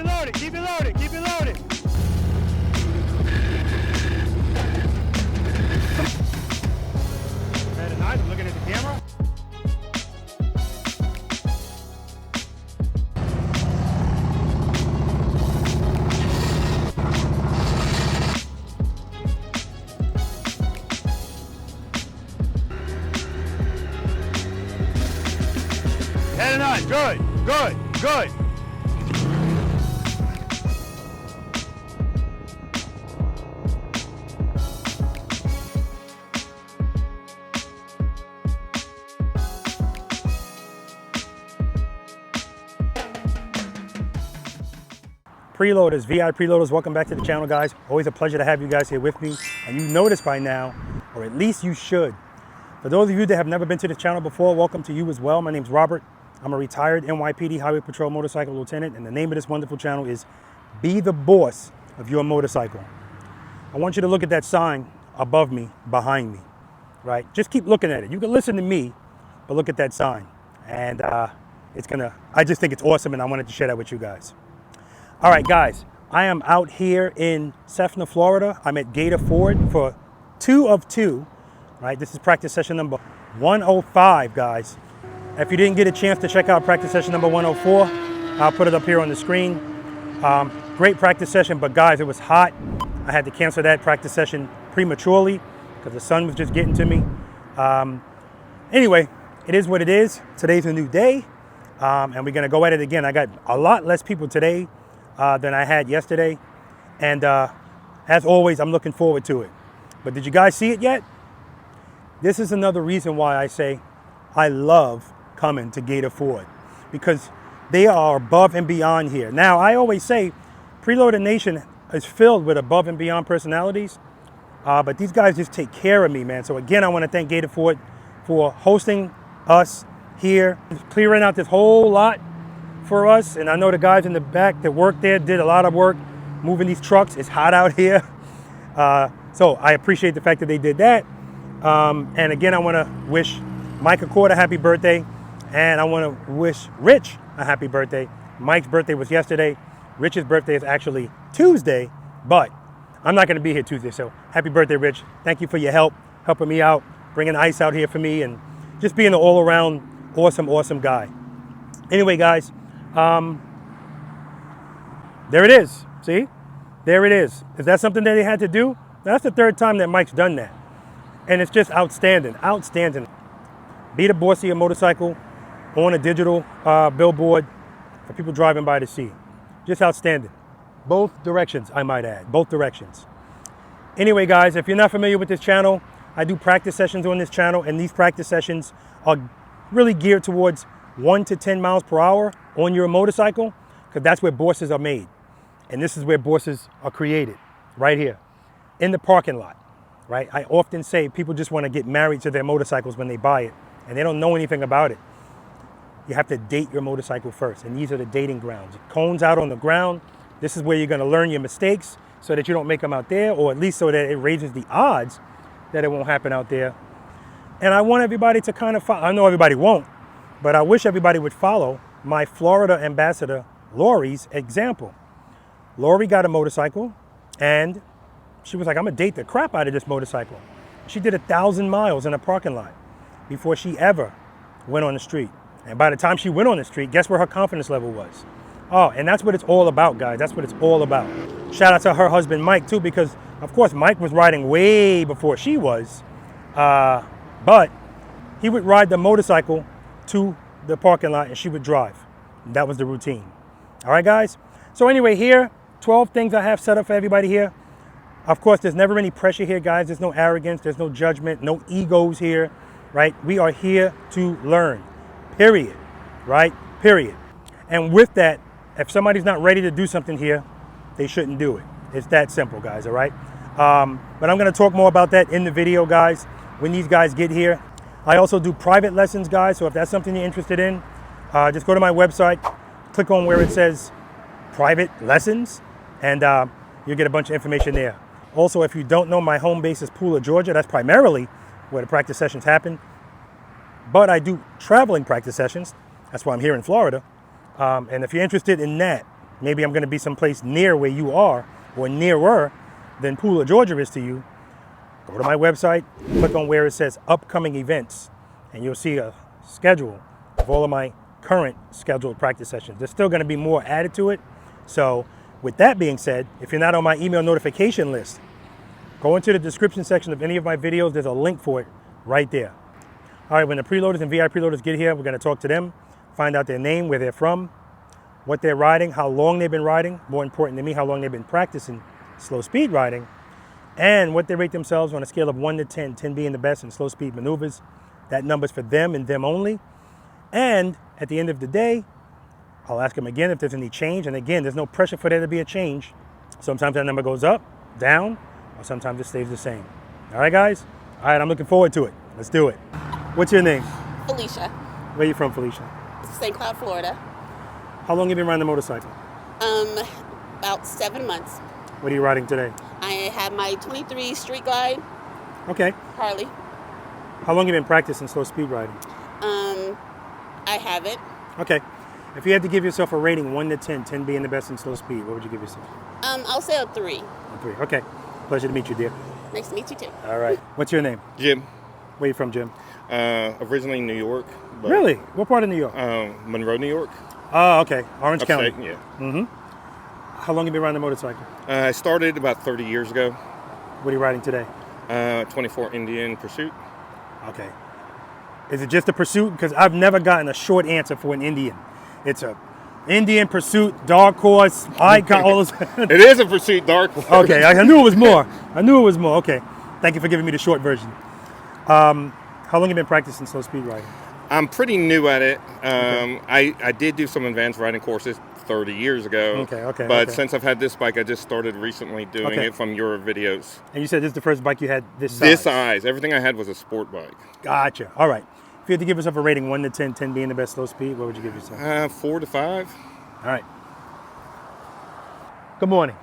it loaded, keep it loaded, keep it loaded. Very nice, I'm looking at the camera. Very nice, good, good, good. Preloaders, V.I.Preloaders, welcome back to the channel, guys. Always a pleasure to have you guys here with me. And you noticed by now, or at least you should. For those of you that have never been to this channel before, welcome to you as well. My name's Robert. I'm a retired NYPD Highway Patrol motorcycle lieutenant, and the name of this wonderful channel is Be the Boss of Your Motorcycle. I want you to look at that sign above me, behind me, right? Just keep looking at it. You can listen to me, but look at that sign. And I just think it's awesome, and I wanted to share that with you guys. All right, guys, I am out here in Cessna, Florida. I'm at Gator Ford for 2 of 2, right? This is practice session number 105, guys. If you didn't get a chance to check out practice session number 104, I'll put it up here on the screen. Great practice session, but guys, it was hot. I had to cancel that practice session prematurely because the sun was just getting to me. Anyway, it is what it is. Today's a new day, and we're gonna go at it again. I got a lot less people today than I had yesterday. And as always, I'm looking forward to it. But did you guys see it yet? This is another reason why I say I love coming to Gator Ford, because they are above and beyond here. Now, I always say Preloader Nation is filled with above and beyond personalities, but these guys just take care of me, man. So again, I want to thank Gator Ford for hosting us here, clearing out this whole lot for us. And I know the guys in the back that work there did a lot of work moving these trucks. It's hot out here. So I appreciate the fact that they did that. And again, I want to wish Mike Accord a happy birthday. And I want to wish Rich a happy birthday. Mike's birthday was yesterday. Rich's birthday is actually Tuesday, but I'm not going to be here Tuesday. So happy birthday, Rich. Thank you for your help, helping me out, bringing ice out here for me, and just being an all-around awesome, awesome guy. Anyway, guys, there it is. See? There it is. Is that something that they had to do? That's the 3rd time that Mike's done that. And it's just outstanding. Outstanding. Be the boss of your motorcycle on a digital billboard for people driving by to see. Just outstanding. Both directions, I might add. Both directions. Anyway, guys, if you're not familiar with this channel, I do practice sessions on this channel, and these practice sessions are really geared towards 1 to 10 miles per hour on your motorcycle, because that's where bosses are made. And this is where bosses are created, right here, in the parking lot, right? I often say people just want to get married to their motorcycles when they buy it, and they don't know anything about it. You have to date your motorcycle first, and these are the dating grounds. Cones out on the ground. This is where you're going to learn your mistakes so that you don't make them out there, or at least so that it raises the odds that it won't happen out there. And I want everybody to kind of follow. I know everybody won't, but I wish everybody would follow my Florida ambassador, Lori's example. Lori got a motorcycle, and she was like, I'm gonna date the crap out of this motorcycle. She did 1,000 miles in a parking lot before she ever went on the street. And by the time she went on the street, guess where her confidence level was? Oh, and that's what it's all about, guys. That's what it's all about. Shout out to her husband, Mike, too, because, of course, Mike was riding way before she was. But he would ride the motorcycle to the parking lot, and she would drive. That was the routine. All right, guys? So anyway, here, 12 things I have set up for everybody here. Of course, there's never any pressure here, guys. There's no arrogance. There's no judgment, no egos here, right? We are here to learn, period, right? Period. And with that, if somebody's not ready to do something here, they shouldn't do it. It's that simple, guys, all right? But I'm going to talk more about that in the video, guys, when these guys get here. I also do private lessons, guys, so if that's something you're interested in, just go to my website, click on where it says private lessons, and you'll get a bunch of information there. Also, if you don't know, my home base is Pooler, Georgia. That's primarily where the practice sessions happen. But I do traveling practice sessions. That's why I'm here in Florida. And if you're interested in that, maybe I'm going to be someplace near where you are, or nearer than Pooler, Georgia is to you, go to my website, click on where it says upcoming events, and you'll see a schedule of all of my current scheduled practice sessions. There's still going to be more added to it. So with that being said, if you're not on my email notification list, go into the description section of any of my videos. There's a link for it right there. All right, when the preloaders and V.I.Preloaders get here, we're going to talk to them, find out their name, where they're from, what they're riding, how long they've been riding, more important to me, how long they've been practicing slow speed riding, and what they rate themselves on a scale of 1 to 10, 10 being the best in slow speed maneuvers. That number's for them and them only. And at the end of the day, I'll ask them again if there's any change. And again, there's no pressure for there to be a change. Sometimes that number goes up, down, or sometimes it stays the same. All right, guys? All right, I'm looking forward to it. Let's do it. What's your name? Felicia. Where are you from, Felicia? St. Cloud, Florida. How long have you been riding the motorcycle? About 7 months. What are you riding today? I have my 23 Street Glide Okay. Harley. How long have you been practicing slow speed riding? I haven't. Okay. If you had to give yourself a rating 1 to 10, 10 being the best in slow speed, what would you give yourself? I'll say a 3. A 3. Okay. Pleasure to meet you, dear. Nice to meet you too. All right. What's your name? Jim. Where you from, Jim? Originally New York. But, Really? What part of New York? Monroe, New York. Oh, okay. Orange County. Upstate, yeah. Mm-hmm. How long have you been riding the motorcycle? I started about 30 years ago. What are you riding today? 24 Indian Pursuit. Okay. Is it just a Pursuit? Because I've never gotten a short answer for an Indian. It's a Indian Pursuit, Dark Horse, Icon, all those. It is a Pursuit Dark Horse. Okay, I knew it was more. I knew it was more. Okay. Thank you for giving me the short version. How long have you been practicing slow speed riding? I'm pretty new at it. I did do some advanced riding courses 30 years ago. Okay. But since I've had this bike, I just started recently doing it from your videos. And you said this is the first bike you had this size? This size. Everything I had was a sport bike. Gotcha. All right. If you had to give yourself a rating 1 to 10, 10 being the best slow speed, what would you give yourself? 4 to 5. All right. Good morning.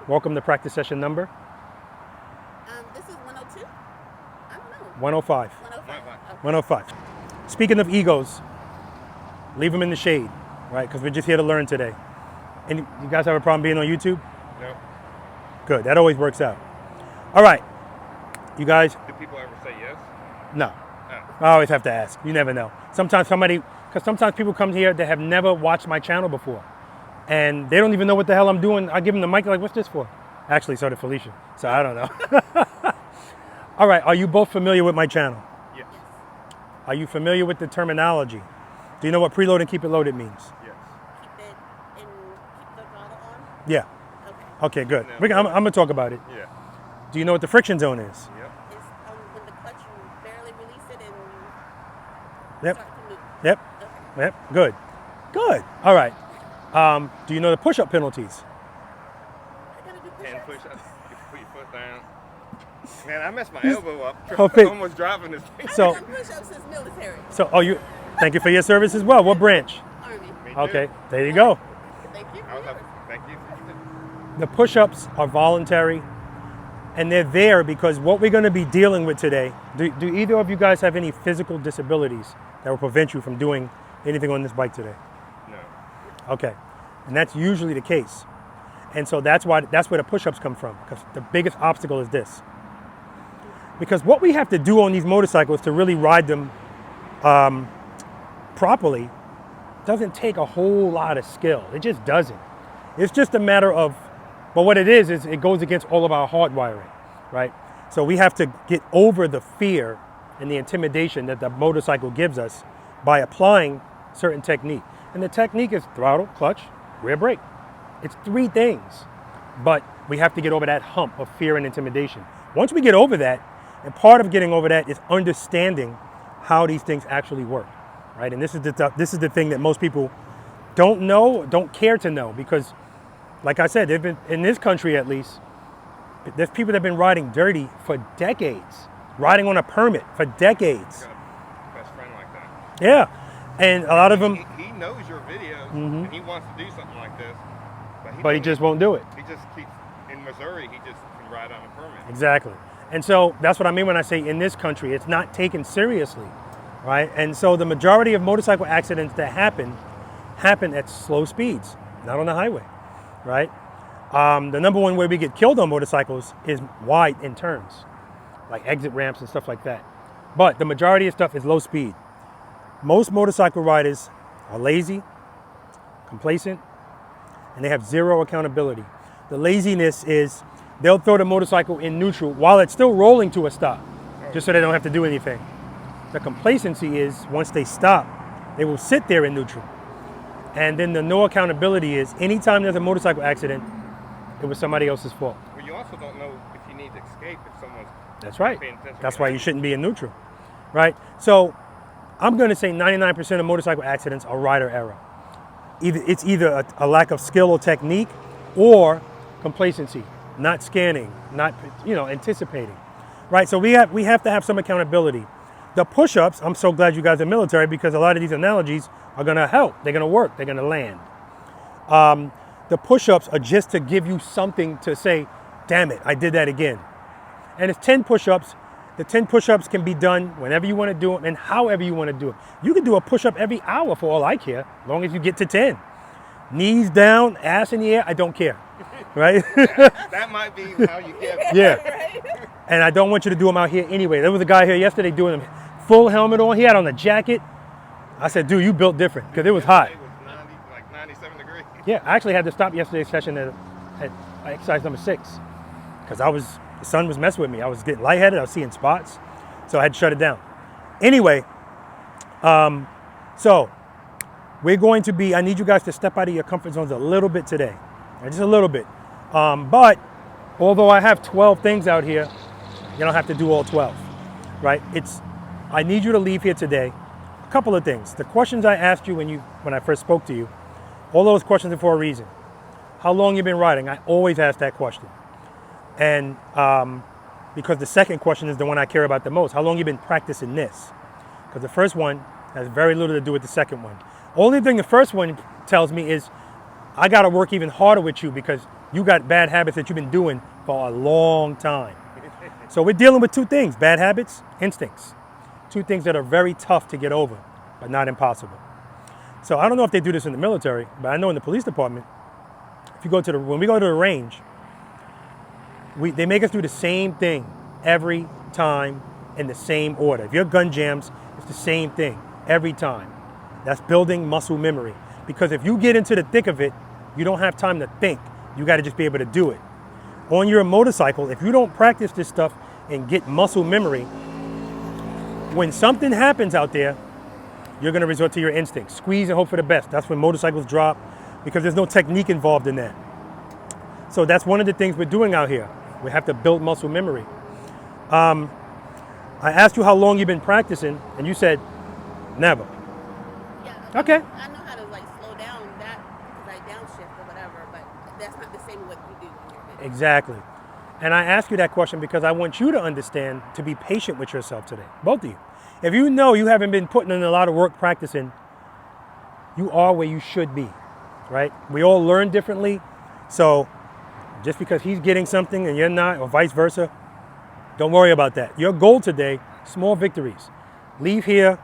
Welcome to practice session number? This is 102? I don't know. 105. 105. Okay. 105. Speaking of egos, leave them in the shade, right? Because we're just here to learn today. And you guys have a problem being on YouTube? No. Good. That always works out. All right. You guys? Do people ever say yes? No. Oh. I always have to ask. You never know. Sometimes people come here that have never watched my channel before. And they don't even know what the hell I'm doing. I give them the mic, like, what's this for? Actually, so did Felicia. So I don't know. All right. Are you both familiar with my channel? Yes. Are you familiar with the terminology? Do you know what preload and keep it loaded means? Yes. Keep it and keep the throttle on? Yeah. Okay. Okay, good. No. I'm going to talk about it. Yeah. Do you know what the friction zone is? Yep. It's when the clutch, you barely release it and Yep. start to move. Yep. Okay. Yep. Good. Good. All right. Do you know the push-up penalties? I gotta do 10 push-ups. push-ups. You put your foot down. Man, I messed my elbow up. Okay. I'm almost driving this thing. So- I've done push-ups since military. Thank you for your service as well. What branch? Army. Me too. Okay, there you go. Thank you. Thank you. The push-ups are voluntary, and they're there because what we're going to be dealing with today, do either of you guys have any physical disabilities that will prevent you from doing anything on this bike today? No. Okay, and that's usually the case. And so that's where the push-ups come from, because the biggest obstacle is this. Because what we have to do on these motorcycles to really ride them properly doesn't take a whole lot of skill. It just doesn't. It's just a matter of, but what it is it goes against all of our hardwiring, right? So we have to get over the fear and the intimidation that the motorcycle gives us by applying certain technique. And the technique is throttle, clutch, rear brake. It's 3 things, but we have to get over that hump of fear and intimidation. Once we get over that, and part of getting over that is understanding how these things actually work, right? And this is the thing that most people don't know, don't care to know, because like I said, they've been, in this country at least, there's people that have been riding dirty for decades, riding on a permit for decades. Got a best friend like that. Yeah, and a lot of them, He knows your videos, and he wants to do something like this, but he just won't do it. He just keeps, in Missouri, he just can ride on a permit. Exactly. And so that's what I mean when I say in this country, it's not taken seriously, right? And so the majority of motorcycle accidents that happen at slow speeds. not on the highway, right? The number one way we get killed on motorcycles is wide in turns, like exit ramps and stuff like that. But the majority of stuff is low speed. Most motorcycle riders are lazy, complacent, and they have zero accountability. The laziness is they'll throw the motorcycle in neutral while it's still rolling to a stop, just so they don't have to do anything. The complacency is once they stop, they will sit there in neutral. And then the no accountability is anytime there's a motorcycle accident, it was somebody else's fault. Well, you also don't know if you need to escape if someone's That's right. paying attention. That's why you shouldn't be in neutral, right? So I'm going to say 99% of motorcycle accidents are rider error. It's either a lack of skill or technique or complacency, not scanning, not anticipating, right? So we have to have some accountability. The push-ups, I'm so glad you guys are military because a lot of these analogies are going to help. They're going to work. They're going to land. The push-ups are just to give you something to say, damn it, I did that again. And it's 10 push-ups. The 10 push-ups can be done whenever you want to do them and however you want to do it. You can do a push-up every hour for all I care, as long as you get to 10. Knees down, ass in the air, I don't care, right? That might be how you get. Yeah. And I don't want you to do them out here anyway. There was a guy here yesterday doing them full helmet on. He had on a jacket. I said, dude, you built different because it was hot. It was 90, like 97 degrees. Yeah, I actually had to stop yesterday's session at exercise number 6 because the sun was messing with me. I was getting lightheaded. I was seeing spots. So I had to shut it down. Anyway, so we're going to be, I need you guys to step out of your comfort zones a little bit today. Just a little bit. But although I have 12 things out here, you don't have to do all 12, right? I need you to leave here today. A couple of things. The questions I asked you when I first spoke to you, all those questions are for a reason. How long you been riding? I always ask that question. And because the second question is the one I care about the most. How long you been practicing this? Because the first one has very little to do with the second one. Only thing the first one tells me is I got to work even harder with you because you got bad habits that you've been doing for a long time. So we're dealing with two things, bad habits, instincts. Two things that are very tough to get over, but not impossible. So I don't know if they do this in the military, but I know in the police department, when we go to the range, they make us do the same thing every time in the same order. If your gun jams, it's the same thing every time. That's building muscle memory. Because if you get into the thick of it, you don't have time to think. You got to just be able to do it. On your motorcycle, if you don't practice this stuff and get muscle memory, when something happens out there, you're going to resort to your instincts. Squeeze and hope for the best. That's when motorcycles drop because there's no technique involved in that. So that's one of the things we're doing out here. We have to build muscle memory. I asked you how long you've been practicing, and you said never. Yeah. Okay. I know how to slow down that because I downshift or whatever, but that's not the same what you do when you're good. Exactly. And I ask you that question because I want you to understand to be patient with yourself today, both of you. If you know you haven't been putting in a lot of work practicing, you are where you should be, right? We all learn differently. So just because he's getting something and you're not, or vice versa, don't worry about that. Your goal today, small victories. Leave here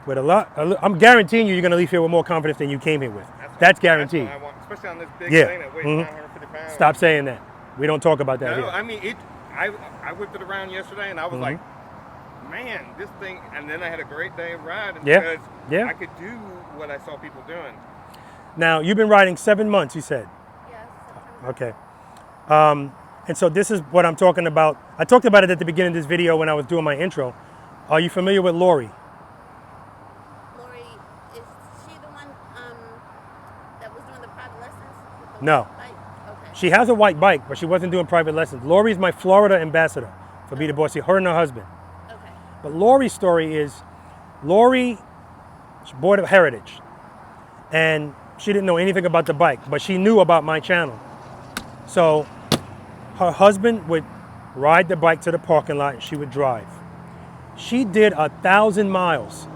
with I'm guaranteeing you're going to leave here with more confidence than you came here with. That's guaranteed. That's what I want, especially on this big Yeah. thing that weighs 950 pounds. Stop saying that. We don't talk about that No, here. I mean, I whipped it around yesterday and I was like, man, this thing, and then I had a great day of riding because I could do what I saw people doing. Now, you've been riding 7 months, you said. Yes. Okay. And so this is what I'm talking about. I talked about it at the beginning of this video when I was doing my intro. Are you familiar with Lori? Lori, is she the one that was doing the private lessons? With the No. white bike? Okay. She has a white bike, but she wasn't doing private lessons. Lori's my Florida ambassador for Be The Bossy, her and her husband. Okay. But Lori's story is, Lori, she bought a Heritage, and she didn't know anything about the bike, but she knew about my channel. So her husband would ride the bike to the parking lot and she would drive. She did 1,000 miles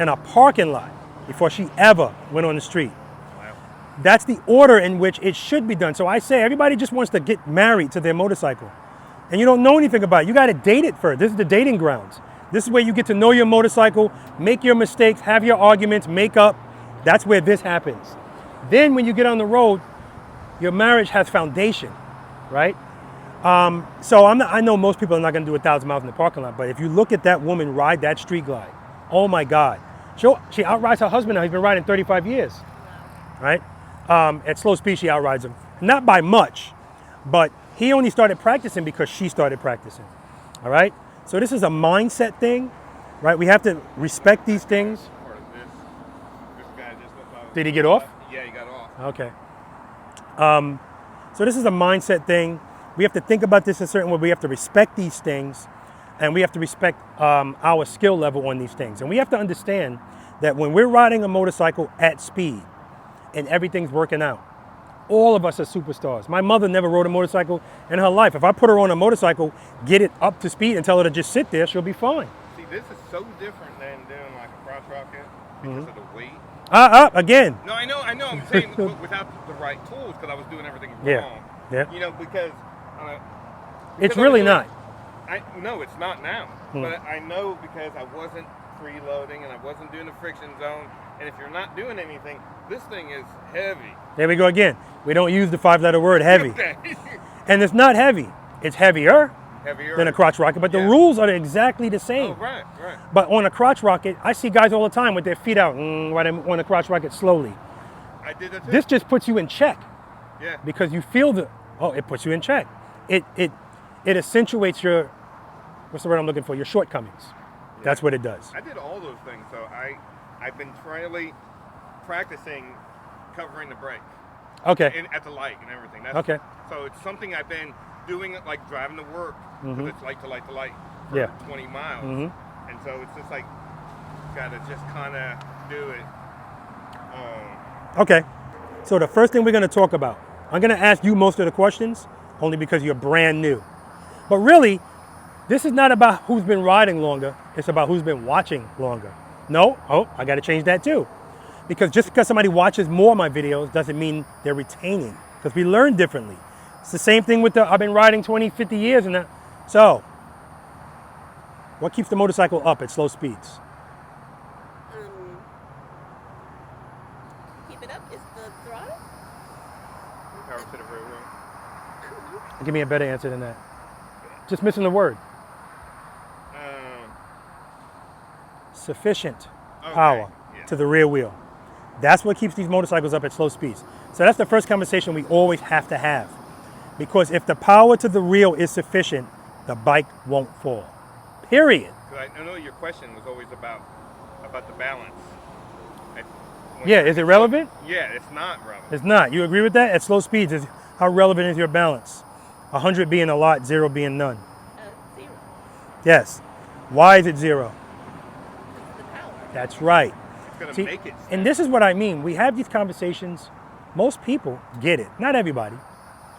in a parking lot before she ever went on the street. Wow. That's the order in which it should be done. So I say everybody just wants to get married to their motorcycle and you don't know anything about it. You got to date it first. This is the dating grounds. This is where you get to know your motorcycle, make your mistakes, have your arguments, make up. That's where this happens. Then when you get on the road, your marriage has foundation, right? So I know most people are not going to do 1,000 miles in the parking lot, but if you look at that woman ride that street glide, oh my God. She outrides her husband now. He's been riding 35 years, right? At slow speed, she outrides him. Not by much, but he only started practicing because she started practicing, all right? So this is a mindset thing, right? We have to respect these things. This guy just looked like, Did he get off? Yeah, he got off. Okay. So this is a mindset thing. We have to think about this a certain way. We have to respect these things, and we have to respect our skill level on these things. And we have to understand that when we're riding a motorcycle at speed and everything's working out, all of us are superstars. My mother never rode a motorcycle in her life. If I put her on a motorcycle, get it up to speed and tell her to just sit there, she'll be fine. See, this is so different than doing like a cross rocket because of the weight. Again. No, I know. I'm saying without the right tools because I was doing everything wrong. Yeah. You know, because it's really not. No, it's not now. But I know because I wasn't preloading and I wasn't doing the friction zone. And if you're not doing anything, this thing is heavy. There we go again. We don't use the 5-letter word heavy. Okay. And it's not heavy. It's heavier than a crotch rocket, but the rules are exactly the same. Oh, right. But on a crotch rocket, I see guys all the time with their feet out on a crotch rocket slowly. I did that too. This just puts you in check. Yeah. Because you feel it puts you in check. It accentuates your, what's the word I'm looking for? Your shortcomings. Yeah. That's what it does. I did all those things. So I've been really practicing covering the brake. Okay. And at the light and everything. Okay. So it's something I've been doing, like driving to work, because it's light to light to light for 20 miles. And so it's just like, gotta just kind of do it. Okay. So the first thing we're going to talk about, I'm going to ask you most of the questions, only because you're brand new. But really, this is not about who's been riding longer. It's about who's been watching longer. No, I got to change that too. Because just because somebody watches more of my videos doesn't mean they're retaining, because we learn differently. It's the same thing with I've been riding 20, 50 years and that. So, what keeps the motorcycle up at slow speeds? Keep it up is the throttle. Power to the rear wheel. Give me a better answer than that. Just missing the word. Sufficient power to the rear wheel. That's what keeps these motorcycles up at slow speeds. So that's the first conversation we always have to have. Because if the power to the rear is sufficient, the bike won't fall. Period. I know your question was always about the balance. Yeah, is it relevant? Yeah, it's not relevant. It's not. You agree with that? At slow speeds, how relevant is your balance? 100 being a lot, 0 being none. 0. Yes. Why is it 0? The power. That's right. It's going to make it. And this is what I mean. We have these conversations. Most people get it. Not everybody.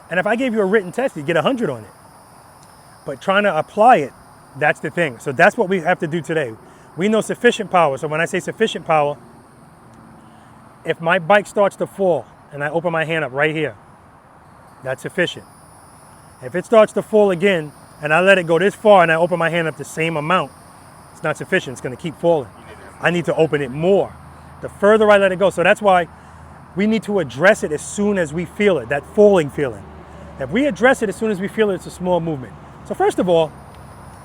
And if I gave you a written test, you'd get 100 on it. But trying to apply it, that's the thing. So that's what we have to do today. We know sufficient power. So when I say sufficient power, if my bike starts to fall and I open my hand up right here, that's sufficient. If it starts to fall again and I let it go this far and I open my hand up the same amount, it's not sufficient. It's going to keep falling. I need to open it more. The further I let it go. So that's why we need to address it as soon as we feel it, that falling feeling. If we address it as soon as we feel it, it's a small movement. So first of all,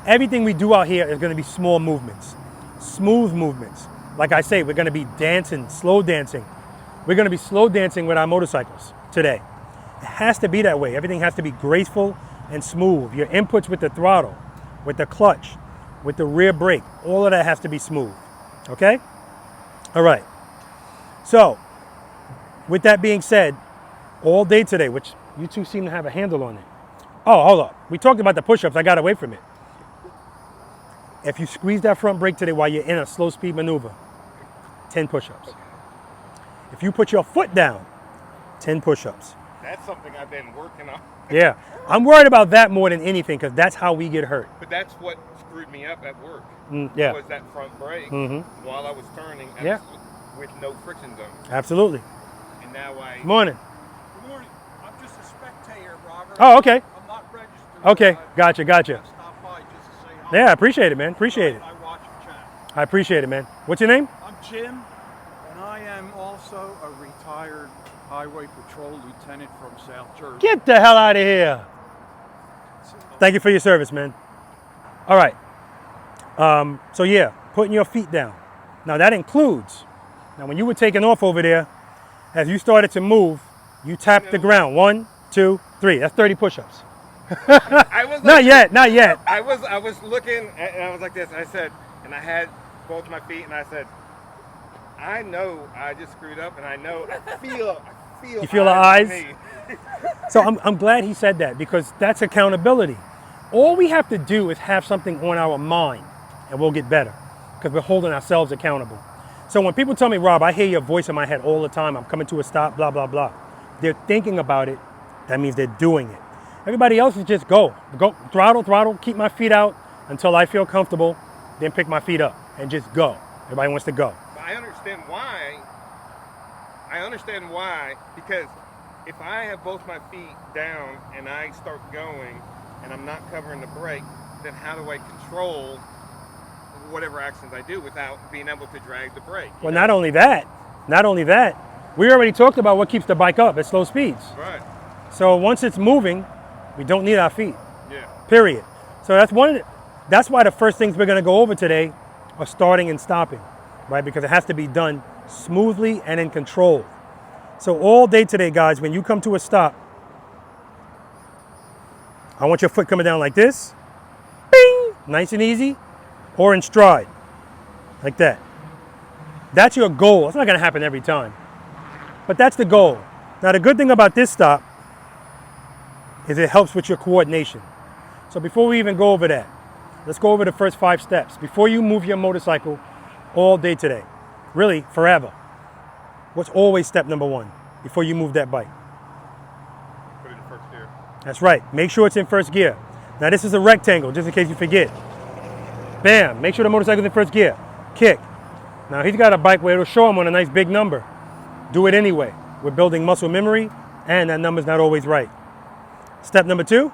everything we do out here is going to be small movements, smooth movements. Like I say, we're going to be dancing, slow dancing. We're going to be slow dancing with our motorcycles today. It has to be that way. Everything has to be graceful and smooth. Your inputs with the throttle, with the clutch, with the rear brake, all of that has to be smooth. Okay? All right. So, with that being said, all day today, which you two seem to have a handle on it. Oh, hold up. We talked about the push-ups. I got away from it. If you squeeze that front brake today while you're in a slow speed maneuver, 10 push-ups. If you put your foot down, 10 push-ups. That's something I've been working on. Yeah. I'm worried about that more than anything because that's how we get hurt. But that's what screwed me up at work. Yeah. Was that front brake while I was turning with no friction zone. Absolutely. And now Morning. Good morning. I'm just a spectator, Robert. Oh, okay. I'm not registered. Okay. Gotcha. I stopped by just to say hi. Yeah, I appreciate it, man. Appreciate it. I watch your channel. I appreciate it, man. What's your name? I'm Jim, and I am also a retired Highway Patrol Lieutenant from South Jersey. Get the hell out of here. Thank you for your service, man. All right. So yeah, putting your feet down. Now that includes, now when you were taking off over there, as you started to move, you tapped the ground. 1, 2, 3. That's 30 push-ups. I was like, Not yet, not yet. I was looking and I was like this. I said, and I had both my feet, and I said, I know I just screwed up, and I know I feel. You feel the eyes? Me. So I'm glad he said that, because that's accountability. All we have to do is have something on our mind, and we'll get better, because we're holding ourselves accountable. So when people tell me, Rob, I hear your voice in my head all the time, I'm coming to a stop, blah, blah, blah. They're thinking about it. That means they're doing it. Everybody else is just go, throttle, keep my feet out until I feel comfortable, then pick my feet up and just go. Everybody wants to go. But I understand why, because if I have both my feet down and I start going and I'm not covering the brake, then how do I control whatever actions I do without being able to drag the brake? Well, not only that, we already talked about what keeps the bike up at slow speeds. Right. So once it's moving, we don't need our feet. Yeah. Period. So that's why the first things we're going to go over today are starting and stopping, right? Because it has to be done smoothly and in control. So all day today, guys, when you come to a stop, I want your foot coming down like this, bing, nice and easy, or in stride, like that. That's your goal. It's not going to happen every time, but that's the goal. Now, the good thing about this stop is it helps with your coordination. So before we even go over that, let's go over the first 5 steps. Before you move your motorcycle all day today, really forever, what's always step number 1 before you move that bike? Put it in first gear. That's right. Make sure it's in first gear. Now this is a rectangle, just in case you forget. Bam. Make sure the motorcycle's in first gear. Kick. Now he's got a bike where it'll show him on a nice big number. Do it anyway. We're building muscle memory, and that number's not always right. Step number 2,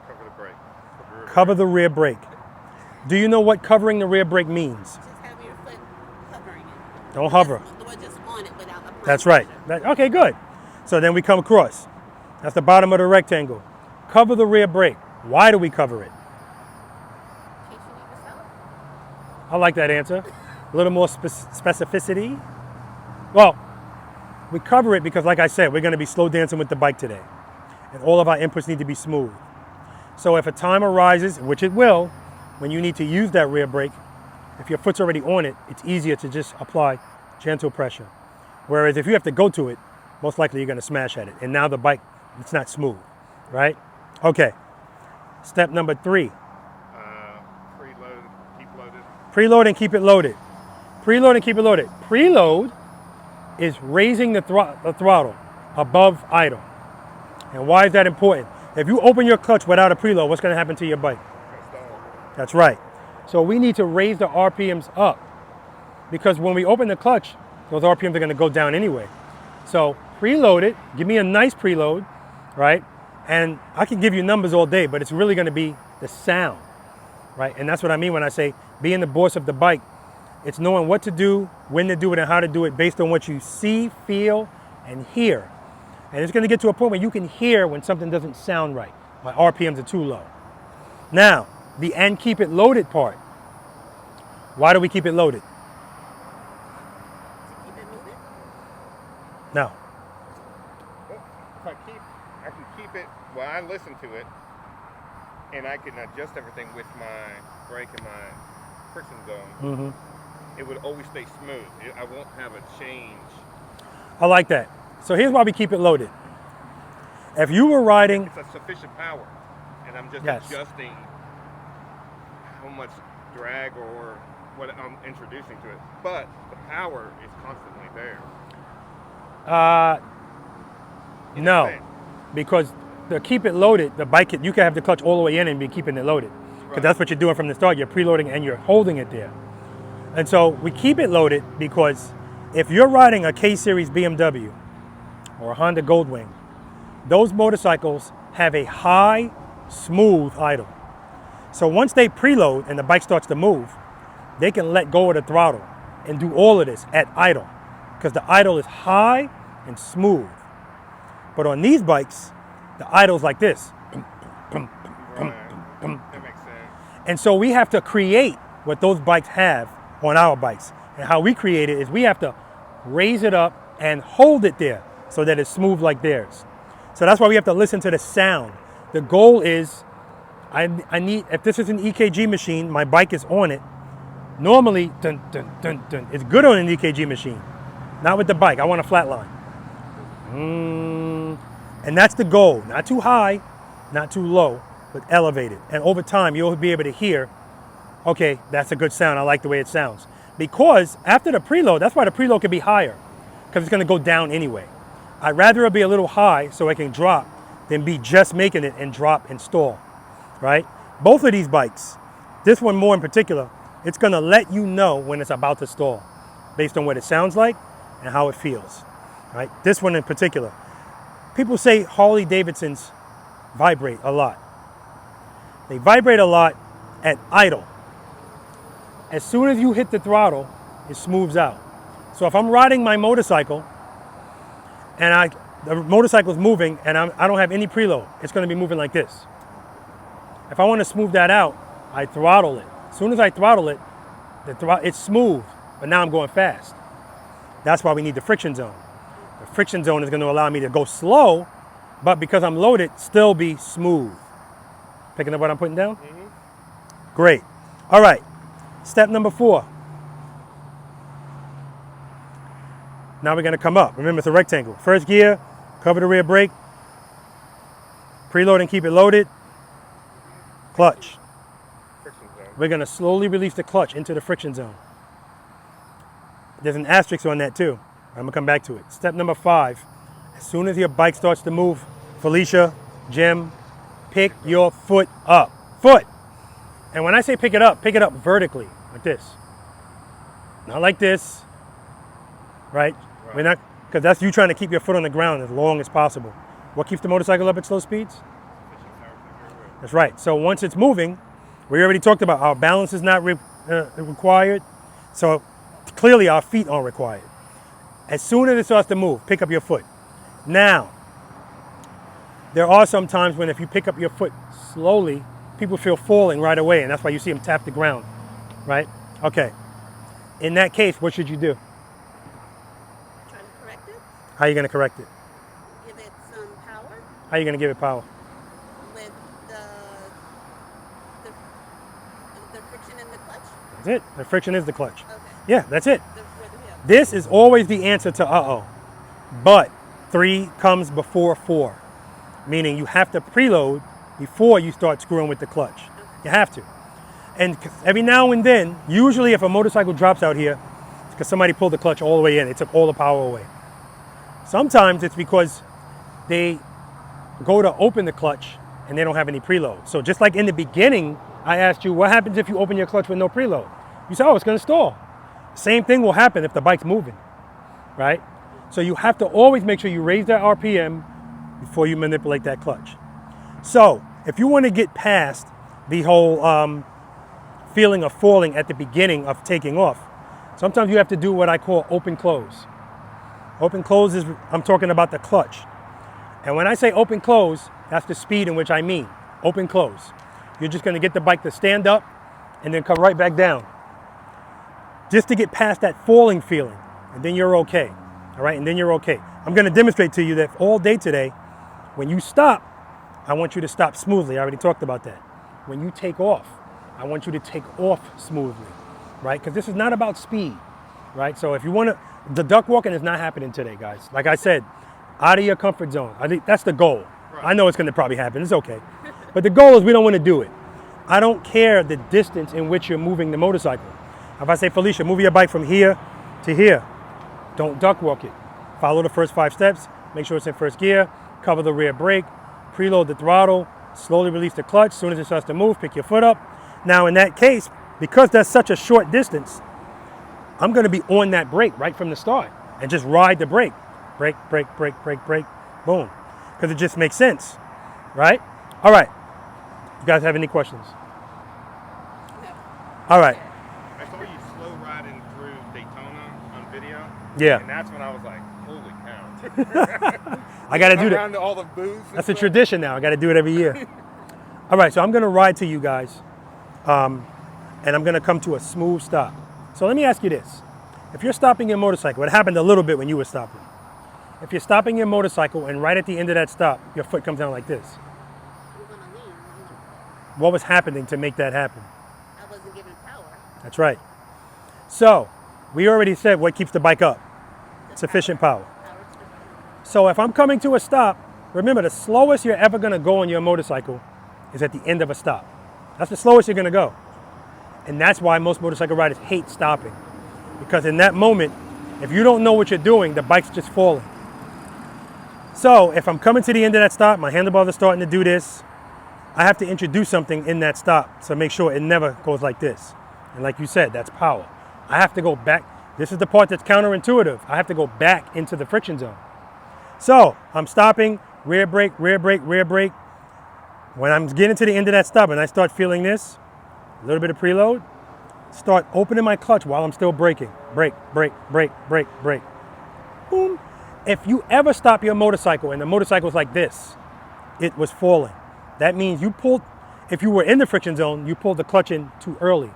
Cover the brake. cover the rear brake. Do you know what covering the rear brake means? Just have your foot covering it. Don't hover. Just on it without applying That's right. pressure. Okay, good. So then we come across. That's the bottom of the rectangle. Cover the rear brake. Why do we cover it? In case you need to sell it. I like that answer. A little more specificity. Well, we cover it because, like I said, we're going to be slow dancing with the bike today. And all of our inputs need to be smooth. So if a time arises, which it will, when you need to use that rear brake, if your foot's already on it, it's easier to just apply gentle pressure. Whereas if you have to go to it, most likely you're going to smash at it. And now the bike, it's not smooth, right? Okay. Step number 3. Preload, keep loaded. Preload and keep it loaded. Preload and keep it loaded. Preload is raising the throttle above idle. And why is that important? If you open your clutch without a preload, what's going to happen to your bike? That's right. So we need to raise the RPMs up, because when we open the clutch, those RPMs are going to go down anyway. So preload it. Give me a nice preload, right? And I can give you numbers all day, but it's really going to be the sound, right? And that's what I mean when I say being the boss of the bike. It's knowing what to do, when to do it, and how to do it based on what you see, feel, and hear. And it's going to get to a point where you can hear when something doesn't sound right. My RPMs are too low. Now, the and keep it loaded part. Why do we keep it loaded? To keep it moving. Now, If I can keep it while I listen to it, and I can adjust everything with my brake and my friction zone. It would always stay smooth. I won't have a change. I like that. So here's why we keep it loaded. If you were riding, It's a sufficient power, and I'm just Yes. adjusting how much drag or what I'm introducing to it. But the power is constantly there. no, Same. because the keep it loaded, the bike, you can have the clutch all the way in and be keeping it loaded. Because Right. that's what you're doing from the start. You're preloading and you're holding it there. And so we keep it loaded because if you're riding a K-Series BMW or a Honda Goldwing, those motorcycles have a high, smooth idle. So once they preload and the bike starts to move, they can let go of the throttle and do all of this at idle, because the idle is high and smooth. But on these bikes, the idle's like this. Right. That makes sense. And so we have to create what those bikes have on our bikes. And how we create it is we have to raise it up and hold it there so that it's smooth like theirs. So that's why we have to listen to the sound. The goal is, I need, if this is an EKG machine, my bike is on it. Normally, dun, dun, dun, dun, it's good on an EKG machine. Not with the bike, I want a flat line. And that's the goal. Not too high, not too low, but elevated. And over time, you'll be able to hear, okay, that's a good sound. I like the way it sounds. Because after the preload, that's why the preload can be higher, because it's gonna go down anyway. I'd rather it be a little high so it can drop than be just making it and drop and stall, right? Both of these bikes, this one more in particular, it's gonna let you know when it's about to stall based on what it sounds like and how it feels, right? This one in particular. People say Harley Davidsons vibrate a lot. They vibrate a lot at idle. As soon as you hit the throttle, it smooths out. So if I'm riding my motorcycle and the motorcycle's moving and I don't have any preload, it's gonna be moving like this. If I wanna smooth that out, I throttle it. As soon as I throttle it, it's smooth, but now I'm going fast. That's why we need the friction zone. The friction zone is gonna allow me to go slow, but because I'm loaded, still be smooth. Picking up what I'm putting down? Mm-hmm. Great. All right, step number 4. Now we're gonna come up. Remember, it's a rectangle. First gear, cover the rear brake, preload and keep it loaded, clutch. Friction zone. We're gonna slowly release the clutch into the friction zone. There's an asterisk on that too. I'm gonna come back to it. Step number 5, as soon as your bike starts to move, Felicia, Jim, pick your foot up. Foot. And when I say pick it up vertically, like this. Not like this, right? We're not, because that's you trying to keep your foot on the ground as long as possible. What keeps the motorcycle up at slow speeds? That's right. So once it's moving, we already talked about our balance is not required. So clearly our feet aren't required. As soon as it starts to move, pick up your foot. Now, there are some times when if you pick up your foot slowly, people feel falling right away, and that's why you see them tap the ground, right? Okay. In that case, what should you do? Try to correct it. How are you going to correct it? Give it some power How are you going to give it power? with the friction in the clutch. That's it. The friction is the clutch. Okay. Yeah, that's it. Where do we have? This is always the answer to uh-oh. But 3 comes before 4. Meaning you have to preload before you start screwing with the clutch. You have to. And every now and then, usually if a motorcycle drops out here, it's because somebody pulled the clutch all the way in. It took all the power away. Sometimes it's because they go to open the clutch and they don't have any preload. So just like in the beginning, I asked you, what happens if you open your clutch with no preload? You said, oh, it's gonna stall. Same thing will happen if the bike's moving, right? So you have to always make sure you raise that RPM before you manipulate that clutch. So if you want to get past the whole feeling of falling at the beginning of taking off, sometimes you have to do what I call open close. Open close is, I'm talking about the clutch. And when I say open close, that's the speed in which I mean. Open close. You're just going to get the bike to stand up and then come right back down. Just to get past that falling feeling. And then you're okay. All right, and then you're okay. I'm going to demonstrate to you that all day today, when you stop, I want you to stop smoothly. I already talked about that. When you take off, I want you to take off smoothly, right? Because this is not about speed, right? So if you want to, the duck walking is not happening today, guys. Like I said, out of your comfort zone. I think that's the goal. Right. I know it's going to probably happen. It's okay. But the goal is we don't want to do it. I don't care the distance in which you're moving the motorcycle. If I say, Felicia, move your bike from here to here, don't duck walk it. Follow the first 5 steps. Make sure it's in first gear. Cover the rear brake. Preload the throttle. Slowly release the clutch. As soon as it starts to move, pick your foot up. Now, in that case, because that's such a short distance, I'm going to be on that brake right from the start and just ride the brake. Brake, brake, brake, brake, brake. Boom. Because it just makes sense, right? All right. You guys have any questions? No. All right. I saw you slow riding through Daytona on video. Yeah. And that's when I was like, holy cow. I got to do that. Around all the booths. That's a tradition now. I got to do it every year. All right, so I'm going to ride to you guys, and I'm going to come to a smooth stop. So let me ask you this. If you're stopping your motorcycle, it happened a little bit when you were stopping. If you're stopping your motorcycle and right at the end of that stop, your foot comes down like this. I'm going to lean. What was happening to make that happen? I wasn't given power. That's right. So we already said what keeps the bike up. Sufficient power. So if I'm coming to a stop, remember the slowest you're ever going to go on your motorcycle is at the end of a stop. That's the slowest you're going to go. And that's why most motorcycle riders hate stopping. Because in that moment, if you don't know what you're doing, the bike's just falling. So if I'm coming to the end of that stop, my handlebars are starting to do this, I have to introduce something in that stop to make sure it never goes like this. And like you said, that's power. I have to go back. This is the part that's counterintuitive. I have to go back into the friction zone. So I'm stopping, rear brake, rear brake, rear brake. When I'm getting to the end of that stop and I start feeling this, a little bit of preload, start opening my clutch while I'm still braking. Brake, brake, brake, brake, brake. Boom. If you ever stop your motorcycle and the motorcycle's like this, it was falling. That means you pulled, if you were in the friction zone, you pulled the clutch in too early.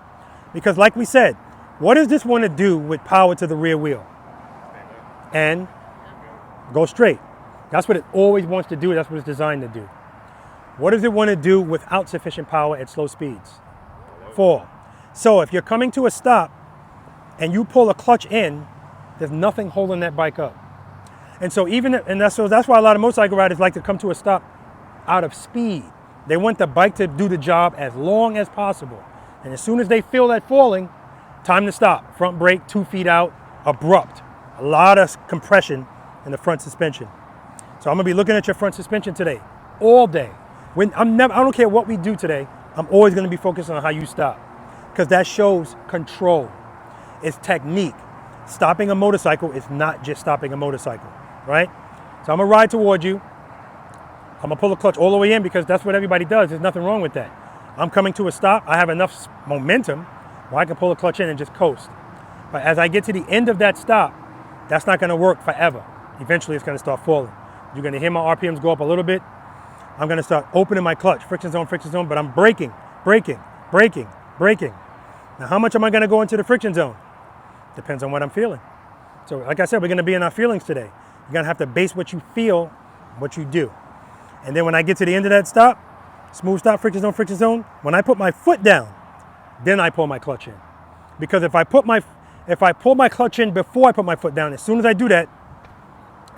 Because like we said, what does this want to do with power to the rear wheel? And go straight. That's what it always wants to do. That's what it's designed to do. What does it want to do without sufficient power at slow speeds? Fall. So if you're coming to a stop and you pull a clutch in, there's nothing holding that bike up. And so that's why a lot of motorcycle riders like to come to a stop out of speed. They want the bike to do the job as long as possible. And as soon as they feel that falling, time to stop. Front brake, 2 feet out, abrupt. A lot of compression in the front suspension. So I'm gonna be looking at your front suspension today, all day. I don't care what we do today, I'm always gonna be focused on how you stop. Because that shows control. It's technique. Stopping a motorcycle is not just stopping a motorcycle, right? So I'm gonna ride towards you. I'm gonna pull the clutch all the way in because that's what everybody does. There's nothing wrong with that. I'm coming to a stop. I have enough momentum where I can pull the clutch in and just coast. But as I get to the end of that stop, that's not gonna work forever. Eventually it's gonna start falling. You're gonna hear my RPMs go up a little bit. I'm gonna start opening my clutch, friction zone, but I'm braking, braking, braking, braking. Now how much am I gonna go into the friction zone? Depends on what I'm feeling. So like I said, we're gonna be in our feelings today. You're gonna have to base what you feel, what you do. And then when I get to the end of that stop, smooth stop, friction zone, when I put my foot down, then I pull my clutch in. Because if I pull my clutch in before I put my foot down, as soon as I do that,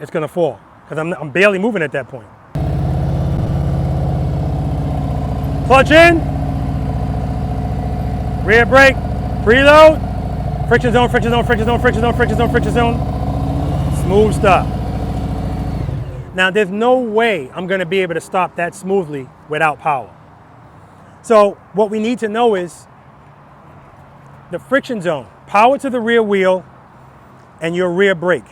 it's gonna fall. Because I'm barely moving at that point. Clutch in, rear brake, preload, friction zone, smooth stop. Now there's no way I'm gonna be able to stop that smoothly without power. So what we need to know is the friction zone, power to the rear wheel and your rear brake.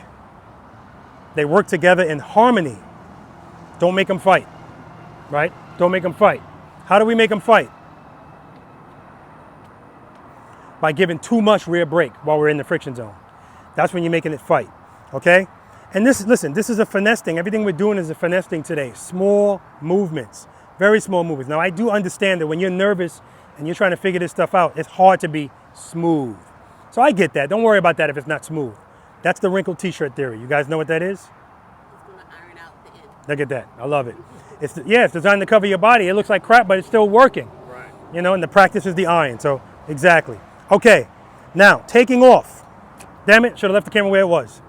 They work together in harmony. Don't make them fight, right? Don't make them fight. How do we make them fight? By giving too much rear brake while we're in the friction zone. That's when you're making it fight, okay? And listen, this is a finesse thing. Everything we're doing is a finesse thing today. Small movements, very small movements. Now I do understand that when you're nervous and you're trying to figure this stuff out, it's hard to be smooth. So I get that. Don't worry about that if it's not smooth. That's the wrinkled t-shirt theory. You guys know what that is? It's going to iron out the end. Look at that. I love it. It's designed to cover your body. It looks like crap, but it's still working. Right. You know, and the practice is the iron. So exactly. Okay. Now, taking off. Damn it, should have left the camera where it was.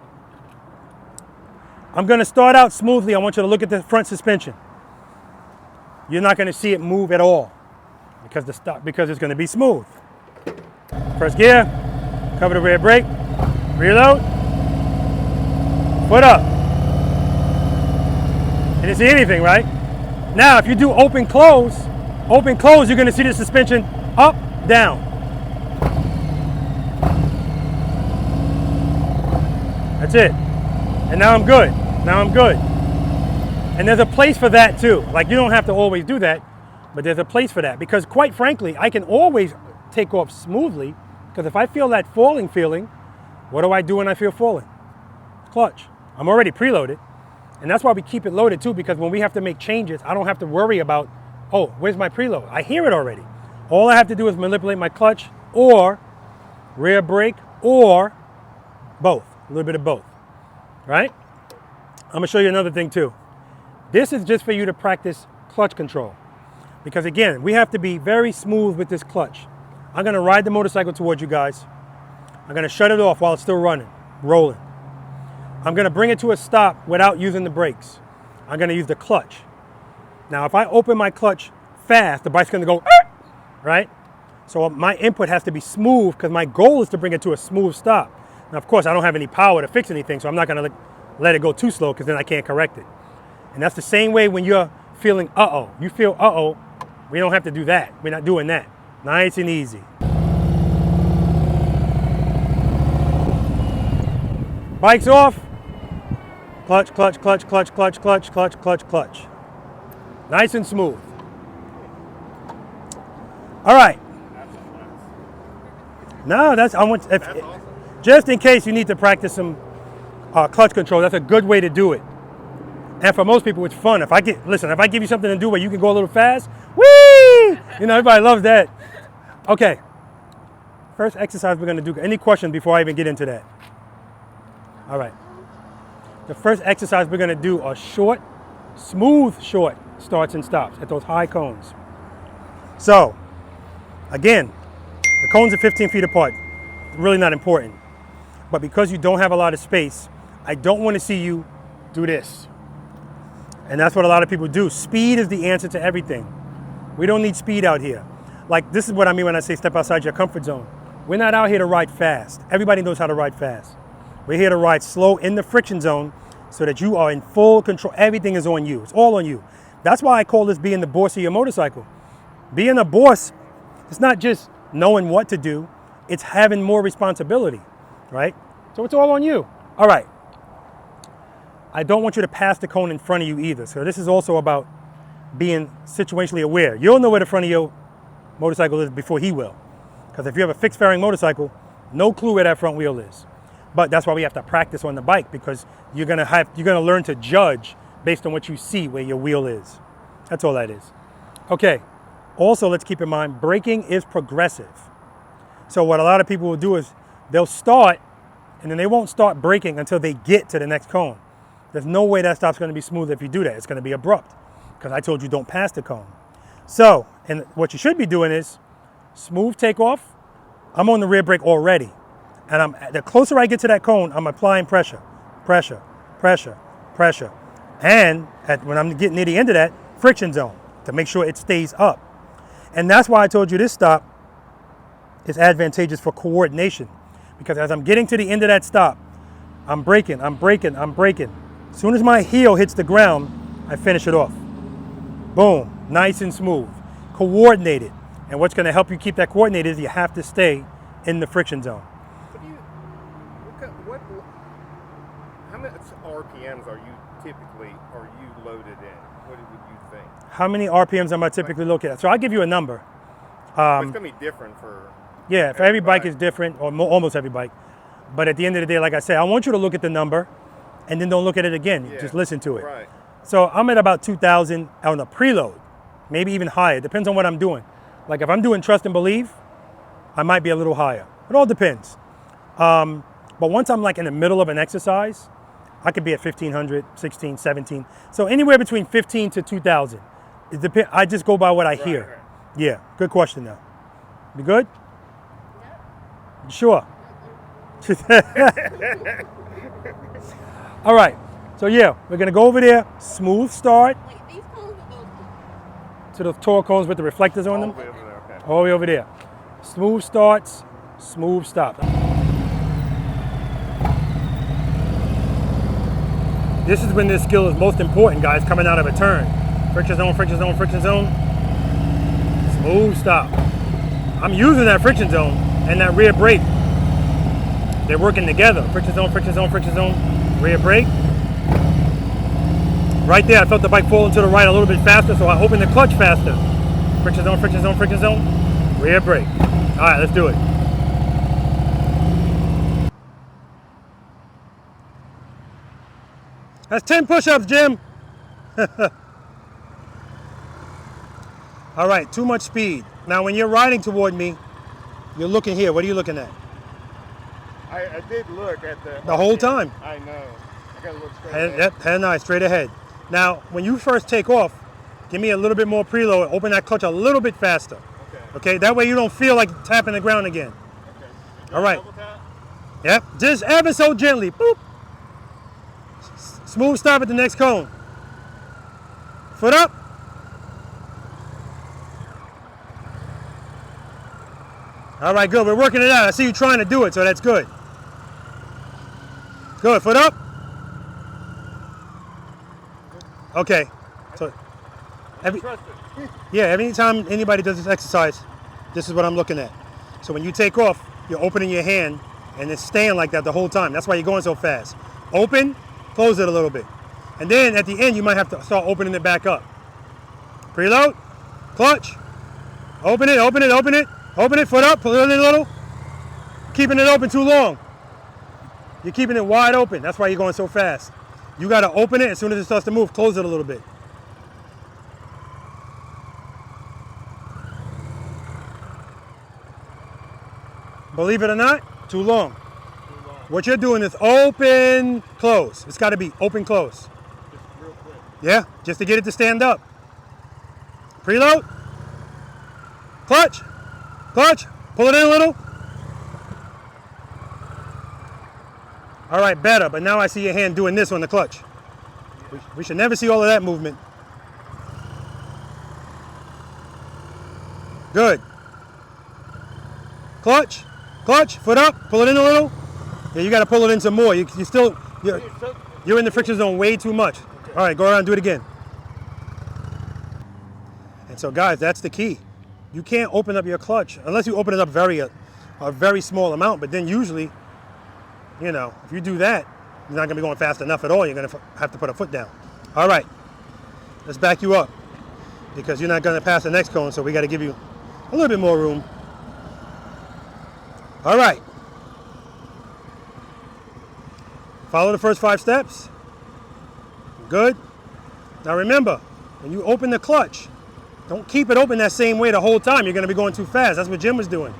I'm going to start out smoothly. I want you to look at the front suspension. You're not going to see it move at all because it's going to be smooth. First gear, cover the rear brake, reload, foot up. You didn't see anything, right? Now, if you do open close, you're going to see the suspension up, down. That's it. And now I'm good. And there's a place for that too. Like you don't have to always do that, but there's a place for that. Because quite frankly, I can always take off smoothly because if I feel that falling feeling, what do I do when I feel falling? Clutch. I'm already preloaded. And that's why we keep it loaded too, because when we have to make changes, I don't have to worry about, oh, where's my preload? I hear it already. All I have to do is manipulate my clutch or rear brake or both, a little bit of both, right? I'm gonna show you another thing too. This is just for you to practice clutch control. Because again, we have to be very smooth with this clutch. I'm gonna ride the motorcycle towards you guys. I'm gonna shut it off while it's still running, rolling. I'm gonna bring it to a stop without using the brakes. I'm gonna use the clutch. Now, if I open my clutch fast, the bike's gonna go, right? So my input has to be smooth because my goal is to bring it to a smooth stop. Now, of course, I don't have any power to fix anything, so I'm not gonna let it go too slow because then I can't correct it. And that's the same way when you're feeling uh-oh. You feel uh-oh, we don't have to do that. We're not doing that. Nice and easy. Bike's off. Clutch, clutch, clutch, clutch, clutch, clutch, clutch, clutch, clutch. Nice and smooth. All right. No, that's awesome. Just in case you need to practice some clutch control, that's a good way to do it. And for most people, it's fun. If I give you something to do where you can go a little fast, whee! You know, everybody loves that. Okay. First exercise we're gonna do. Any questions before I even get into that? All right. The first exercise we're gonna do are short, smooth short starts and stops at those high cones. So, again, the cones are 15 feet apart. Really not important. But because you don't have a lot of space, I don't want to see you do this. And that's what a lot of people do. Speed is the answer to everything. We don't need speed out here. Like, this is what I mean when I say step outside your comfort zone. We're not out here to ride fast. Everybody knows how to ride fast. We're here to ride slow in the friction zone so that you are in full control. Everything is on you. It's all on you. That's why I call this being the boss of your motorcycle. Being a boss, it's not just knowing what to do. It's having more responsibility, right? So it's all on you. All right. I don't want you to pass the cone in front of you either. So this is also about being situationally aware. You'll know where the front of your motorcycle is before he will. Because if you have a fixed fairing motorcycle, no clue where that front wheel is. But that's why we have to practice on the bike, because you're gonna learn to judge based on what you see where your wheel is. That's all that is. Okay. Also, let's keep in mind, braking is progressive. So what a lot of people will do is they'll start and then they won't start braking until they get to the next cone. There's no way that stop's gonna be smooth if you do that. It's gonna be abrupt because I told you don't pass the cone. So, and what you should be doing is smooth takeoff. I'm on the rear brake already. And the closer I get to that cone, I'm applying pressure, pressure, pressure, pressure. And when I'm getting near the end of that, friction zone to make sure it stays up. And that's why I told you this stop is advantageous for coordination. Because as I'm getting to the end of that stop, I'm braking, I'm braking, I'm braking. As soon as my heel hits the ground, I finish it off. Boom, nice and smooth, coordinated. And what's gonna help you keep that coordinated is you have to stay in the friction zone. How much RPMs are you loaded in? What would you think? How many RPMs am I typically looking at? So I'll give you a number. It's gonna be different for. Yeah, for every bike is different, or almost every bike. But at the end of the day, like I said, I want you to look at the number and then don't look at it again. Yeah, just listen to it. Right. So I'm at about 2,000 on a preload, maybe even higher. Depends on what I'm doing. Like if I'm doing trust and believe, I might be a little higher. It all depends. But once I'm like in the middle of an exercise, I could be at 1,500, 16, 17. So anywhere between 15 to 2,000. I just go by what I hear. Right. Yeah, good question though. You good? You sure? All right, so yeah, we're gonna go over there, smooth start. Wait, these cones will go To the tall cones with the reflectors on them. All the way over there, okay. All the way over there. Smooth starts, smooth stops. This is when this skill is most important, guys, coming out of a turn. Friction zone, friction zone, friction zone. Smooth stop. I'm using that friction zone and that rear brake. They're working together. Friction zone, friction zone, friction zone, rear brake. Right there, I felt the bike fall into the right a little bit faster, so I opened the clutch faster. Friction zone, friction zone, friction zone, rear brake. All right, let's do it. That's 10 push-ups, Jim. All right, too much speed. Now, when you're riding toward me, you're looking here. What are you looking at? I did look at the whole time. I know. I gotta look straight ahead. Yep, head and eye, straight ahead. Now, when you first take off, give me a little bit more preload. Open that clutch a little bit faster. Okay, that way you don't feel like tapping the ground again. Okay. All right. Yep, just ever so gently. Boop. Smooth stop at the next cone. Foot up. All right, good. We're working it out. I see you trying to do it, so that's good. Good. Foot up. Okay. So, every time anybody does this exercise, this is what I'm looking at. So when you take off, you're opening your hand, and it's staying like that the whole time. That's why you're going so fast. Open, close it a little bit. And then at the end, you might have to start opening it back up. Preload, clutch, open it, open it, open it. Open it, foot up, pull it in a little. Keeping it open too long. You're keeping it wide open. That's why you're going so fast. You got to open it as soon as it starts to move. Close it a little bit. Believe it or not, too long. What you're doing is open, close. It's got to be open, close. Just real quick. Yeah, just to get it to stand up. Preload. Clutch. Clutch, pull it in a little. All right, better, but now I see your hand doing this on the clutch. We should never see all of that movement. Good. Clutch, clutch, foot up, pull it in a little. Yeah, you got to pull it in some more. You're in the friction zone way too much. All right, go around and do it again. And so, guys, that's the key. You can't open up your clutch unless you open it up a very small amount, but then usually, you know, if you do that, you're not gonna be going fast enough at all. You're gonna have to put a foot down. All right, let's back you up because you're not gonna pass the next cone, so we gotta give you a little bit more room. All right. Follow the first 5 steps. Good. Now remember, when you open the clutch, don't keep it open that same way the whole time. You're going to be going too fast. That's what Jim was doing.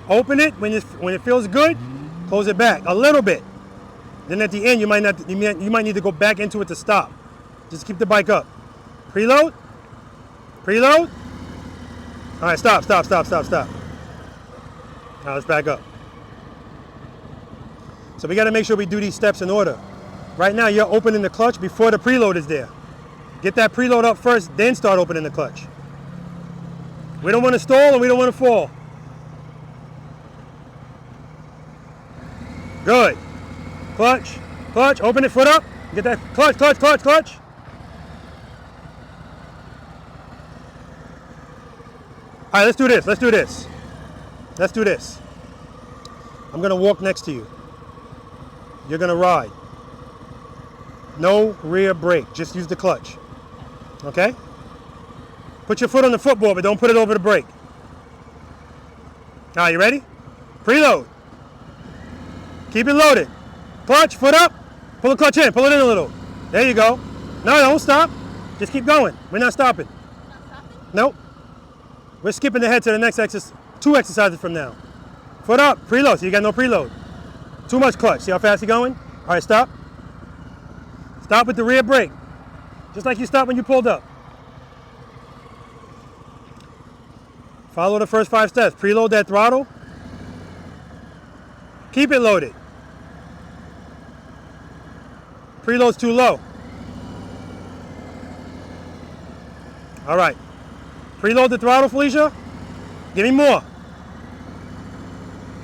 Open it when it feels good. Close it back a little bit. Then at the end, you might need to go back into it to stop. Just keep the bike up. Preload. Preload. All right, stop. Now let's back up. So we got to make sure we do these steps in order. Right now, you're opening the clutch before the preload is there. Get that preload up first, then start opening the clutch. We don't want to stall and we don't want to fall. Good. Clutch, clutch, open it, foot up. Get that clutch, clutch, clutch, clutch. All right, let's do this, let's do this. Let's do this. I'm gonna walk next to you. You're gonna ride. No rear brake, just use the clutch. Okay? Put your foot on the footboard, but don't put it over the brake. All right, you ready? Preload. Keep it loaded. Clutch, foot up. Pull the clutch in, pull it in a little. There you go. No, don't stop. Just keep going. We're not stopping. Not stopping? Nope. We're skipping ahead to the next 2 exercises from now. Foot up, preload. So you got no preload. Too much clutch. See how fast you're going? All right, stop. Stop with the rear brake. Just like you stopped when you pulled up. Follow the first 5 steps. Preload that throttle. Keep it loaded. Preload's too low. All right. Preload the throttle, Felicia. Give me more.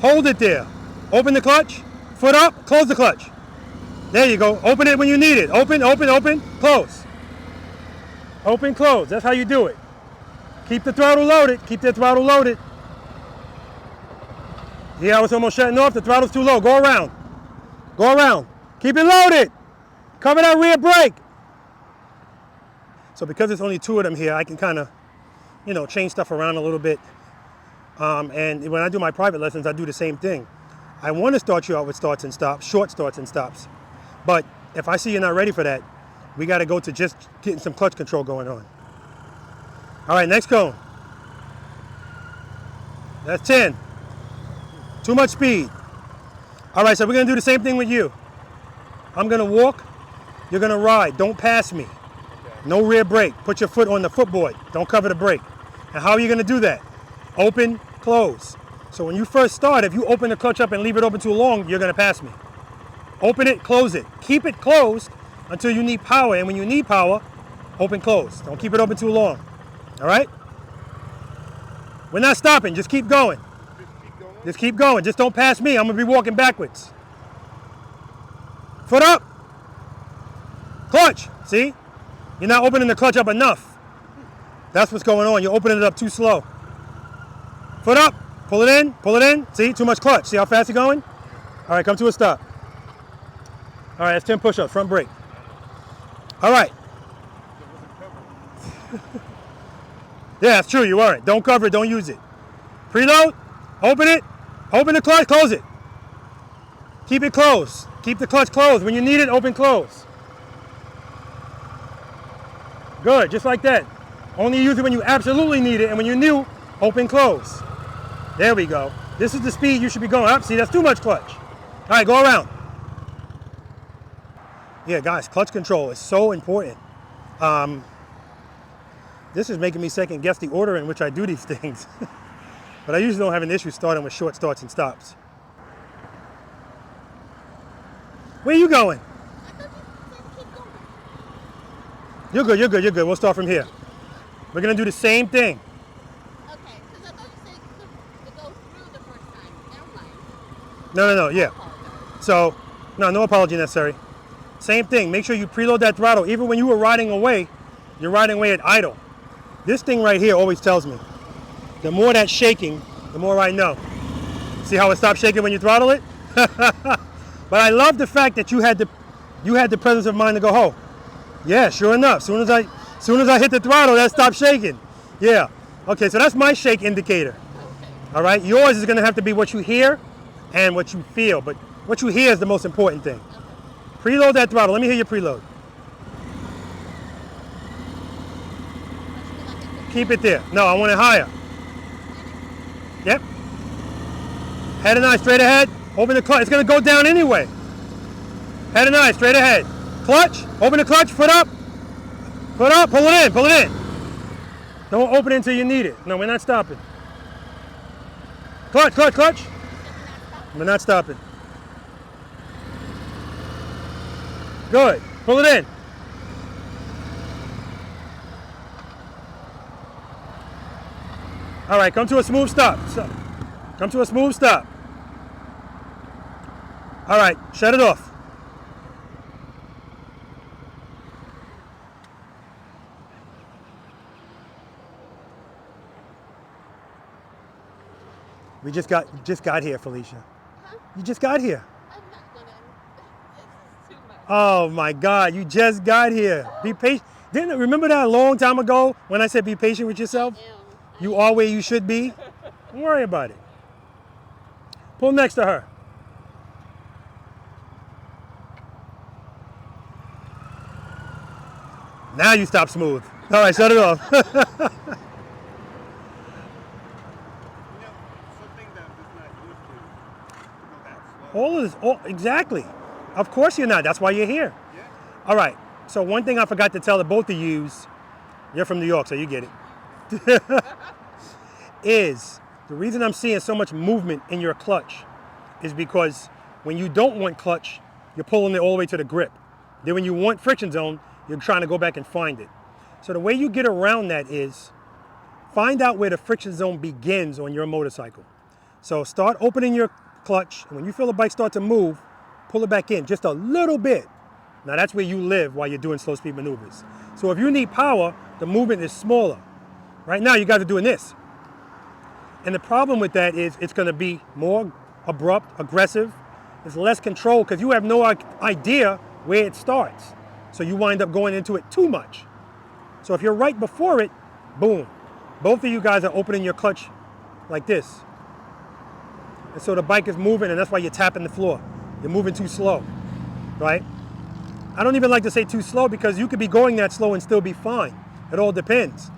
Hold it there. Open the clutch. Foot up. Close the clutch. There you go. Open it when you need it. Open, open, open. Close. Open, close. That's how you do it. Keep the throttle loaded. Keep the throttle loaded. Yeah, I was almost shutting off. The throttle's too low. Go around. Go around. Keep it loaded. Cover that rear brake. So because there's only 2 of them here, I can kind of, you know, change stuff around a little bit. And when I do my private lessons, I do the same thing. I want to start you out with starts and stops, short starts and stops. But if I see you're not ready for that, we got to go to just getting some clutch control going on. All right, next cone. That's 10. Too much speed. All right, so we're gonna do the same thing with you. I'm gonna walk, you're gonna ride. Don't pass me. No rear brake. Put your foot on the footboard. Don't cover the brake. And how are you gonna do that? Open, close. So when you first start, if you open the clutch up and leave it open too long, you're gonna pass me. Open it, close it. Keep it closed until you need power. And when you need power, open, close. Don't keep it open too long. All right? We're not stopping, just keep going. Just keep going, just don't pass me. I'm gonna be walking backwards. Foot up. Clutch, see? You're not opening the clutch up enough. That's what's going on, you're opening it up too slow. Foot up, pull it in, see? Too much clutch, see how fast you're going? All right, come to a stop. All right, that's 10 push-ups, front brake. All right. Yeah, that's true, you weren't. Don't cover it, don't use it. Preload, open it, open the clutch, close it. Keep it closed. Keep the clutch closed. When you need it, open, close. Good, just like that. Only use it when you absolutely need it, and when you're new, open, close. There we go. This is the speed you should be going up. See, that's too much clutch. All right, go around. Yeah, guys, clutch control is so important. This is making me second guess the order in which I do these things. But I usually don't have an issue starting with short starts and stops. Where are you going? I thought you said keep going. You're good, you're good, you're good. We'll start from here. We're gonna do the same thing. Okay, because I thought you said to go through the first time. Never mind. No, yeah. So, no apology necessary. Same thing, make sure you preload that throttle. Even when you were riding away, you're riding away at idle. This thing right here always tells me, the more that's shaking, the more I know. See how it stops shaking when you throttle it? But I love the fact that you had the presence of mind to go, oh, yeah, sure enough. Soon as I hit the throttle, that stopped shaking. Yeah. Okay, so that's my shake indicator. Okay. All right, yours is gonna have to be what you hear and what you feel, but what you hear is the most important thing. Okay. Preload that throttle. Let me hear your preload. Keep it there. No, I want it higher. Yep. Head and eye straight ahead. Open the clutch. It's going to go down anyway. Head and eye straight ahead. Clutch. Open the clutch. Foot up. Foot up. Pull it in. Pull it in. Don't open it until you need it. No, we're not stopping. Clutch, clutch, clutch. We're not stopping. Good. Pull it in. All right, come to a smooth stop. Come to a smooth stop. All right, shut it off. We just got here, Felicia. Huh? You just got here. I'm not gonna. This is too much. Oh my God, you just got here. Be patient. Remember that a long time ago when I said be patient with yourself? You are where you should be. Don't worry about it. Pull next to her. Now you stop smooth. All right, shut it off. Something that I'm just not used to go that slow. All of this, exactly. Of course you're not. That's why you're here. Yeah. All right. So one thing I forgot to tell the both of yous, you're from New York, so you get it, is the reason I'm seeing so much movement in your clutch is because when you don't want clutch, you're pulling it all the way to the grip. Then when you want friction zone, you're trying to go back and find it. So the way you get around that is find out where the friction zone begins on your motorcycle. So start opening your clutch, and when you feel the bike start to move, pull it back in just a little bit. Now that's where you live while you're doing slow speed maneuvers. So if you need power, the movement is smaller. Right now you guys are doing this. And the problem with that is it's gonna be more abrupt, aggressive. There's less control because you have no idea where it starts. So you wind up going into it too much. So if you're right before it, boom. Both of you guys are opening your clutch like this. And so the bike is moving, and that's why you're tapping the floor. You're moving too slow, right? I don't even like to say too slow because you could be going that slow and still be fine. It all depends.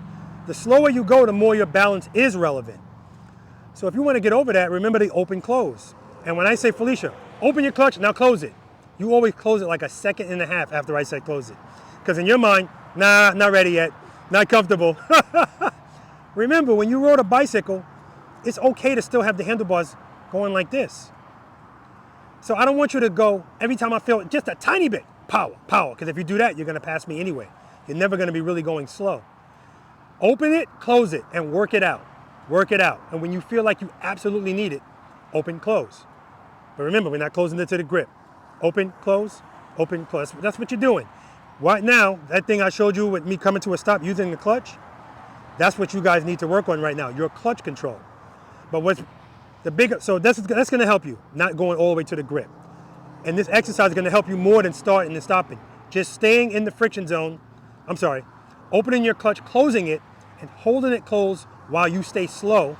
The slower you go, the more your balance is relevant. So if you want to get over that, remember the open close. And when I say, Felicia, open your clutch, now close it. You always close it like a second and a half after I say close it. Because in your mind, nah, not ready yet, not comfortable. Remember, when you rode a bicycle, it's okay to still have the handlebars going like this. So I don't want you to go, every time I feel just a tiny bit, power, power. Because if you do that, you're going to pass me anyway. You're never going to be really going slow. Open it, close it, and work it out. Work it out. And when you feel like you absolutely need it, open, close. But remember, we're not closing it to the grip. Open, close, open, close. That's what you're doing. Right now, that thing I showed you with me coming to a stop using the clutch, that's what you guys need to work on right now, your clutch control. But what's the bigger, so that's going to help you, not going all the way to the grip. And this exercise is going to help you more than starting and stopping. Just staying in the friction zone, opening your clutch, closing it, and holding it closed while you stay slow.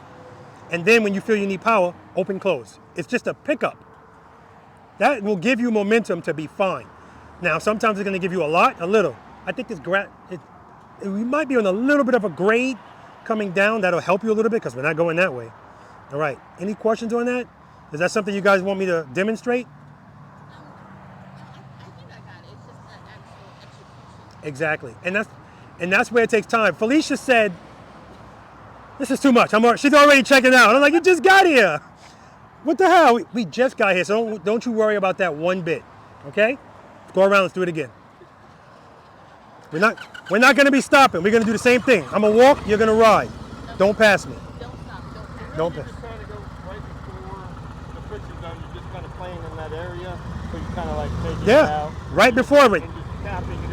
And then when you feel you need power, open, close. It's just a pickup. That will give you momentum to be fine. Now, sometimes it's going to give you a lot, a little. I think we might be on a little bit of a grade coming down. That'll help you a little bit because we're not going that way. All right. Any questions on that? Is that something you guys want me to demonstrate? I think I got it. It's just the actual execution. Exactly. And that's where it takes time. Felicia said, this is too much. She's already checking out. I'm like, you just got here. What the hell? We just got here, so don't you worry about that one bit. Okay? Let's go around. Let's do it again. We're not going to be stopping. We're going to do the same thing. I'm going to walk. You're going to ride. Don't pass me. Don't stop. Don't pass. Don't You're pass. just trying to go right before the friction zone. You're just kind of playing in that area. So you kind of like taking it out. Right before it. And just tapping it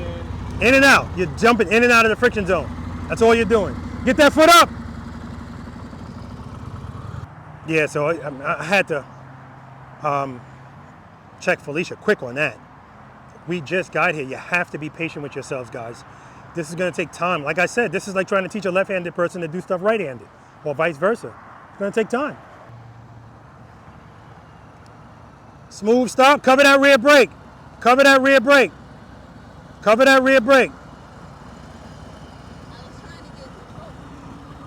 in. In and out. You're jumping in and out of the friction zone. That's all you're doing. Get that foot up. Yeah, so I had to check Felicia quick on that. We just got here. You have to be patient with yourselves, guys. This is going to take time. Like I said, this is like trying to teach a left-handed person to do stuff right-handed, or vice versa. It's going to take time. Smooth stop. Cover that rear brake. Cover that rear brake. Cover that rear brake. I was trying to get control.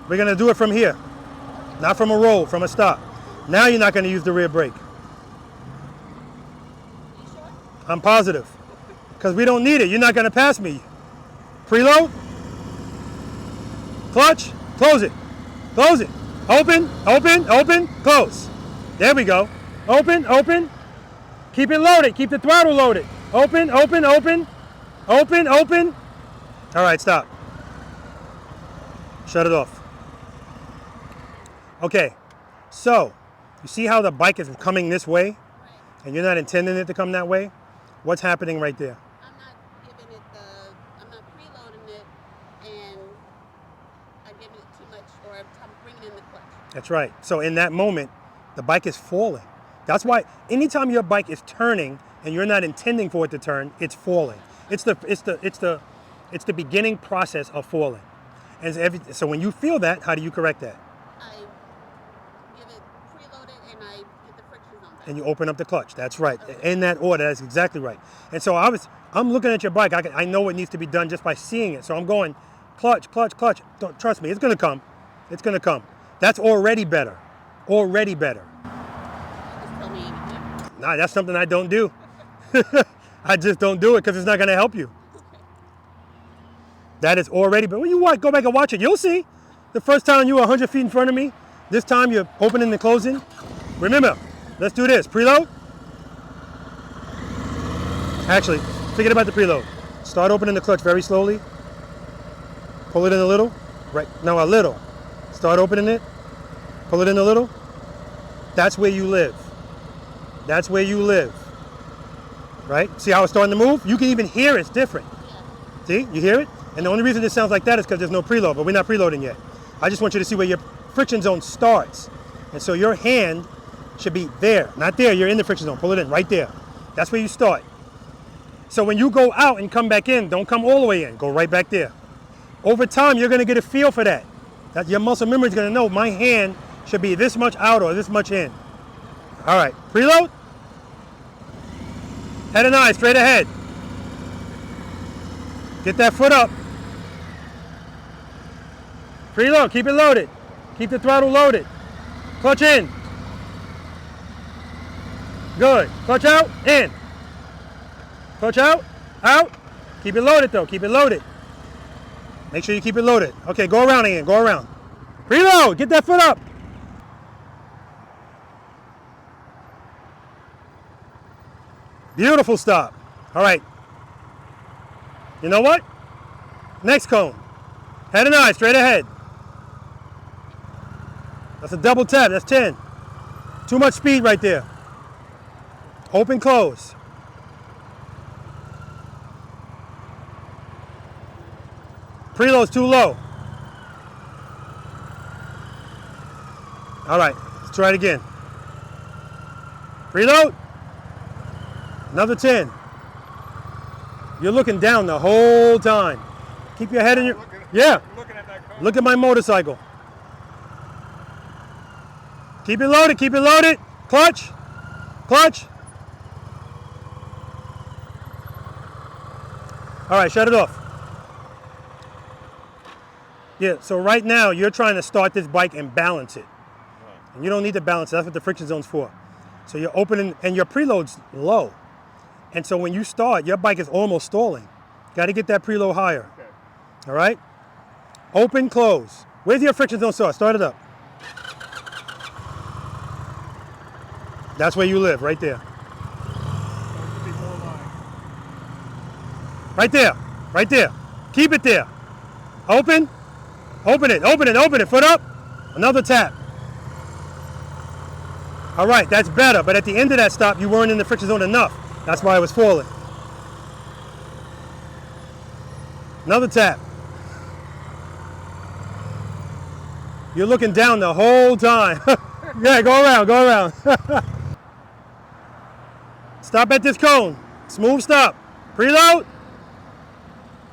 We're going to do it from here. Not from a roll, from a stop. Now you're not going to use the rear brake. You sure? I'm positive. Because we don't need it. You're not going to pass me. Preload. Clutch. Close it. Close it. Open, open, open, close. There we go. Open, open. Keep it loaded. Keep the throttle loaded. Open, open, open. Open, open. All right, stop. Shut it off. Okay, so you see how the bike is coming this way? Right. And you're not intending it to come that way? What's happening right there? I'm not giving it I'm not preloading it, and I'm giving it too much, or I'm bringing in the clutch. That's right. So in that moment, the bike is falling. That's why anytime your bike is turning and you're not intending for it to turn, it's falling. It's the beginning process of falling. And so when you feel that, how do you correct that? I give it preloaded, and I get the friction zone back. And you open up the clutch. That's right. In that order, that's exactly right. And so I'm looking at your bike. I know what needs to be done just by seeing it. So I'm going clutch, clutch, clutch. Don't trust me. It's going to come. It's going to come. That's already better. Already better. Just tell me anything. Nah, that's something I don't do. I just don't do it because it's not going to help you. That is already, but when you go back and watch it, you'll see. The first time you were 100 feet in front of me, this time you're opening and closing. Remember, let's do this. Preload. Actually, forget about the preload. Start opening the clutch very slowly. Pull it in a little. Right, now a little. Start opening it. Pull it in a little. That's where you live. That's where you live. Right? See how it's starting to move? You can even hear it's different. See? You hear it? And the only reason it sounds like that is because there's no preload, but we're not preloading yet. I just want you to see where your friction zone starts. And so your hand should be there. Not there, you're in the friction zone. Pull it in, right there. That's where you start. So when you go out and come back in, don't come all the way in. Go right back there. Over time, you're going to get a feel for that. Your muscle memory is going to know my hand should be this much out or this much in. All right, preload. Head and eye, straight ahead. Get that foot up. Preload, keep it loaded. Keep the throttle loaded. Clutch in. Good. Clutch out, in. Clutch out, out. Keep it loaded though, keep it loaded. Make sure you keep it loaded. Okay, go around again, go around. Preload, get that foot up. Beautiful stop. All right. You know what? Next cone. Head and eye, straight ahead. That's a double tap, that's 10. Too much speed right there. Open, close. Preload's too low. All right, let's try it again. Preload. Another 10. You're looking down the whole time. Keep your head in your, yeah. Look at my motorcycle. Keep it loaded, keep it loaded. Clutch, clutch. All right, shut it off. Yeah, so right now you're trying to start this bike and balance it. And you don't need to balance it, that's what the friction zone's for. So you're opening, and your preload's low. And so when you start, your bike is almost stalling. Got to get that preload higher. Okay. All right? Open, close. Where's your friction zone start? Start it up. That's where you live, right there. Right there, right there. Keep it there. Open, open it, open it, open it. Foot up, another tap. All right, that's better, but at the end of that stop, you weren't in the friction zone enough. That's why I was falling. Another tap. You're looking down the whole time. Yeah, go around, go around. Stop at this cone. Smooth stop. Preload.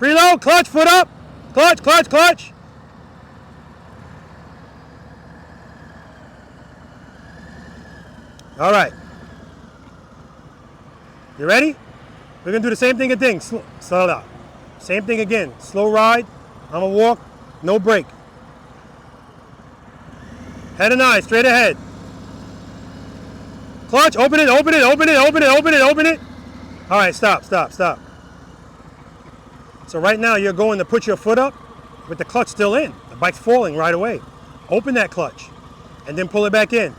Preload, clutch, foot up. Clutch, clutch, clutch. All right. You ready? We're gonna do the same thing again. Slow down. Same thing again. Slow ride. I'm gonna walk. No brake. Head and eye, straight ahead. Clutch, open it, open it, open it, open it, open it, open it. All right, stop, stop, stop. So right now you're going to put your foot up with the clutch still in. The bike's falling right away. Open that clutch and then pull it back in.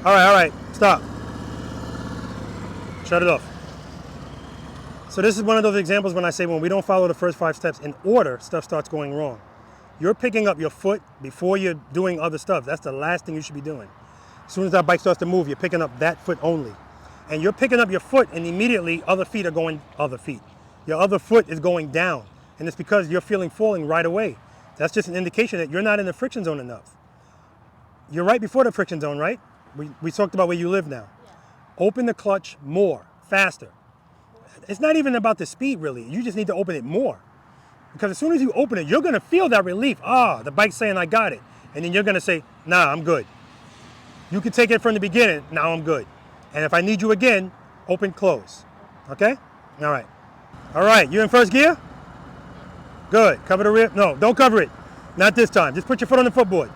All right, stop. Shut it off. So this is one of those examples when I say when we don't follow the first 5 steps in order, stuff starts going wrong. You're picking up your foot before you're doing other stuff. That's the last thing you should be doing. As soon as that bike starts to move, you're picking up that foot only. And you're picking up your foot and immediately other feet are going, other feet. Your other foot is going down. And it's because you're feeling falling right away. That's just an indication that you're not in the friction zone enough. You're right before the friction zone, right? We talked about where you live now. Yeah. Open the clutch more, faster. It's not even about the speed really. You just need to open it more. Because as soon as you open it, you're gonna feel that relief. Ah, the bike's saying I got it. And then you're gonna say, nah, I'm good. You can take it from the beginning, now I'm good. And if I need you again, open, close. Okay? All right. All right, you in first gear? Good, cover the rear. No, don't cover it. Not this time, just put your foot on the footboard.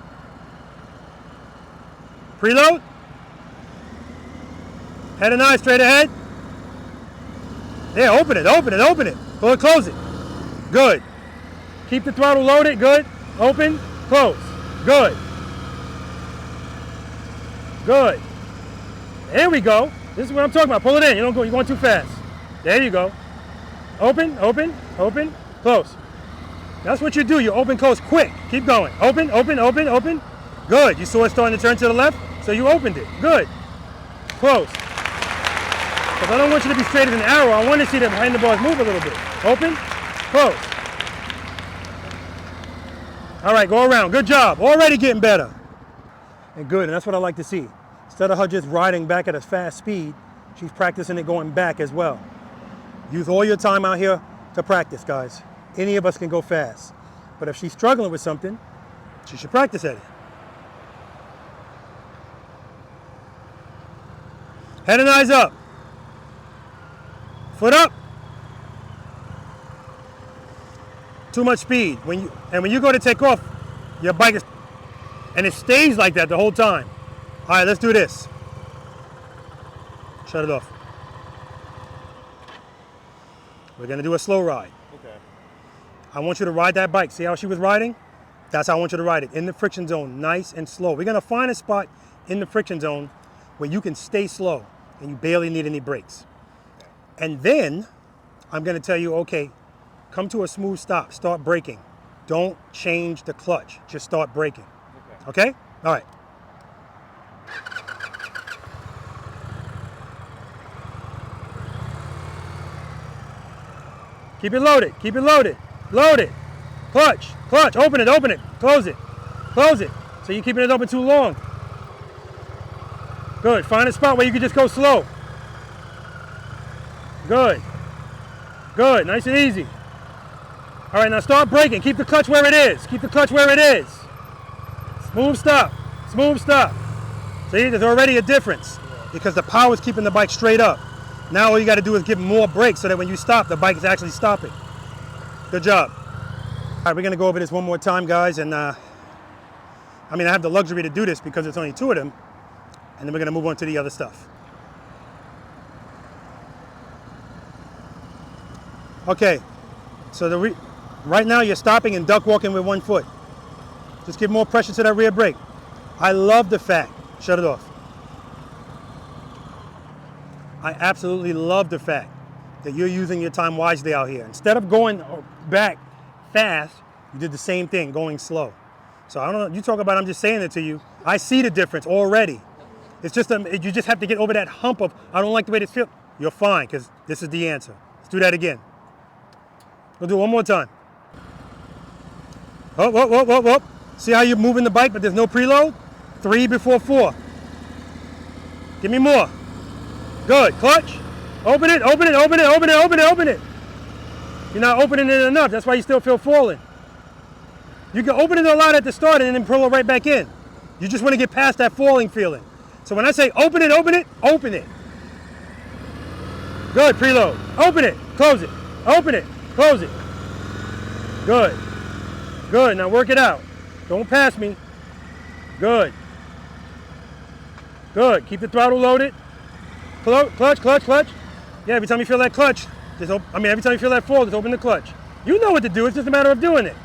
Preload. Head and eye straight ahead. Yeah, open it, open it, open it. Go and close it. Good. Keep the throttle loaded, good. Open, close, good. Good. There we go. This is what I'm talking about. Pull it in, you don't go, you're going too fast. There you go. Open, open, open, close. That's what you do, you open, close, quick. Keep going. Open, open, open, open. Good, you saw it starting to turn to the left, so you opened it. Good. Close. Because I don't want you to be straight as an arrow. I want to see the handlebars move a little bit. Open, close. All right, go around. Good job. Already getting better. And good, and that's what I like to see. Instead of her just riding back at a fast speed, she's practicing it going back as well. Use all your time out here to practice, guys. Any of us can go fast. But if she's struggling with something, she should practice at it. Head and eyes up. Foot up. Too much speed. When you go to take off, your bike is, and it stays like that the whole time. All right, let's do this. Shut it off. We're gonna do a slow ride. Okay. I want you to ride that bike. See how she was riding? That's how I want you to ride it. In the friction zone, nice and slow. We're gonna find a spot in the friction zone where you can stay slow and you barely need any brakes. And then I'm gonna tell you, okay, come to a smooth stop, start braking. Don't change the clutch, just start braking. Okay? All right. Keep it loaded, keep it loaded. Load it. Clutch, clutch, open it, close it. Close it. So you're keeping it open too long. Good, find a spot where you can just go slow. Good. Good, nice and easy. All right, now start braking. Keep the clutch where it is. Keep the clutch where it is. Smooth stop, smooth stop. See, there's already a difference because the power is keeping the bike straight up. Now all you got to do is give more brakes so that when you stop, the bike is actually stopping. Good job. All right, we're gonna go over this one more time, guys. And I have the luxury to do this because it's only two of them. And then we're gonna move on to the other stuff. Okay, so right now you're stopping and duck walking with one foot. Just give more pressure to that rear brake. I love the fact, shut it off. I absolutely love the fact that you're using your time wisely out here. Instead of going back fast, you did the same thing, going slow. So I don't know, you talk about, I'm just saying it to you. I see the difference already. It's just, you just have to get over that hump of, I don't like the way this feels. You're fine, because this is the answer. Let's do that again. We'll do it one more time. Oh, whoa, whoa, whoa, whoa. See how you're moving the bike, but there's no preload? 3 before 4. Give me more. Good, clutch. Open it, open it, open it, open it, open it, open it. You're not opening it enough, that's why you still feel falling. You can open it a lot at the start and then preload right back in. You just want to get past that falling feeling. So when I say open it, open it, open it. Good, preload. Open it, close it. Open it, close it. Good. Good, now work it out. Don't pass me. Good. Good, keep the throttle loaded. Clutch, clutch, clutch. Yeah, every time you feel that clutch, every time you feel that fall, just open the clutch. You know what to do, it's just a matter of doing it.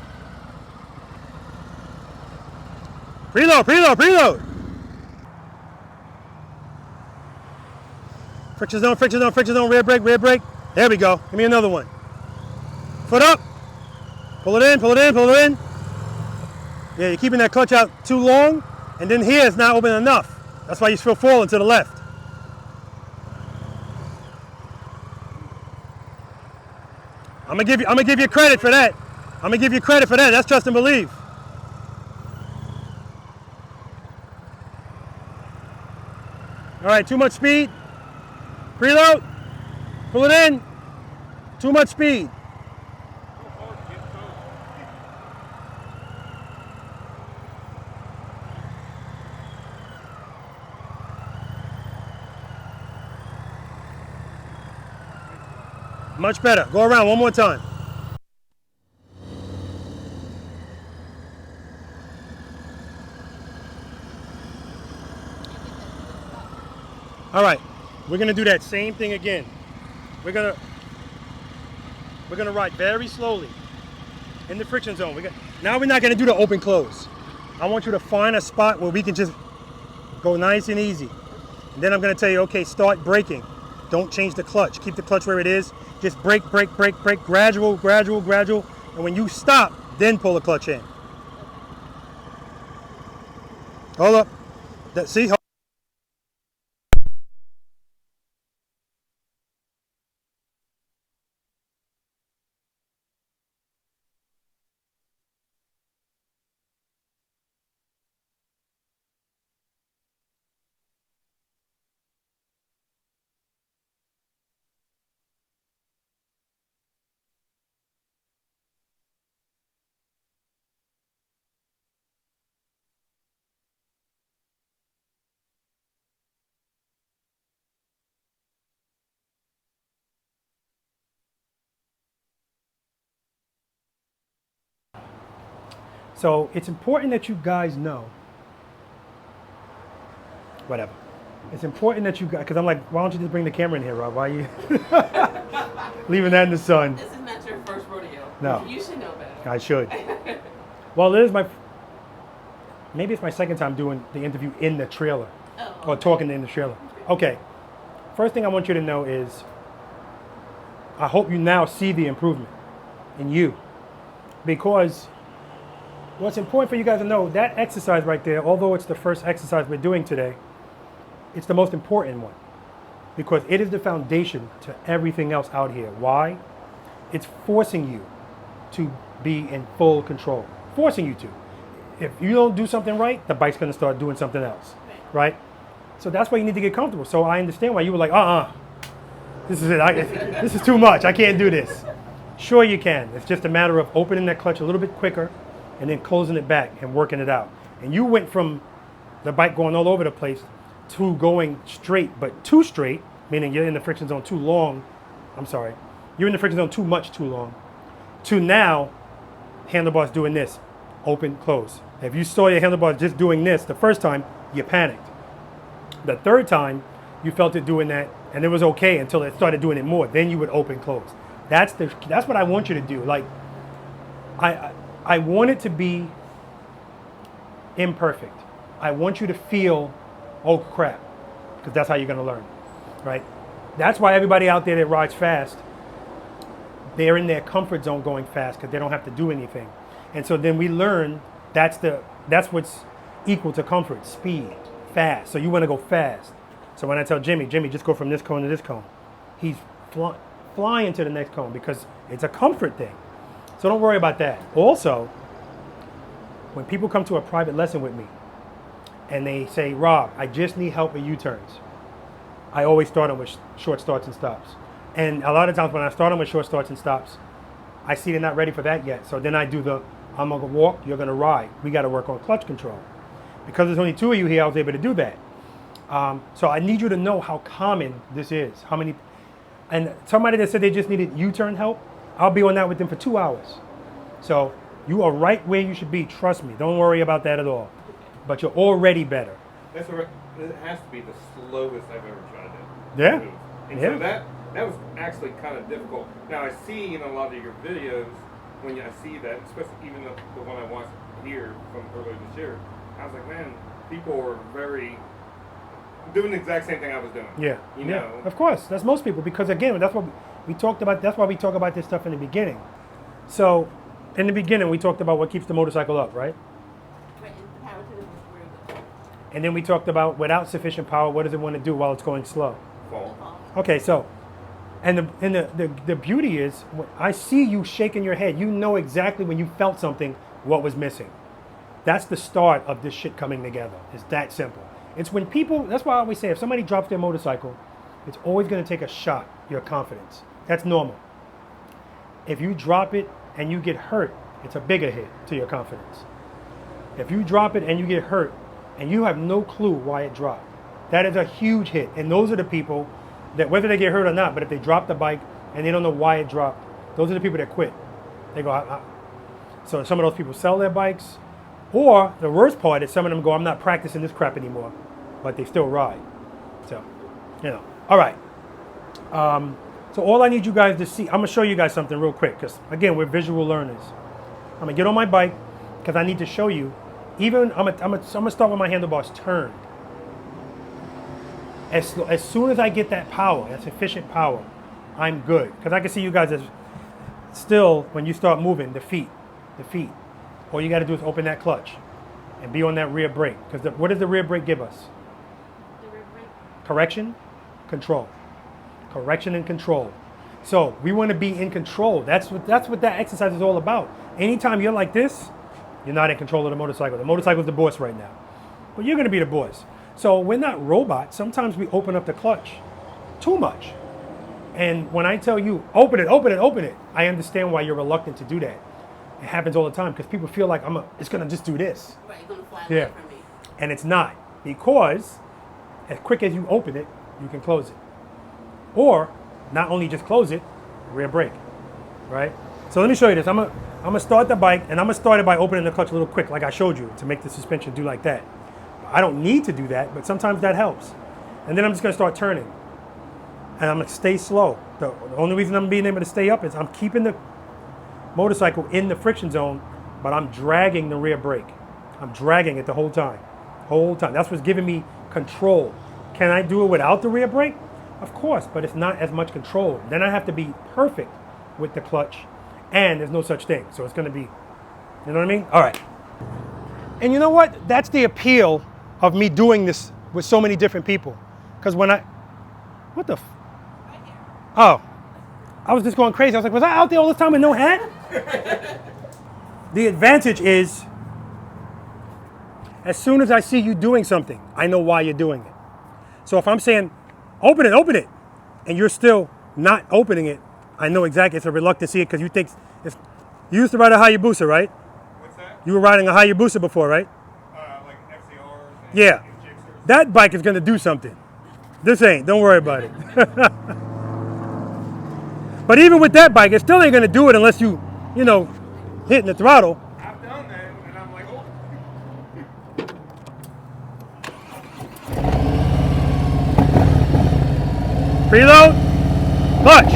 Preload, preload, preload. Friction zone, friction zone, friction zone, rear brake, rear brake. There we go, give me another one. Foot up. Pull it in, pull it in, pull it in. Yeah, you're keeping that clutch out too long, and then here it's not open enough. That's why you feel falling to the left. I'm gonna give you credit for that. I'm gonna give you credit for that. That's trust and believe. All right, too much speed. Preload. Pull it in. Too much speed. Much better. Go around one more time. All right, we're gonna do that same thing again. We're gonna ride very slowly in the friction zone. Now we're not gonna do the open close. I want you to find a spot where we can just go nice and easy. And then I'm gonna tell you, okay, start braking. Don't change the clutch. Keep the clutch where it is. Just brake, brake, brake, brake, gradual, gradual, gradual. And when you stop, then pull the clutch in. Hold up. See? So it's important that you guys know, whatever. It's important that you guys, because I'm like, why don't you just bring the camera in here, Rob? Why are you leaving that in the sun? This is not your first rodeo. No. You should know better. I should. Well, it is maybe it's my second time doing the interview in the trailer. Oh, Or talking in the trailer. Okay. First thing I want you to know is, I hope you now see the improvement in you. Because what's important for you guys to know, that exercise right there, although it's the first exercise we're doing today, it's the most important one. Because it is the foundation to everything else out here. Why? It's forcing you to be in full control. Forcing you to. If you don't do something right, the bike's gonna start doing something else, right? So that's why you need to get comfortable. So I understand why you were like, this is it. This is too much. I can't do this. Sure you can. It's just a matter of opening that clutch a little bit quicker and then closing it back and working it out. And you went from the bike going all over the place to going straight, but too straight, meaning you're in the friction zone too long. I'm sorry. You're in the friction zone too much, too long. To now, handlebars doing this. Open, close. If you saw your handlebars just doing this the first time, you panicked. The third time, you felt it doing that, and it was okay until it started doing it more. Then you would open, close. That's what I want you to do. Like, I want it to be imperfect. I want you to feel, oh crap, because that's how you're gonna learn, right? That's why everybody out there that rides fast, they're in their comfort zone going fast because they don't have to do anything. And so then we learn that's what's equal to comfort, speed, fast. So you want to go fast. So when I tell Jimmy, just go from this cone to this cone, he's flying to the next cone because it's a comfort thing. So don't worry about that. Also, when people come to a private lesson with me and they say, Rob, I just need help with U-turns, I always start them with short starts and stops. And a lot of times when I start them with short starts and stops, I see they're not ready for that yet. So then I do I'm gonna walk, you're gonna ride. We gotta work on clutch control. Because there's only 2 of you here, I was able to do that. So I need you to know how common this is. And somebody that said they just needed U-turn help, I'll be on that with them for 2 hours. So you are right where you should be, trust me. Don't worry about that at all. But you're already better. It has to be the slowest I've ever tried it. Yeah. And Yeah. so that was actually kind of difficult. Now I see in a lot of your videos, when I see that, especially even the one I watched here from earlier this year, I was like, man, people are doing the exact same thing I was doing. Yeah. You know? Of course. That's most people. Because again, that's what we talked about. That's why we talk about this stuff in the beginning. So in the beginning, we talked about what keeps the motorcycle up, right? Right, the power to the rear wheel. And then we talked about without sufficient power, what does it want to do while it's going slow? Fall. Okay, so, and the beauty is, when I see you shaking your head, you know exactly when you felt something, what was missing. That's the start of this shit coming together. It's that simple. It's when people, that's why I always say, if somebody drops their motorcycle, it's always gonna take a shot, your confidence. That's normal. If you drop it and you get hurt, it's a bigger hit to your confidence. If you drop it and you get hurt and you have no clue why it dropped, that is a huge hit. And those are the people that, whether they get hurt or not, but if they drop the bike and they don't know why it dropped, those are the people that quit. They go, So some of those people sell their bikes, or the worst part is some of them go, I'm not practicing this crap anymore, but they still ride. So, all right. So all I need you guys to see, I'm gonna show you guys something real quick, because again, we're visual learners. I'm gonna get on my bike, because I need to show you, even, I'm gonna start with my handlebars turned. As soon as I get that power, that sufficient power, I'm good. Because I can see you guys as still, when you start moving, the feet. All you got to do is open that clutch and be on that rear brake. Because what does the rear brake give us? The rear brake. Correction, control. Correction and control. So we want to be in control. That's what that exercise is all about. Anytime you're like this, you're not in control of the motorcycle. The motorcycle's the boss right now. But you're going to be the boss. So we're not robots. Sometimes we open up the clutch too much. And when I tell you, open it, I understand why you're reluctant to do that. It happens all the time because people feel like it's going to just do this. Right, you're going to fly Yeah. away from me. And it's not. Because as quick as you open it, you can close it. Or not only just close it, rear brake, right? So let me show you this. I'm I'm gonna start the bike, and I'm gonna start it by opening the clutch a little quick, like I showed you, to make the suspension do like that. I don't need to do that, but sometimes that helps. And then I'm just gonna start turning. And I'm gonna stay slow. The only reason I'm being able to stay up is I'm keeping the motorcycle in the friction zone, but I'm dragging the rear brake. I'm dragging it the whole time. That's what's giving me control. Can I do it without the rear brake? Of course, but it's not as much control. Then I have to be perfect with the clutch, and there's no such thing. So it's gonna be, you know what I mean? All right. And you know what? That's the appeal of me doing this with so many different people. Because when what the oh, I was just going crazy. I was like, was I out there all this time with no hat? The advantage is, as soon as I see you doing something, I know why you're doing it. So if I'm saying, open it, and you're still not opening it, I know exactly it's a reluctancy because you think, you used to ride a Hayabusa, right? What's that? You were riding a Hayabusa before, right? Like FCRs and Yeah. and Gixxers. That bike is gonna do something. This ain't, don't worry about it. But even with that bike, it still ain't gonna do it unless you know, hitting the throttle. I've done that, and I'm like, oh. Preload, clutch.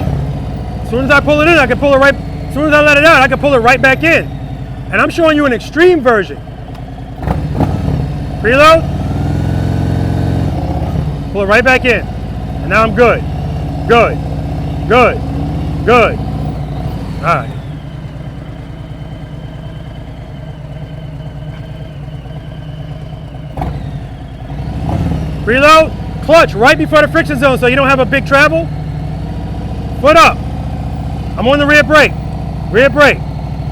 As soon as I pull it in, I can pull it right, as soon as I let it out, I can pull it right back in. And I'm showing you an extreme version. Preload, pull it right back in. And now I'm good. Good. All right. Preload, clutch right before the friction zone so you don't have a big travel. Foot up. I'm on the rear brake. Rear brake.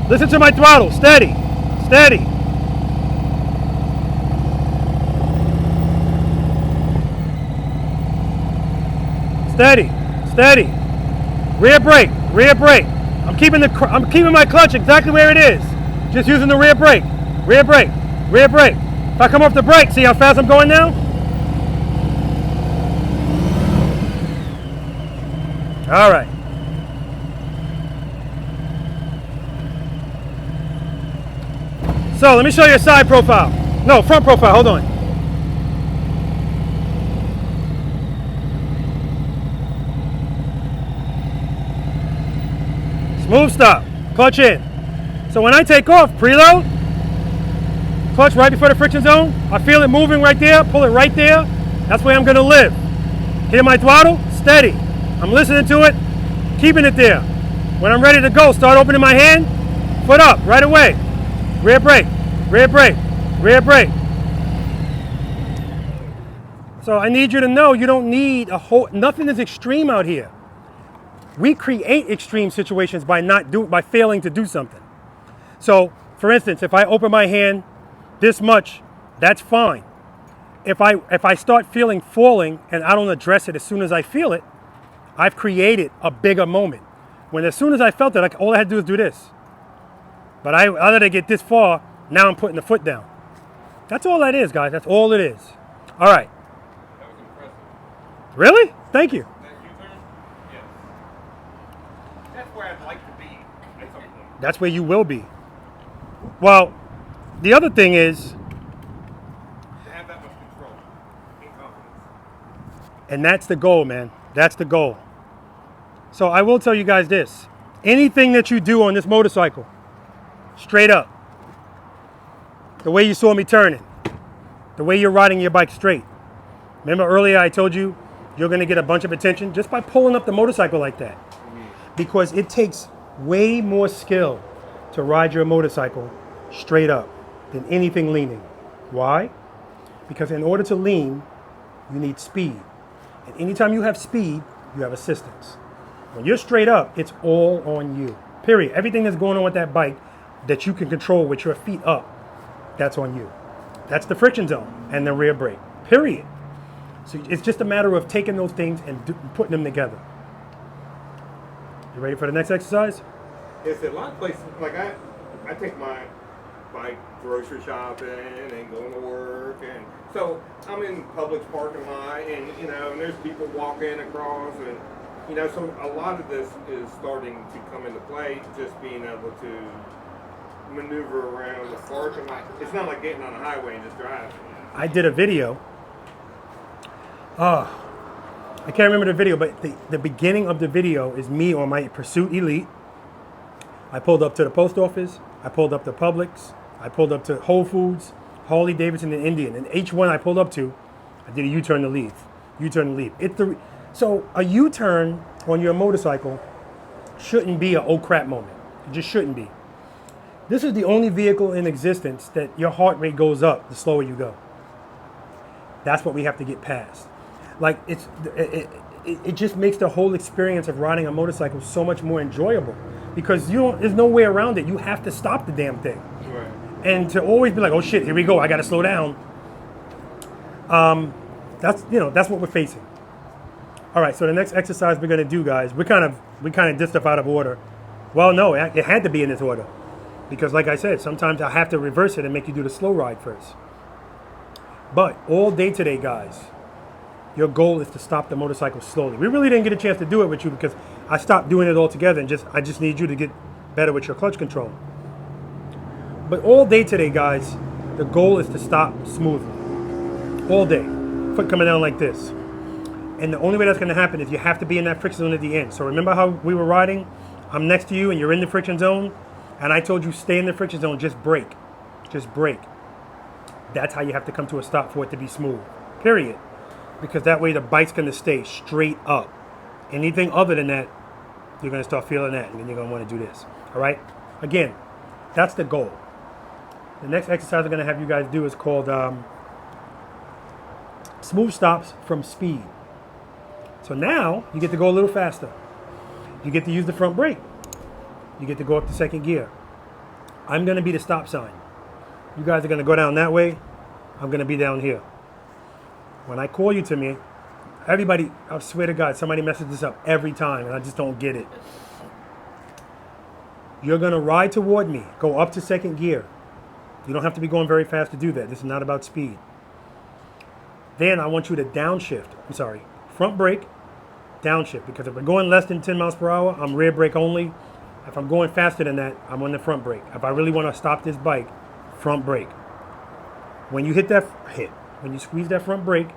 Listen to my throttle. Steady. Steady. Steady. Steady. Rear brake. Rear brake. I'm keeping my clutch exactly where it is. Just using the rear brake. Rear brake. Rear brake. If I come off the brake, see how fast I'm going now? All right. So let me show you a side profile. No, front profile, hold on. Smooth stop, clutch in. So when I take off, preload, clutch right before the friction zone, I feel it moving right there, pull it right there. That's where I'm gonna live. Hit my throttle, steady. I'm listening to it, keeping it there. When I'm ready to go, start opening my hand, foot up, right away. Rear brake, rear brake, rear brake. So I need you to know you don't need nothing is extreme out here. We create extreme situations by failing to do something. So for instance, if I open my hand this much, that's fine. If I start feeling falling and I don't address it as soon as I feel it, I've created a bigger moment. When as soon as I felt it, all I had to do is do this. But I let it get this far, now I'm putting the foot down. That's all that is, guys. That's all it is. All right. That was impressive. Really? Thank you. That U-turn? Yes. That's where I'd like to be at some point. That's where you will be. Well, the other thing is, To have that much control and confidence. and that's the goal, man. That's the goal. So I will tell you guys this. Anything that you do on this motorcycle, straight up, the way you saw me turning, the way you're riding your bike straight. Remember earlier I told you you're gonna get a bunch of attention just by pulling up the motorcycle like that. Because it takes way more skill to ride your motorcycle straight up than anything leaning. Why? Because in order to lean, you need speed. And anytime you have speed, you have assistance. When you're straight up, it's all on you. Period. Everything that's going on with that bike that you can control with your feet up, that's on you. That's the friction zone and the rear brake. Period. So it's just a matter of taking those things and putting them together. You ready for the next exercise? It's a lot of places, like I take my bike grocery shopping and going to work, and so I'm in Publix parking lot, and and there's people walking across, and so a lot of this is starting to come into play, just being able to maneuver around the parking lot. It's not like getting on the highway and just driving. I did a video. I can't remember the video, but the beginning of the video is me on my Pursuit Elite. I pulled up to the post office. I pulled up to Publix. I pulled up to Whole Foods, Harley Davidson, and Indian. And each one I pulled up to, I did a U-turn to leave. U-turn to leave. So a U-turn on your motorcycle shouldn't be a oh crap moment. It just shouldn't be. This is the only vehicle in existence that your heart rate goes up the slower you go. That's what we have to get past. Like it just makes the whole experience of riding a motorcycle so much more enjoyable because there's no way around it. You have to stop the damn thing. Right. And to always be like, oh shit, here we go, I gotta slow down. That's what we're facing. All right, so the next exercise we're gonna do, guys, we kind of did stuff out of order. Well, no, it had to be in this order because, like I said, sometimes I have to reverse it and make you do the slow ride first. But all day today, guys, your goal is to stop the motorcycle slowly. We really didn't get a chance to do it with you because I stopped doing it altogether and I just need you to get better with your clutch control. But all day today, guys, the goal is to stop smoothly. All day. Foot coming down like this. And the only way that's going to happen is you have to be in that friction zone at the end. So remember how we were riding? I'm next to you and you're in the friction zone. And I told you stay in the friction zone, just brake. Just brake. That's how you have to come to a stop for it to be smooth. Period. Because that way the bike's going to stay straight up. Anything other than that, you're going to start feeling that. And then you're going to want to do this. All right? Again, that's the goal. The next exercise I'm going to have you guys do is called smooth stops from speed. So now you get to go a little faster. You get to use the front brake. You get to go up to second gear. I'm going to be the stop sign. You guys are going to go down that way. I'm going to be down here. When I call you to me, everybody, I swear to God, somebody messes this up every time and I just don't get it. You're going to ride toward me. Go up to second gear. You don't have to be going very fast to do that. This is not about speed. Then I want you to downshift. Front brake, downshift. Because if we're going less than 10 miles per hour, I'm rear brake only. If I'm going faster than that, I'm on the front brake. If I really want to stop this bike, front brake. When you when you squeeze that front brake,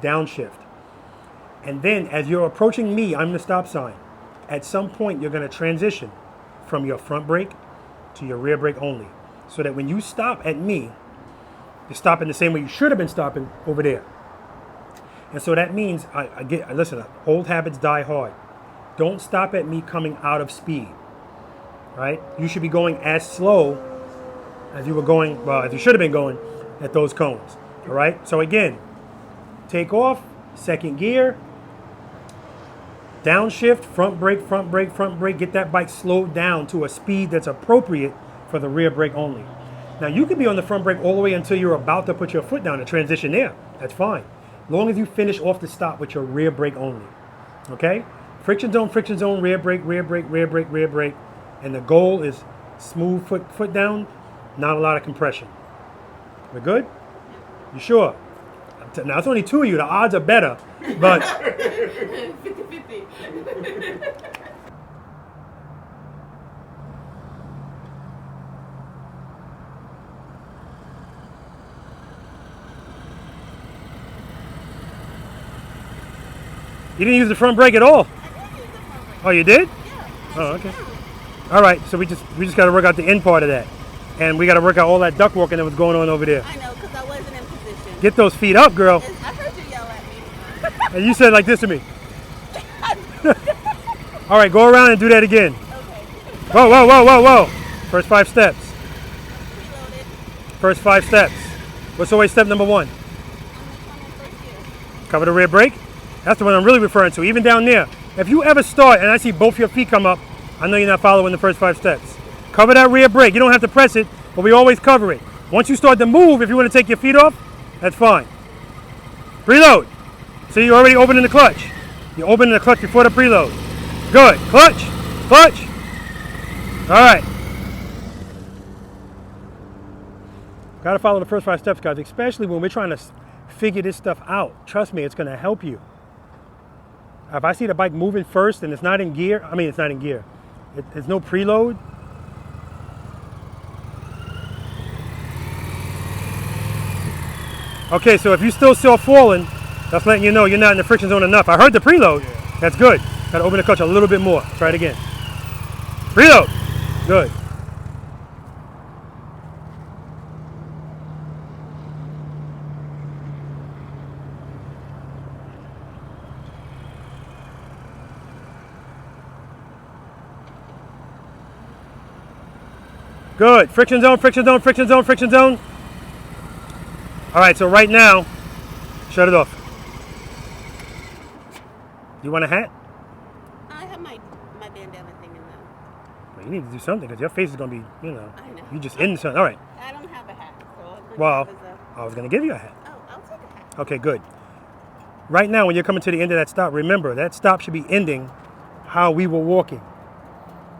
downshift. And then as you're approaching me, I'm the stop sign. At some point, you're going to transition from your front brake to your rear brake only. So that when you stop at me, you're stopping the same way you should have been stopping over there. And so that means, listen, old habits die hard. Don't stop at me coming out of speed, right? You should be going as slow as you were going, well, as you should have been going at those cones, all right? So again, take off, second gear, downshift, front brake, front brake, front brake. Get that bike slowed down to a speed that's appropriate for the rear brake only. Now you could be on the front brake all the way until you're about to put your foot down and transition there. That's fine. As long as you finish off the stop with your rear brake only. Okay? Friction zone, rear brake, rear brake, rear brake, rear brake. And the goal is smooth foot down, not a lot of compression. We're good? You sure? Now it's only two of you, the odds are better, but 50-50. You didn't use the front brake at all? I did use the front brake. Oh, you did? Yeah. Oh, okay. All right, so we just got to work out the end part of that. And we got to work out all that duck walking that was going on over there. I know, because I wasn't in position. Get those feet up, girl. I heard you yell at me. And you said like this to me. All right, go around and do that again. Okay. Whoa, whoa, whoa, whoa, whoa. First 5 steps. Preloaded. First 5 steps. What's always step number 1? I'm in first gear. Cover the rear brake. That's the one I'm really referring to. Even down there. If you ever start and I see both your feet come up, I know you're not following the first 5 steps. Cover that rear brake. You don't have to press it, but we always cover it. Once you start to move, if you want to take your feet off, that's fine. Preload. See, you're already opening the clutch. You're opening the clutch before the preload. Good. Clutch. Clutch. All right. Got to follow the first 5 steps, guys, especially when we're trying to figure this stuff out. Trust me, it's going to help you. If I see the bike moving first and it's not in gear, it's not in gear. There's no preload. Okay, so if you still falling, that's letting you know you're not in the friction zone enough. I heard the preload. Yeah. That's good. Gotta open the clutch a little bit more. Try it again. Preload. Good. Good. Friction zone, friction zone, friction zone, friction zone. All right, so right now, shut it off. You want a hat? I have my bandana thing in there. Well, you need to do something because your face is going to be, you know, I know. you just in something. All right. I don't have a hat. So Well, I was going to give you a hat. Oh, I'll take a hat. Okay, good. Right now, when you're coming to the end of that stop, remember, that stop should be ending how we were walking.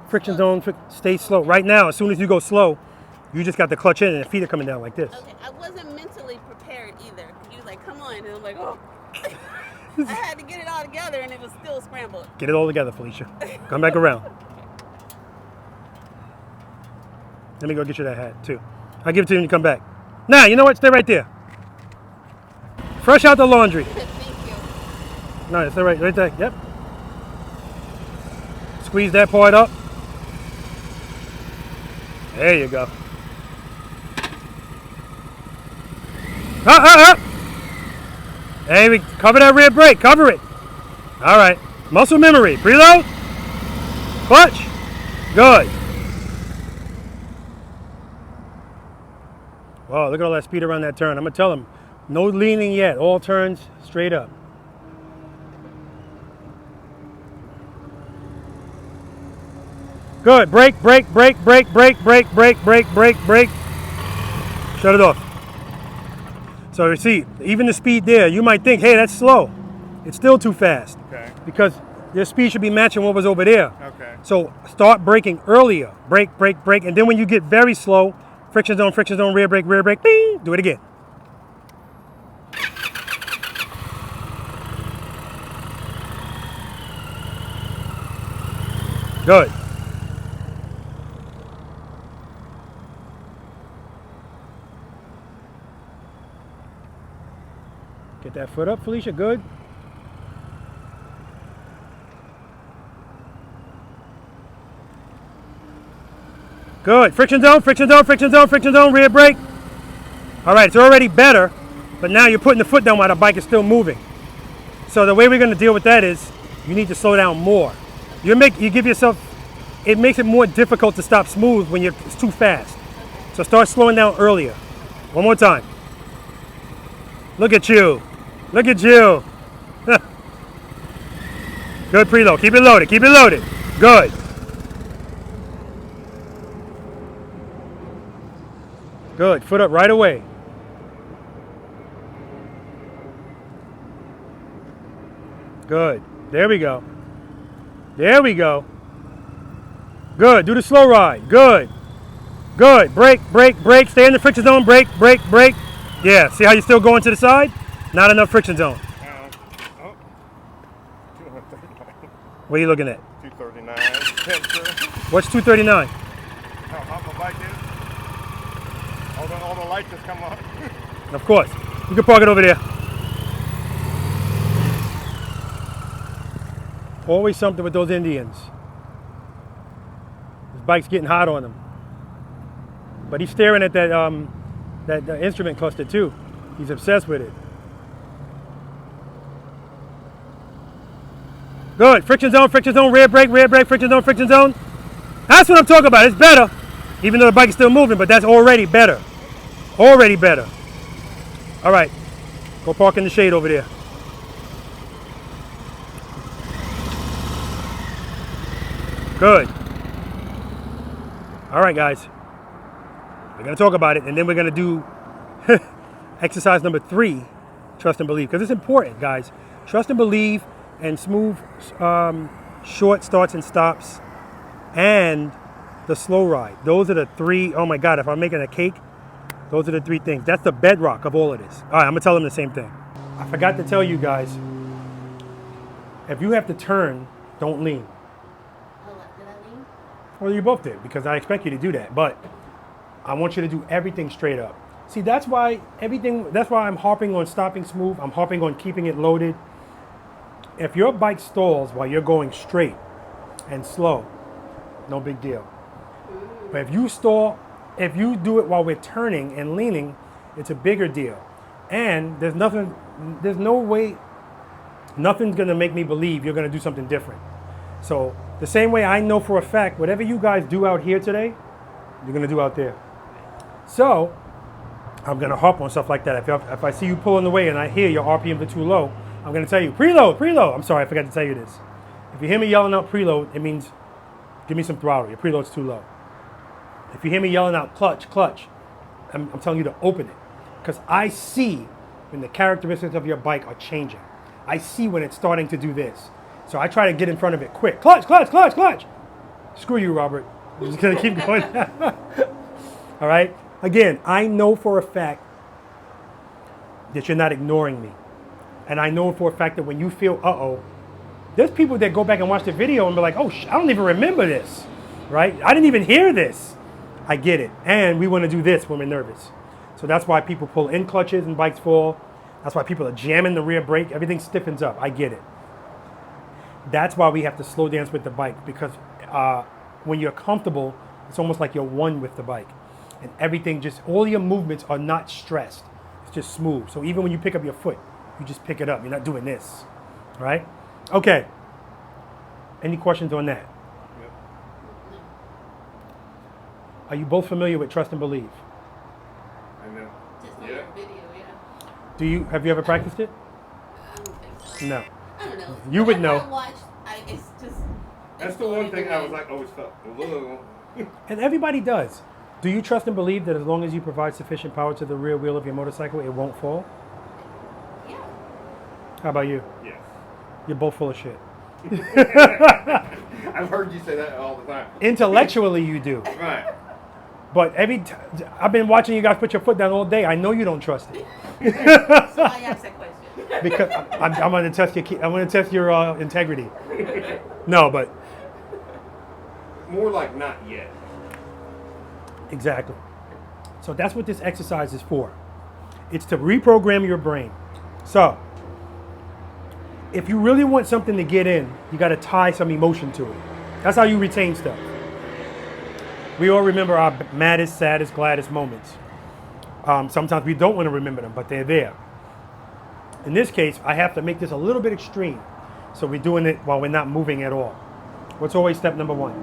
Friction zone, stay slow. Right now, as soon as you go slow, you just got the clutch in and the feet are coming down like this. Okay, I wasn't mentally prepared either. You was like, come on. And I'm like, oh. I had to get it all together and it was still scrambled. Get it all together, Felicia. Come back around. Let me go get you that hat, too. I'll give it to you when you come back. Nah, you know what? Stay right there. Fresh out the laundry. Thank you. No, stay right there. Yep. Squeeze that part up. There you go. Hey, we cover that rear brake. Cover it. All right. Muscle memory. Preload. Clutch. Good. Wow, look at all that speed around that turn. I'm going to tell them, no leaning yet. All turns straight up. Good. Brake, brake, brake, brake, brake, brake, brake, brake, brake, brake. Shut it off. So you see, even the speed there, you might think, hey, that's slow. It's still too fast. Okay. Because your speed should be matching what was over there. Okay. So start braking earlier. Brake, brake, brake. And then when you get very slow, friction zone, rear brake, bing, do it again. Good. Get that foot up, Felicia. Good. Good. Friction zone, friction zone, friction zone, friction zone, rear brake. All right, it's already better, but now you're putting the foot down while the bike is still moving. So the way we're going to deal with that is you need to slow down more. You give yourself, it makes it more difficult to stop smooth when it's too fast. So start slowing down earlier. One more time. Look at you. Look at you. Good preload. Keep it loaded. Keep it loaded. Good. Good. Foot up right away. Good. There we go. There we go. Good. Do the slow ride. Good. Good. Brake, brake, brake. Stay in the friction zone. Brake, brake, brake. Yeah. See how you're still going to the side? Not enough friction zone. 239. What are you looking at? 239. What's 239? How hot my bike is? All the lights just come on. Of course. You can park it over there. Always something with those Indians. His bike's getting hot on him. But he's staring at that instrument cluster too. He's obsessed with it. Good. Friction zone, rear brake, friction zone. That's what I'm talking about. It's better. Even though the bike is still moving, but that's already better. Already better. All right. Go park in the shade over there. Good. All right, guys. We're going to talk about it, and then we're going to do exercise number 3, trust and believe, because it's important, guys. Trust and believe and smooth short starts and stops and the slow ride. Those are the 3, oh my God, if I'm making a cake, those are the 3 things. That's the bedrock of all of this. All right, I'm going to tell them the same thing. I forgot to tell you guys, if you have to turn, don't lean. Oh, did I lean? Well, you both did, because I expect you to do that, but I want you to do everything straight up. See, that's why that's why I'm harping on stopping smooth. I'm harping on keeping it loaded. If your bike stalls while you're going straight and slow, no big deal. But if you stall, if you do it while we're turning and leaning, it's a bigger deal. And there's no way, nothing's gonna make me believe you're gonna do something different. So the same way I know for a fact, whatever you guys do out here today, you're gonna do out there. So I'm gonna harp on stuff like that. If I see you pulling away and I hear your RPMs are too low, I'm gonna tell you, preload, preload. I'm sorry, I forgot to tell you this. If you hear me yelling out preload, it means give me some throttle. Your preload's too low. If you hear me yelling out clutch, clutch, I'm telling you to open it. Because I see when the characteristics of your bike are changing. I see when it's starting to do this. So I try to get in front of it quick. Clutch, clutch, clutch, clutch. Screw you, Robert. I'm just gonna keep going. All right? Again, I know for a fact that you're not ignoring me. And I know for a fact that when you feel, uh-oh, there's people that go back and watch the video and be like, oh, I don't even remember this, right? I didn't even hear this. I get it. And we want to do this when we're nervous. So that's why people pull in clutches and bikes fall. That's why people are jamming the rear brake. Everything stiffens up. I get it. That's why we have to slow dance with the bike, because when you're comfortable, it's almost like you're one with the bike. And everything all your movements are not stressed. It's just smooth. So even when you pick up your foot, you just pick it up. You're not doing this, right? Okay. Any questions on that? Yep. Are you both familiar with trust and believe? I know. Just on Yeah. your video, yeah. Have you ever practiced it? I don't think so. No. I don't know. You would Whenever know. I watch, it's just. That's it's the one going thing in the I was way. like, always felt a little. And everybody does. Do you trust and believe that as long as you provide sufficient power to the rear wheel of your motorcycle, it won't fall? Yeah. How about you? Yes. You're both full of shit. I've heard you say that all the time. Intellectually, you do. Right. But I've been watching you guys put your foot down all day. I know you don't trust it. So I asked that question. Because I'm going to test your. I'm going to test your integrity. No, but More like not yet. exactly. So that's what this exercise is for. It's to reprogram your brain. So if you really want something to get in, you got to tie some emotion to it. That's how you retain stuff. We all remember our maddest, saddest, gladdest moments. Sometimes we don't want to remember them, but they're there. In this case, I have to make this a little bit extreme. So we're doing it while we're not moving at all. What's always step number one?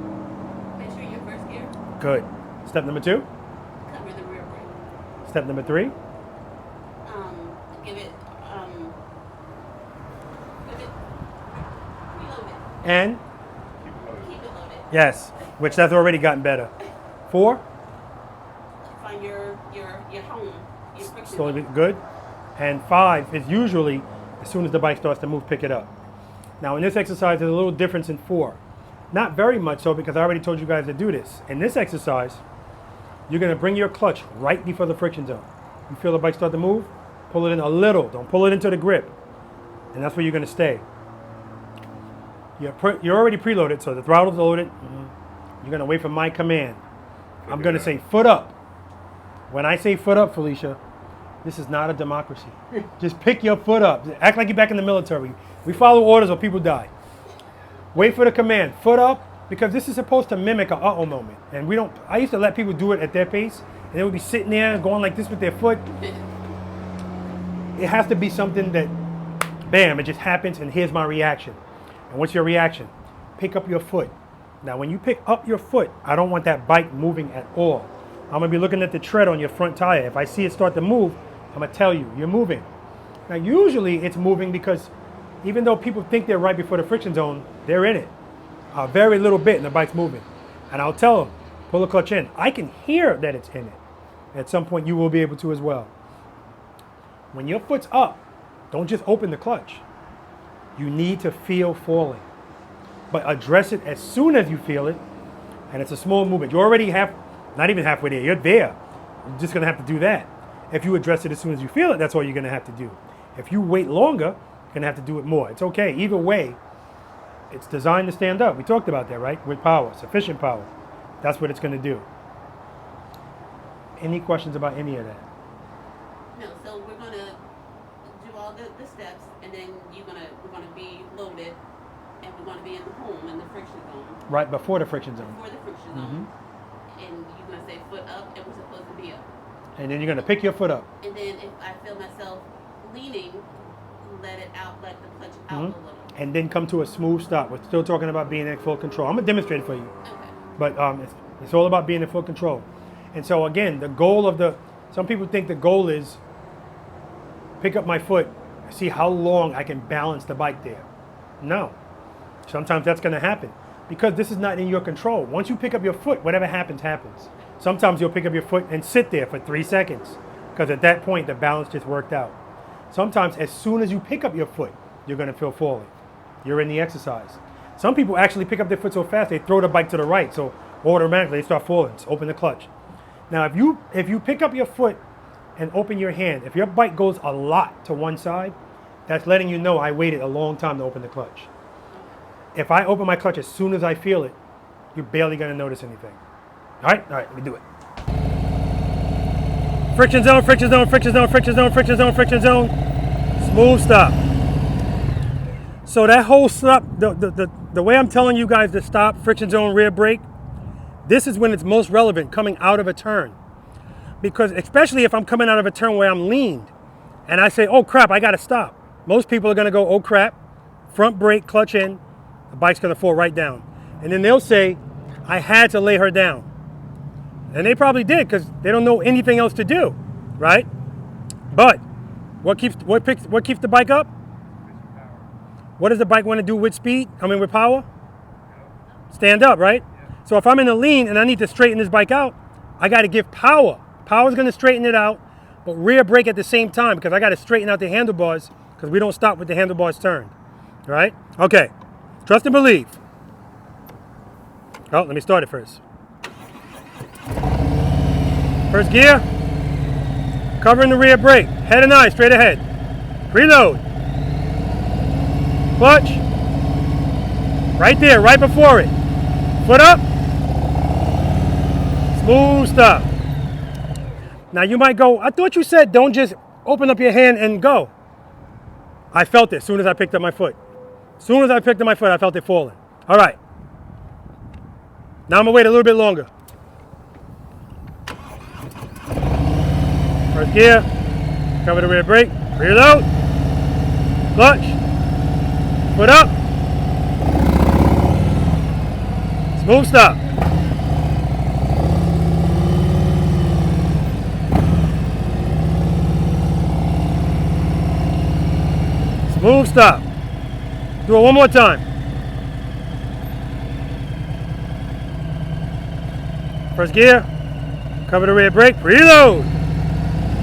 Make sure your first gear, Good. Step number two? cover the rear brake. Step number three? Give it, reload it. And Keep it loaded. Keep it loaded. yes, which that's already gotten better. Four? Find your home, your friction Slowly, zone. good. And five is usually, as soon as the bike starts to move, pick it up. Now in this exercise, there's a little difference in four. Not very much so, because I already told you guys to do this. In this exercise, you're gonna bring your clutch right before the friction zone. You feel the bike start to move, pull it in a little, don't pull it into the grip. And that's where you're gonna stay. You're already preloaded, so the throttle's loaded. You're gonna wait for my command. I'm gonna say foot up. When I say foot up, Felicia, this is not a democracy. Just pick your foot up. Act like you're back in the military. We follow orders or people die. Wait for the command. Foot up, because this is supposed to mimic a uh-oh moment. And we don't, I used to let people do it at their pace, and they would be sitting there going like this with their foot. It has to be something that, bam, it just happens, and here's my reaction. And what's your reaction? Pick up your foot. Now, when you pick up your foot, I don't want that bike moving at all. I'm gonna be looking at the tread on your front tire. If I see it start to move, I'm gonna tell you, you're moving. Now, usually it's moving because even though people think they're right before the friction zone, they're in it. A very little bit and the bike's moving. And I'll tell them, pull the clutch in. I can hear that it's in it. At some point, you will be able to as well. When your foot's up, don't just open the clutch. You need to feel falling. But address it as soon as you feel it, and it's a small movement. You're already not even halfway there, you're there. You're just gonna have to do that. If you address it as soon as you feel it, that's all you're gonna have to do. If you wait longer, you're gonna have to do it more. It's okay, either way, it's designed to stand up. We talked about that, right? With power, sufficient power. That's what it's gonna do. Any questions about any of that? and then we're gonna be loaded, and we're gonna be in the home in the friction zone. Right before the friction zone. Before the friction zone, and you're gonna say foot up, and we're supposed to be up. And then you're gonna pick your foot up. And then if I feel myself leaning, let it out, let the clutch out a little. And then come to a smooth stop. We're still talking about being in full control. I'm gonna demonstrate it for you. Okay. But it's all about being in full control. And so again, the goal of some people think the goal is pick up my foot, see how long I can balance the bike there. No. Sometimes that's gonna happen because this is not in your control. Once you pick up your foot, whatever happens, happens. Sometimes you'll pick up your foot and sit there for 3 seconds because at that point, the balance just worked out. Sometimes as soon as you pick up your foot, you're gonna feel falling. You're in the exercise. Some people actually pick up their foot so fast, they throw the bike to the right. So automatically they start falling. So open the clutch. Now, if you pick up your foot and open your hand, if your bike goes a lot to one side, that's letting you know I waited a long time to open the clutch. If I open my clutch as soon as I feel it, you're barely gonna notice anything. All right, let me do it. Friction zone, friction zone, friction zone, friction zone, friction zone, friction zone. Smooth stop. So that whole stop, the way I'm telling you guys to stop, friction zone, rear brake, this is when it's most relevant, coming out of a turn. Because especially if I'm coming out of a turn where I'm leaned and I say, oh crap, I gotta stop. Most people are gonna go, oh crap, front brake, clutch in, the bike's gonna fall right down. And then they'll say, I had to lay her down. And they probably did because they don't know anything else to do, right? But what keeps the bike up? What does the bike want to do with speed? With power? Stand up, right? So if I'm in a lean and I need to straighten this bike out, I got to give power. Power's going to straighten it out, but rear brake at the same time because I got to straighten out the handlebars because we don't stop with the handlebars turned, right? Okay, trust and believe. Oh, let me start it first. First gear, covering the rear brake, head and eye, straight ahead. Preload. Clutch, right there, right before it. Foot up, smooth stop. Now you might go, I thought you said don't just open up your hand and go. I felt it as soon as I picked up my foot. As soon as I picked up my foot, I felt it falling. All right. Now I'm gonna wait a little bit longer. First gear, cover the rear brake, preload, clutch, foot up, smooth stop. Smooth stop. Do it one more time. First gear, cover the rear brake, preload.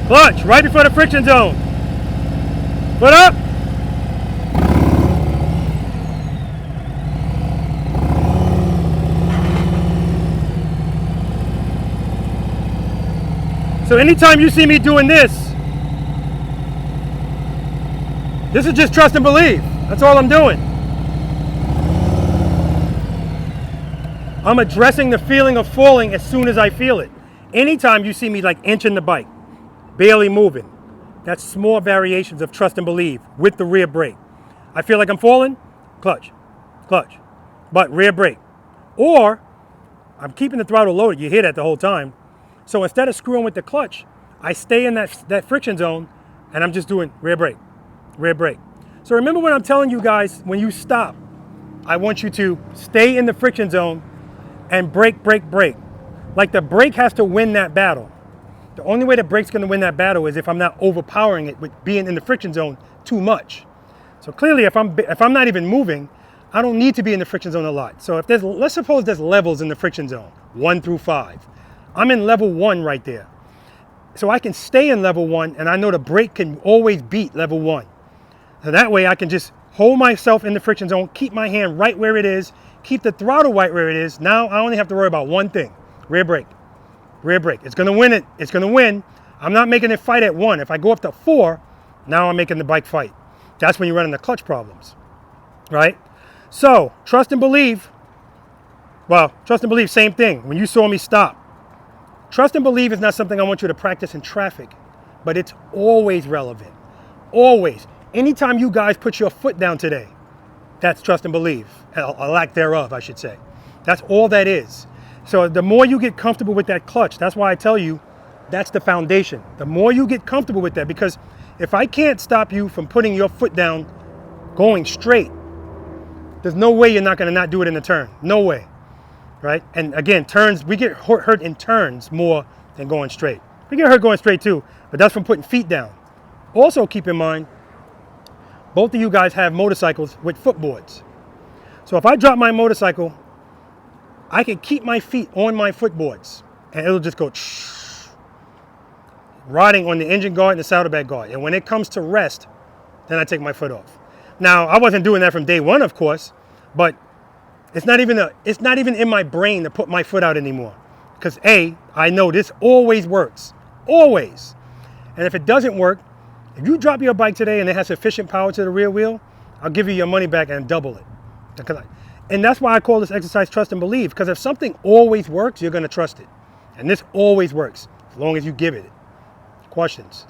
Clutch, right before the friction zone. Foot up. So anytime you see me doing this is just trust and believe. That's all I'm doing. I'm addressing the feeling of falling as soon as I feel it. Anytime you see me like inching the bike, barely moving, that's small variations of trust and believe with the rear brake. I feel like I'm falling, clutch, clutch, but rear brake. Or I'm keeping the throttle loaded. You hear that the whole time. So instead of screwing with the clutch, I stay in that friction zone and I'm just doing rear brake, rear brake. So remember when I'm telling you guys, when you stop, I want you to stay in the friction zone and brake, brake, brake. Like the brake has to win that battle. The only way the brake's gonna win that battle is if I'm not overpowering it with being in the friction zone too much. So clearly if I'm not even moving, I don't need to be in the friction zone a lot. So if let's suppose there's levels in the friction zone, 1 through 5. I'm in level 1 right there. So I can stay in level 1 and I know the brake can always beat level 1. So that way I can just hold myself in the friction zone, keep my hand right where it is, keep the throttle right where it is. Now I only have to worry about one thing, rear brake, rear brake. It's gonna win it, it's gonna win. I'm not making it fight at 1. If I go up to 4, now I'm making the bike fight. That's when you run into clutch problems, right? So trust and believe, well, trust and believe, same thing. When you saw me stop, trust and believe is not something I want you to practice in traffic, but it's always relevant, always. Anytime you guys put your foot down today, that's trust and believe, a lack thereof, I should say. That's all that is. So the more you get comfortable with that clutch, that's why I tell you, that's the foundation. The more you get comfortable with that, because if I can't stop you from putting your foot down, going straight, there's no way you're not gonna not do it in the turn. No way, right? And again, turns, we get hurt in turns more than going straight. We get hurt going straight too, but that's from putting feet down. Also keep in mind, both of you guys have motorcycles with footboards. So if I drop my motorcycle, I can keep my feet on my footboards and it'll just go riding on the engine guard and the saddlebag guard. And when it comes to rest, then I take my foot off. Now, I wasn't doing that from day one, of course, but it's not even in my brain to put my foot out anymore. Because A, I know this always works, always. And if it doesn't work, if you drop your bike today and it has sufficient power to the rear wheel, I'll give you your money back and double it. And that's why I call this exercise trust and believe, because if something always works, you're gonna trust it. And this always works, as long as you give it. Questions?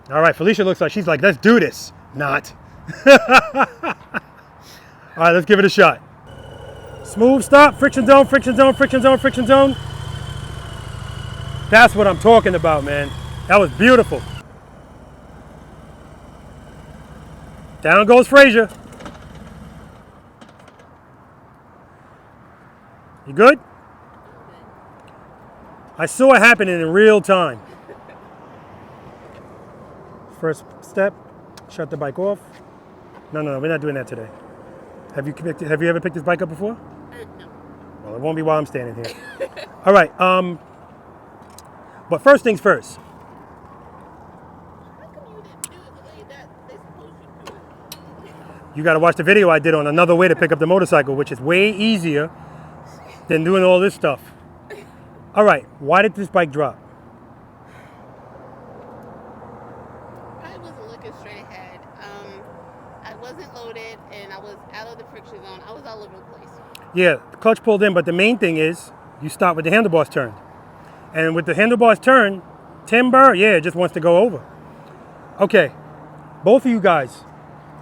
All right, Felicia looks like she's like, let's do this. Not. All right, let's give it a shot. Smooth stop, friction zone, friction zone, friction zone, friction zone. That's what I'm talking about, man. That was beautiful. Down goes Frazier. You good? I saw it happening in real time. First step, shut the bike off. No, we're not doing that today. Have you ever picked this bike up before? No. Well, it won't be while I'm standing here. All right, but first things first. How come you didn't do it the way that they supposed you to do it? You got to watch the video I did on another way to pick up the motorcycle, which is way easier than doing all this stuff. All right, why did this bike drop? I wasn't looking straight ahead. I wasn't loaded and I was out of the friction zone. I was all over the place. Yeah, the clutch pulled in, but the main thing is you stop with the handlebars turned. And with the handlebars turned, timber, yeah, it just wants to go over. Okay, both of you guys,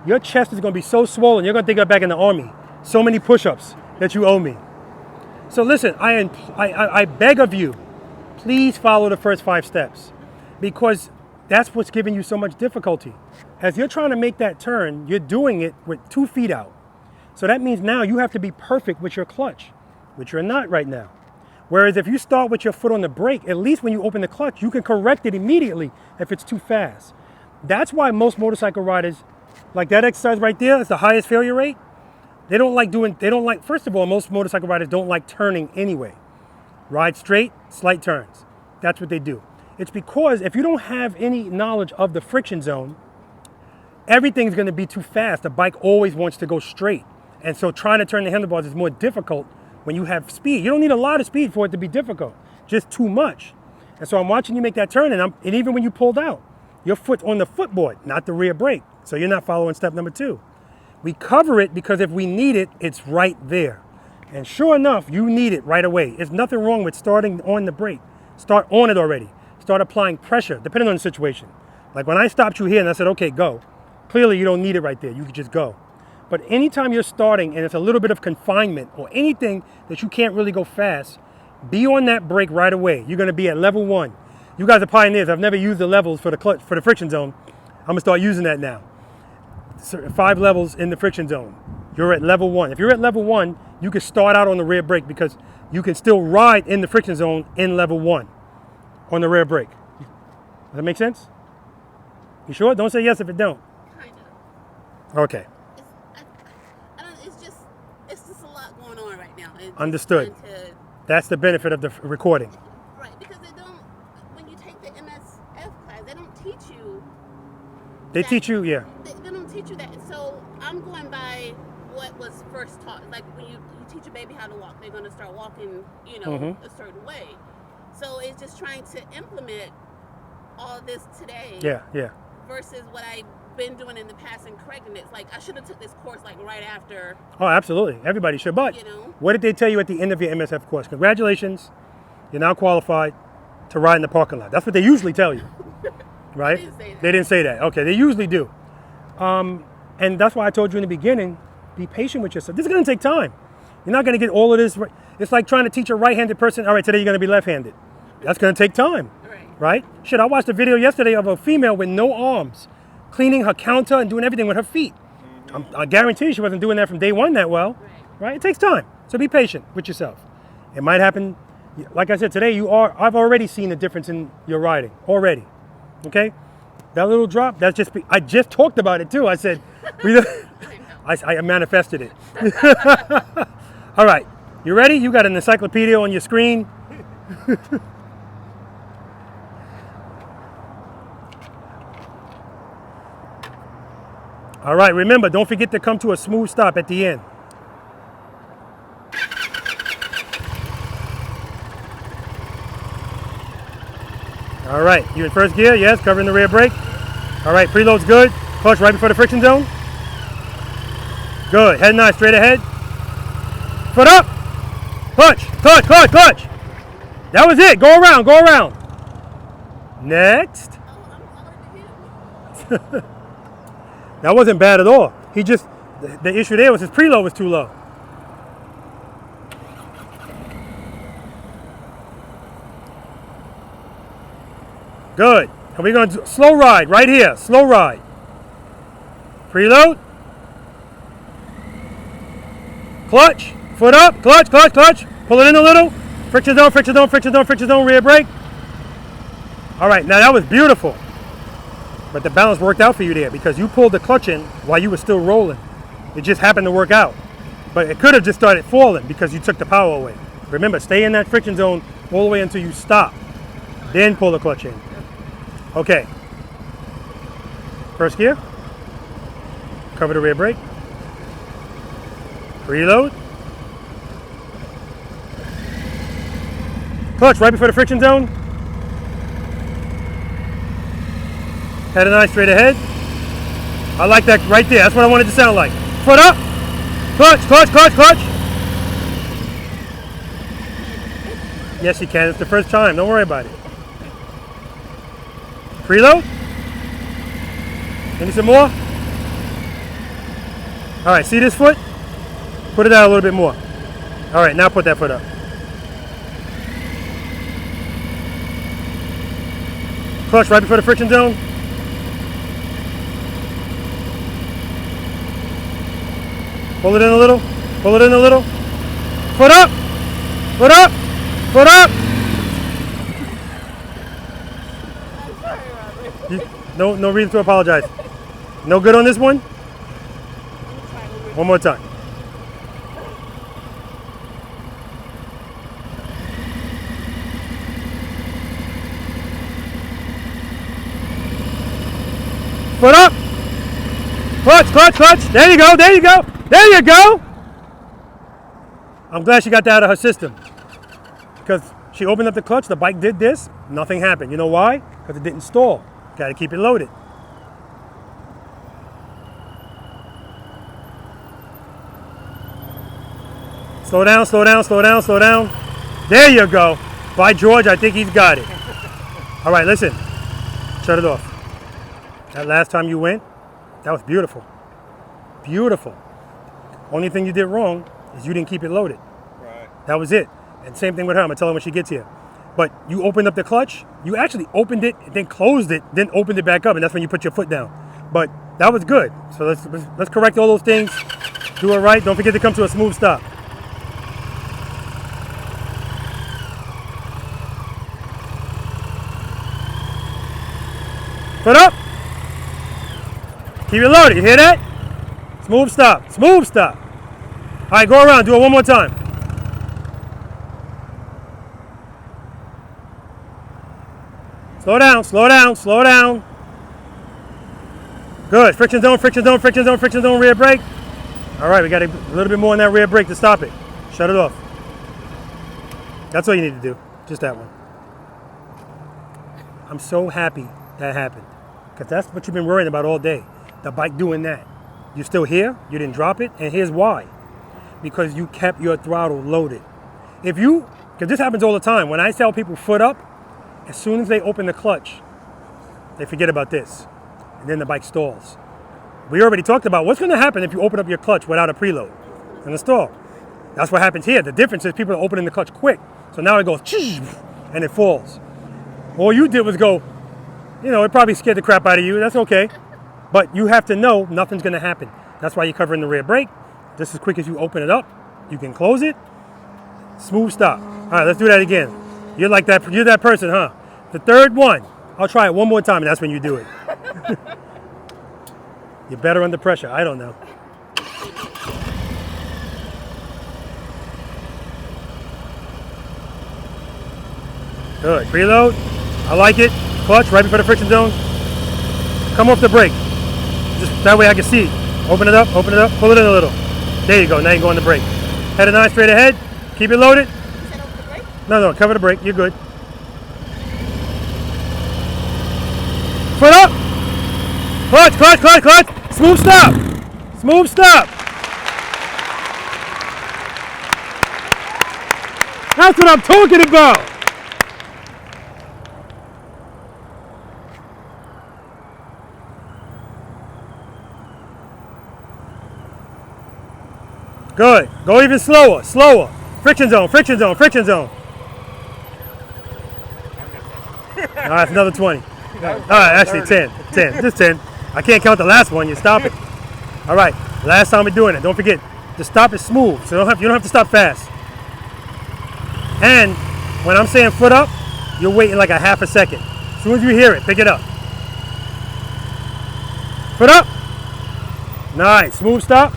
your chest is gonna be so swollen, you're gonna think I'm back in the Army. So many push-ups that you owe me. So listen, I beg of you, please follow the first 5 steps, because that's what's giving you so much difficulty. As you're trying to make that turn, you're doing it with 2 feet out. So that means now you have to be perfect with your clutch, which you're not right now. Whereas if you start with your foot on the brake, at least when you open the clutch, you can correct it immediately if it's too fast. That's why most motorcycle riders, like that exercise right there, is the highest failure rate. First of all, most motorcycle riders don't like turning anyway. Ride straight, slight turns. That's what they do. It's because if you don't have any knowledge of the friction zone, everything's gonna be too fast. The bike always wants to go straight. And so trying to turn the handlebars is more difficult when you have speed. You don't need a lot of speed for it to be difficult, just too much. And so I'm watching you make that turn, and even when you pulled out, your foot's on the footboard, not the rear brake. So you're not following step number 2. We cover it because if we need it, it's right there. And sure enough, you need it right away. There's nothing wrong with starting on the brake. Start on it already. Start applying pressure, depending on the situation. Like when I stopped you here and I said, okay, go. Clearly you don't need it right there. You can just go. But anytime you're starting and it's a little bit of confinement or anything that you can't really go fast, be on that brake right away. You're gonna be at level 1. You guys are pioneers. I've never used the levels for the clutch, for the friction zone. I'm gonna start using that now. 5 levels in the friction zone. You're at level 1. If you're at level 1, you can start out on the rear brake because you can still ride in the friction zone in level 1 on the rear brake. Does that make sense? You sure? Don't say yes if it don't. Kind of. Okay. It's just a lot going on right now. Understood. That's the benefit of the recording. Right, because when you take the MSF class, they don't teach you. They teach you, yeah. They don't teach you that. And so I'm going by what was first taught. Like when you teach a baby how to walk, they're going to start walking, a certain way. So it's just trying to implement all this today. Yeah. Versus what I've been doing in the past and correcting it. It's like I should have took this course like right after. Oh, absolutely. Everybody should. But what did they tell you at the end of your MSF course? Congratulations. You're now qualified to ride in the parking lot. That's what they usually tell you. right? They didn't say that. They didn't say that. Okay, they usually do. And that's why I told you in the beginning, be patient with yourself. This is going to take time. You're not going to get all of this. It's like trying to teach a right-handed person, all right, today you're going to be left-handed. That's going to take time, right? Shit, I watched a video yesterday of a female with no arms, cleaning her counter and doing everything with her feet. I guarantee you she wasn't doing that from day one that well, right? It takes time. So be patient with yourself. It might happen. Like I said, today I've already seen the difference in your riding, already, okay? That little drop, I just talked about it too. I said, I manifested it. All right, you ready? You got an encyclopedia on your screen. All right, remember, don't forget to come to a smooth stop at the end. All right, you in first gear, yes, covering the rear brake. All right, preload's good. Clutch right before the friction zone. Good, head nine straight ahead. Foot up. Clutch, clutch, clutch, clutch. That was it, go around, go around. Next. That wasn't bad at all. He just, the issue there was his preload was too low. Good. And we're going to do slow ride right here. Slow ride. Preload. Clutch. Foot up. Clutch, clutch, clutch. Pull it in a little. Friction zone, friction zone, friction zone, friction zone, rear brake. All right, now that was beautiful. But the balance worked out for you there because you pulled the clutch in while you were still rolling. It just happened to work out. But it could have just started falling because you took the power away. Remember, stay in that friction zone all the way until you stop. Then pull the clutch in. Okay. First gear. Cover the rear brake. Preload. Clutch right before the friction zone. Head and eye straight ahead. I like that right there. That's what I wanted to sound like. Foot up. Clutch, clutch, clutch, clutch. Yes, you can. It's the first time. Don't worry about it. Preload. Give me some more. All right, see this foot? Put it out a little bit more. All right, now put that foot up. Clutch right before the friction zone. Pull it in a little. Pull it in a little. Foot up. Foot up. Foot up. No reason to apologize. No good on this one? One more time. Foot up. Clutch, clutch, clutch. There you go, there you go. There you go. I'm glad she got that out of her system. Because she opened up the clutch, the bike did this, nothing happened. You know why? Because it didn't stall. Got to keep it loaded. Slow down, slow down, slow down, slow down. There you go. By George, I think he's got it. All right, listen. Shut it off. That last time you went, that was beautiful. Beautiful. Only thing you did wrong is you didn't keep it loaded. Right. That was it. And same thing with her. I'm going to tell her when she gets here. But you opened up the clutch. You actually opened it, then closed it, then opened it back up, and that's when you put your foot down. But that was good. So let's correct all those things. Do it right. Don't forget to come to a smooth stop. Foot up. Keep it loaded. You hear that? Smooth stop. Smooth stop. All right, go around. Do it one more time. Slow down, slow down, slow down. Good. Friction zone, friction zone, friction zone, friction zone, rear brake. All right, we got a little bit more on that rear brake to stop it. Shut it off. That's all you need to do. Just that one. I'm so happy that happened. Because that's what you've been worrying about all day. The bike doing that. You're still here, you didn't drop it, and here's why. Because you kept your throttle loaded. Because this happens all the time. When I tell people foot up, as soon as they open the clutch, they forget about this. And then the bike stalls. We already talked about what's going to happen if you open up your clutch without a preload and a stall. That's what happens here. The difference is people are opening the clutch quick. So now it goes and it falls. All you did was go, you know, it probably scared the crap out of you. That's okay. But you have to know nothing's going to happen. That's why you're covering the rear brake. Just as quick as you open it up, you can close it. Smooth stop. All right, let's do that again. You're like that. You're that person, huh? The third one. I'll try it one more time, and that's when you do it. You're better under pressure. I don't know. Good. Preload. I like it. Clutch right before the friction zone. Come off the brake. Just that way I can see. Open it up, pull it in a little. There you go. Now you go on the brake. Head and eye straight ahead. Keep it loaded. You said over the brake? No, cover the brake. You're good. Foot up. Clutch. Smooth stop. That's what I'm talking about. Good. Go even slower. Friction zone. All right, it's another 20. All right, actually 10. Just 10. I can't count the last one. You stop it. All right, last time we're doing it. Don't forget, the stop is smooth, so you don't have to stop fast. And when I'm saying foot up, you're waiting like a half a second. As soon as you hear it, pick it up. Foot up. Nice. Smooth stop.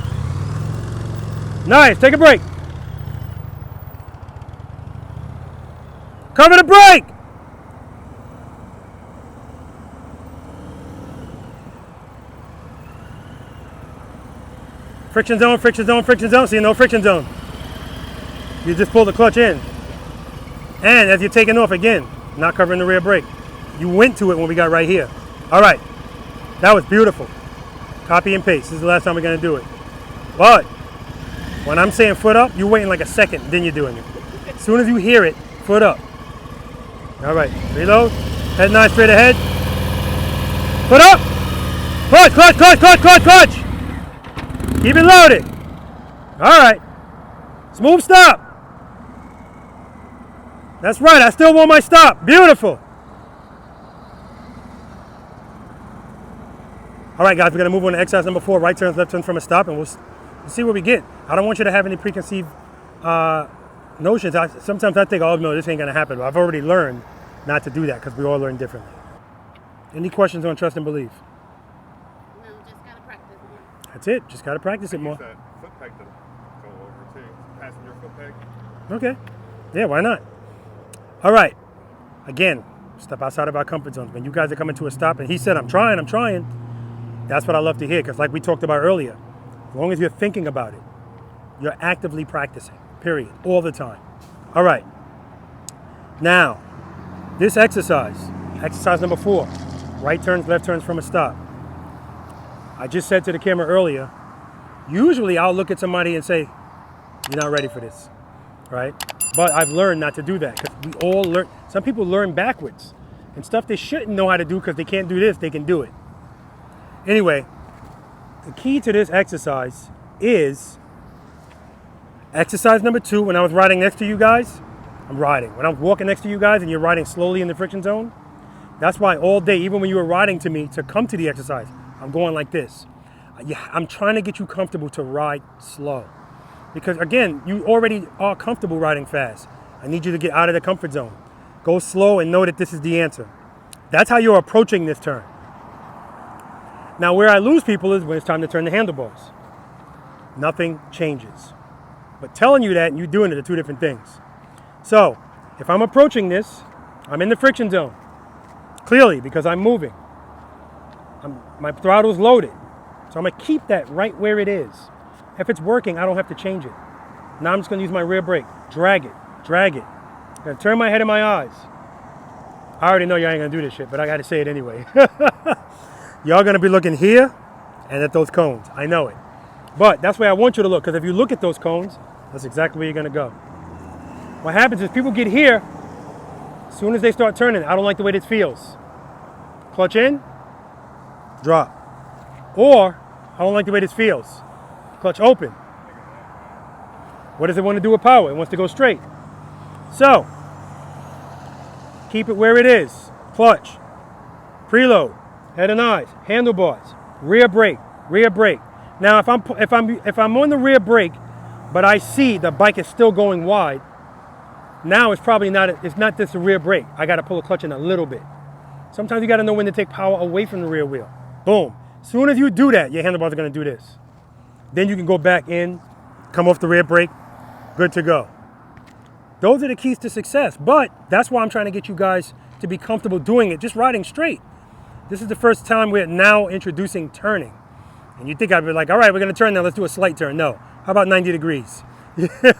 Nice. Take a break. Cover the brake. Friction zone. See, no friction zone. You just pull the clutch in. And as you're taking off again, not covering the rear brake. You went to it when we got right here. All right. That was beautiful. Copy and paste. This is the last time we're going to do it. But when I'm saying foot up, you're waiting like a second, then you're doing it. As soon as you hear it, foot up. All right. Reload. Head nine straight ahead. Foot up. Clutch. Keep it loaded. All right. Smooth stop. That's right. I still want my stop. Beautiful. All right, guys. We're going to move on to exercise number 4. Right turns, left turns from a stop, and we'll see what we get. I don't want you to have any preconceived notions. Sometimes I think, oh, no, this ain't going to happen. But I've already learned not to do that because we all learn differently. Any questions on trust and belief? No, just gotta practice more. That's it. Just got to practice it more. Use that foot peg to go over too. Passenger foot peg. Okay. Yeah, why not? All right. Again, step outside of our comfort zones. When you guys are coming to a stop and he said, I'm trying. That's what I love to hear because like we talked about earlier, as long as you're thinking about it, you're actively practicing, period, all the time. All right. Now, this exercise number 4, right turns, left turns from a stop. I just said to the camera earlier, usually I'll look at somebody and say, you're not ready for this, right? But I've learned not to do that because we all learn. Some people learn backwards and stuff they shouldn't know how to do because they can't do this, they can do it. Anyway, the key to this exercise is exercise number 2. When I was riding next to you guys, I'm riding. When I'm walking next to you guys and you're riding slowly in the friction zone, that's why all day, even when you were riding to me to come to the exercise, I'm going like this. I'm trying to get you comfortable to ride slow. Because again, you already are comfortable riding fast. I need you to get out of the comfort zone. Go slow and know that this is the answer. That's how you're approaching this turn. Now where I lose people is when it's time to turn the handlebars. Nothing changes. But telling you that and you doing it are two different things. So if I'm approaching this, I'm in the friction zone. Clearly, because I'm moving. My throttle's loaded. So I'm going to keep that right where it is. If it's working, I don't have to change it. Now I'm just going to use my rear brake. Drag it. I'm going to turn my head and my eyes. I already know y'all ain't going to do this shit, but I got to say it anyway. Y'all going to be looking here and at those cones. I know it. But that's where I want you to look, because if you look at those cones, that's exactly where you're going to go. What happens is people get here, as soon as they start turning, I don't like the way this feels. Clutch in, drop. Or, I don't like the way this feels. Clutch open. What does it want to do with power? It wants to go straight. So, keep it where it is. Clutch, preload, head and eyes, handlebars, rear brake, rear brake. Now, if I'm on the rear brake, but I see the bike is still going wide, now it's probably not. It's not just a rear brake. I got to pull a clutch in a little bit. Sometimes you got to know when to take power away from the rear wheel. Boom. As soon as you do that, your handlebars are going to do this. Then you can go back in, come off the rear brake, good to go. Those are the keys to success. But that's why I'm trying to get you guys to be comfortable doing it, just riding straight. This is the first time we're now introducing turning. And you think I'd be like, all right, we're going to turn now. Let's do a slight turn. No. How about 90 degrees? I was telling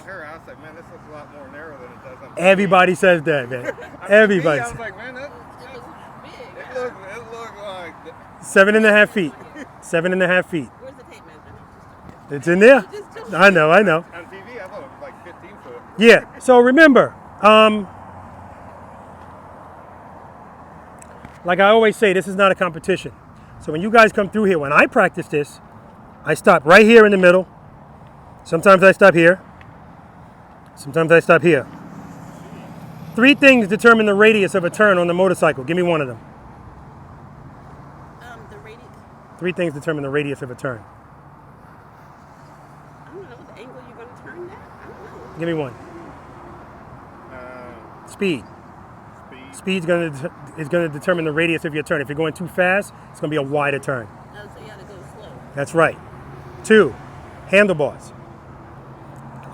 her, I was like, man, this looks a lot more narrow than it does on TV. Everybody says that, man. Everybody. I was like, man, it looked like 7.5 feet. 7.5 feet. Where's the tape measure? It's in there. I know. on TV. I thought it was like 15 foot. Yeah. So remember, like I always say, this is not a competition. So when you guys come through here, when I practice this, I stop right here in the middle. Sometimes I stop here. Sometimes I stop here. 3 things determine the radius of a turn on the motorcycle. Give me one of them. The radius. 3 things determine the radius of a turn. I don't know the angle you're going to turn that. I don't know. Give me one. Speed. Speed's is going to determine the radius of your turn. If you're going too fast, it's going to be a wider turn. Oh, so you got to go slow. That's right. 2, handlebars.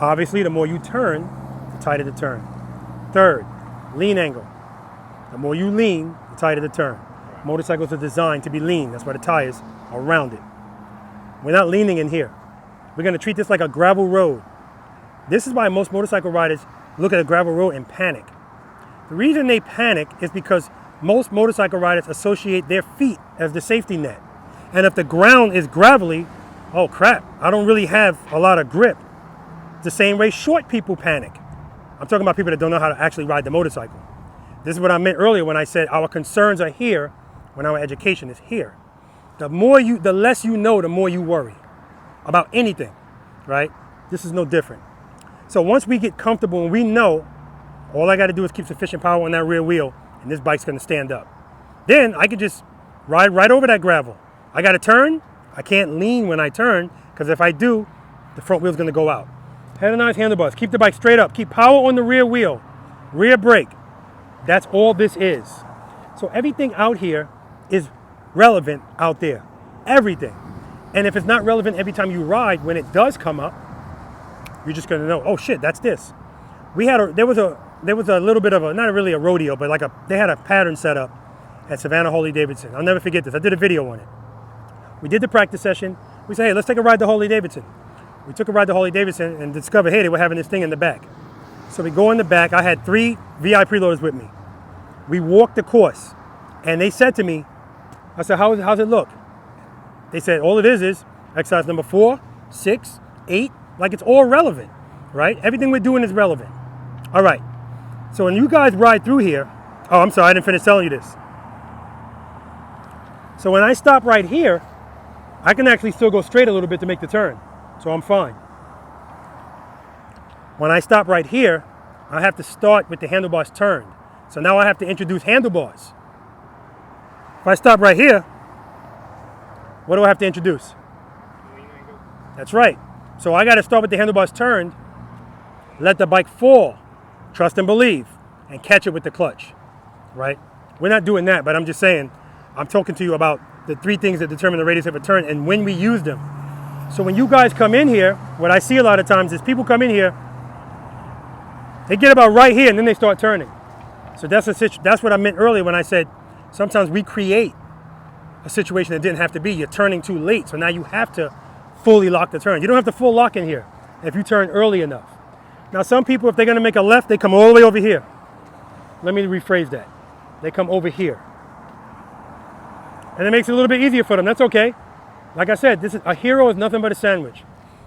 Obviously, the more you turn, the tighter the turn. 3rd, lean angle. The more you lean, the tighter the turn. Motorcycles are designed to be lean. That's why the tires are rounded. We're not leaning in here. We're going to treat this like a gravel road. This is why most motorcycle riders look at a gravel road and panic. The reason they panic is because most motorcycle riders associate their feet as the safety net. And if the ground is gravelly, oh crap, I don't really have a lot of grip. It's the same way short people panic. I'm talking about people that don't know how to actually ride the motorcycle. This is what I meant earlier when I said our concerns are here when our education is here. The less you know, the more you worry about anything, right? This is no different. So once we get comfortable and we know, all I got to do is keep sufficient power on that rear wheel and this bike's going to stand up. Then I can just ride right over that gravel. I got to turn. I can't lean when I turn because if I do, the front wheel's going to go out. Head and eyes, handlebars. Keep the bike straight up. Keep power on the rear wheel. Rear brake. That's all this is. So everything out here is relevant out there. Everything. And if it's not relevant every time you ride, when it does come up, you're just going to know, oh shit, that's this. There was a little bit of a, not really a rodeo, but they had a pattern set up at Savannah Harley-Davidson. I'll never forget this. I did a video on it. We did the practice session. We said, hey, let's take a ride to Harley-Davidson. We took a ride to Harley-Davidson and discovered, hey, they were having this thing in the back. So we go in the back. I had 3 V.I.Preloaders with me. We walked the course. And they said to me, I said, how's it look? They said, all it is exercise number 4, 6, 8. Like it's all relevant, right? Everything we're doing is relevant. All right. So when you guys ride through here, oh, I'm sorry, I didn't finish telling you this. So when I stop right here, I can actually still go straight a little bit to make the turn. So I'm fine. When I stop right here, I have to start with the handlebars turned. So now I have to introduce handlebars. If I stop right here, what do I have to introduce? That's right. So I got to start with the handlebars turned, let the bike fall, trust and believe, and catch it with the clutch, right? We're not doing that, but I'm just saying, I'm talking to you about the 3 things that determine the radius of a turn and when we use them. So when you guys come in here, what I see a lot of times is people come in here, they get about right here and then they start turning. So that's what I meant earlier when I said sometimes we create a situation that didn't have to be. You're turning too late, so now you have to fully lock the turn. You don't have to full lock in here if you turn early enough. Now some people, if they're going to make a left, they come all the way over here. Let me rephrase that. They come over here. And it makes it a little bit easier for them. That's okay. Like I said, a hero is nothing but a sandwich,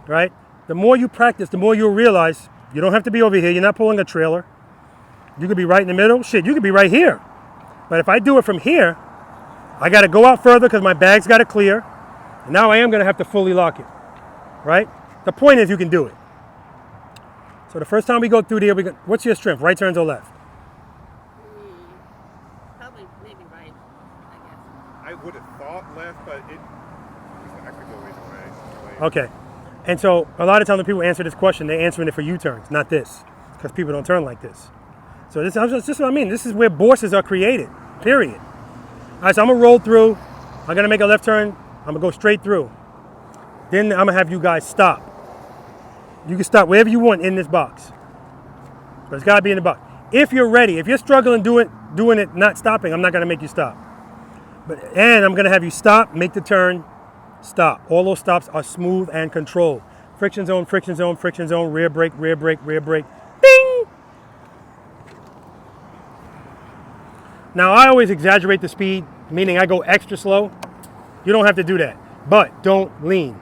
right? The more you practice, the more you'll realize you don't have to be over here. You're not pulling a trailer. You could be right in the middle. Shit, you could be right here. But if I do it from here, I got to go out further because my bag's got to clear. And now I am going to have to fully lock it, right? The point is you can do it. So the first time we go through there, what's your strength, right turns or left? Probably, maybe right, I guess. I would have thought left, but I could go either way. Okay. And so a lot of times when people answer this question, they're answering it for U-turns, not this, because people don't turn like this. So this is what I mean. This is where bosses are created, period. All right, so I'm going to roll through. I'm going to make a left turn. I'm going to go straight through. Then I'm going to have you guys stop. You can stop wherever you want in this box. But it's got to be in the box. If you're ready, if you're struggling doing it, not stopping, I'm not going to make you stop. And I'm going to have you stop, make the turn, stop. All those stops are smooth and controlled. Friction zone, friction zone, friction zone, rear brake, rear brake, rear brake. Bing! Now, I always exaggerate the speed, meaning I go extra slow. You don't have to do that, but don't lean.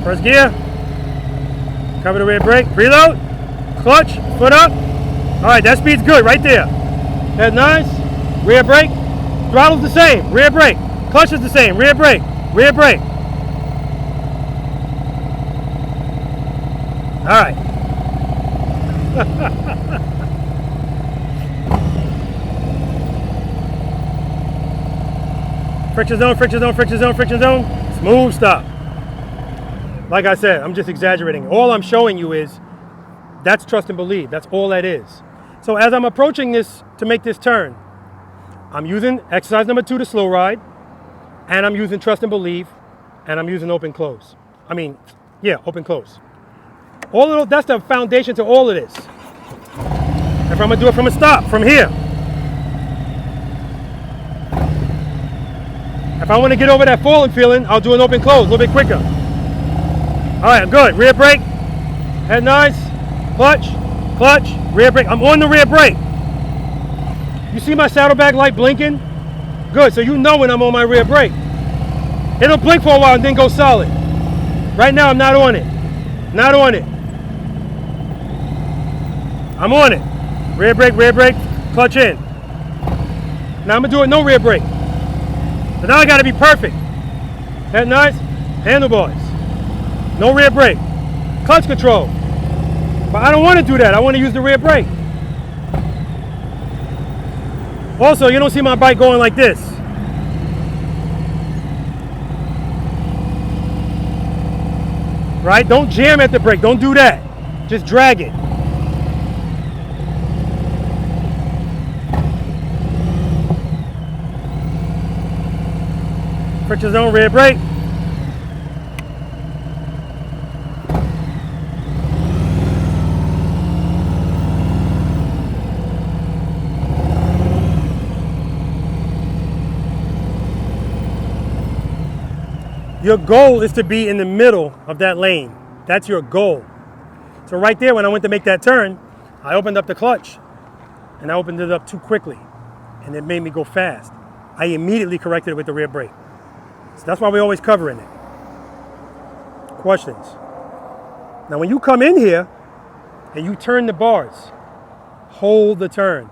First gear, cover the rear brake, preload, clutch, foot up. All right, that speed's good right there. That's nice. Rear brake, throttle's the same, rear brake. Clutch is the same, rear brake, rear brake. All right. Friction zone, friction zone, friction zone, friction zone. Smooth stop. Like I said, I'm just exaggerating. All I'm showing you is that's trust and believe. That's all that is. So as I'm approaching this to make this turn, I'm using exercise number 2 to slow ride, and I'm using trust and believe, and I'm using open close. Open close. All of those, that's the foundation to all of this. If I'm gonna do it from a stop, from here. If I want to get over that falling feeling, I'll do an open close a little bit quicker. All right, I'm good. Rear brake, head nice, clutch, clutch, rear brake. I'm on the rear brake. You see my saddlebag light blinking? Good, so you know when I'm on my rear brake. It'll blink for a while and then go solid. Right now, I'm not on it. Not on it. I'm on it. Rear brake, clutch in. Now I'm gonna do it no rear brake. So now I gotta be perfect. Head nice, handlebars. No rear brake. Clutch control. But I don't want to do that. I want to use the rear brake. Also, you don't see my bike going like this. Right? Don't jam at the brake. Don't do that. Just drag it. Friction zone, rear brake. Your goal is to be in the middle of that lane. That's your goal. So right there, when I went to make that turn, I opened up the clutch and I opened it up too quickly and it made me go fast. I immediately corrected it with the rear brake. So that's why we're always covering it. Questions? Now when you come in here and you turn the bars, hold the turn.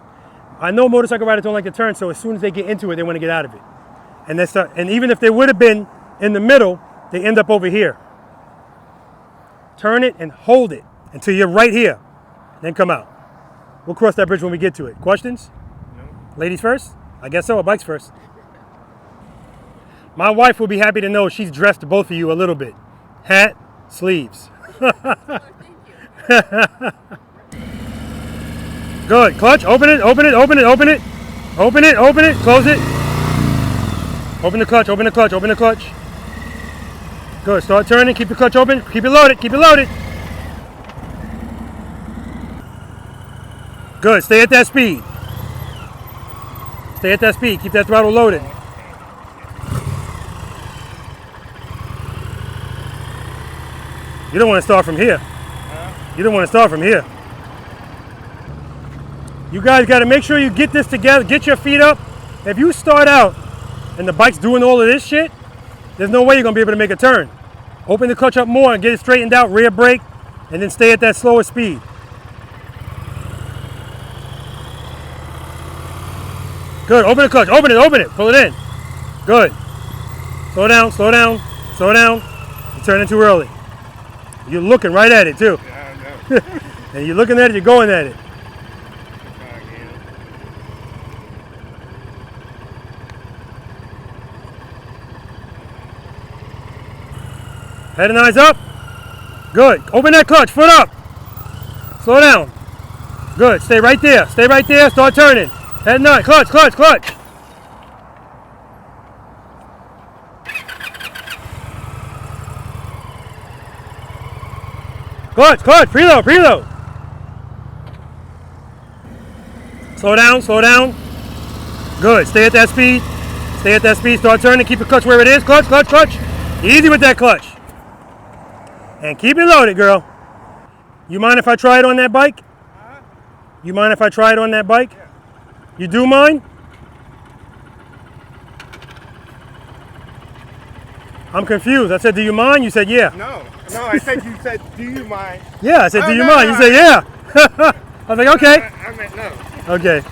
I know motorcycle riders don't like to turn, so as soon as they get into it, they want to get out of it. And even if they would have been in the middle, they end up over here. Turn it and hold it until you're right here. Then come out. We'll cross that bridge when we get to it. Questions? No. Ladies first? I guess so, or bikes first. My wife will be happy to know she's dressed both of you a little bit. Hat, sleeves. Good. Clutch, open it, open it, open it, open it. Open it, open it, close it. Open the clutch, open the clutch, open the clutch. Good, start turning, keep the clutch open, keep it loaded, keep it loaded. Good, stay at that speed. Stay at that speed, keep that throttle loaded. You don't want to start from here. You don't want to start from here. You guys got to make sure you get this together, get your feet up. If you start out and the bike's doing all of this shit, there's no way you're going to be able to make a turn. Open the clutch up more and get it straightened out, rear brake, and then stay at that slower speed. Good. Open the clutch. Open it. Pull it in. Good. Slow down. You're turning too early. You're looking right at it, too. Yeah, I know. And you're looking at it, you're going at it. Head and eyes up. Good. Open that clutch. Foot up. Slow down. Good. Stay right there. Start turning. Head and eyes. Clutch. Clutch. Preload. Slow down. Good. Stay at that speed. Start turning. Keep the clutch where it is. Clutch. Easy with that clutch. And keep it loaded, girl. You mind if I try it on that bike? You mind if I try it on that bike? Yeah. You do mind? I'm confused. I said, do you mind? You said, yeah. No, I said you said, do you mind? Yeah, I said, do you no, mind? no, You said, yeah. I was like, okay. I meant no. Okay.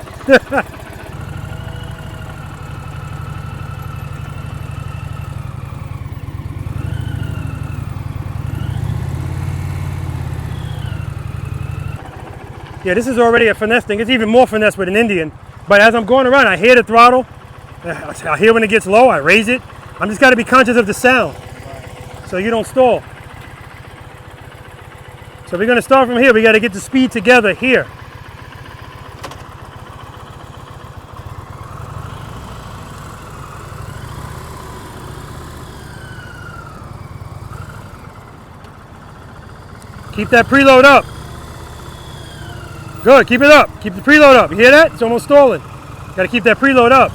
Yeah, this is already a finesse thing. It's even more finesse with an Indian. But as I'm going around, I hear the throttle. I hear when it gets low, I raise it. I'm just got to be conscious of the sound so you don't stall. So we're going to start from here. We got to get the speed together here. Keep that preload up. Good, keep it up. Keep the preload up. You hear that? It's almost stalling. Got to keep that preload up.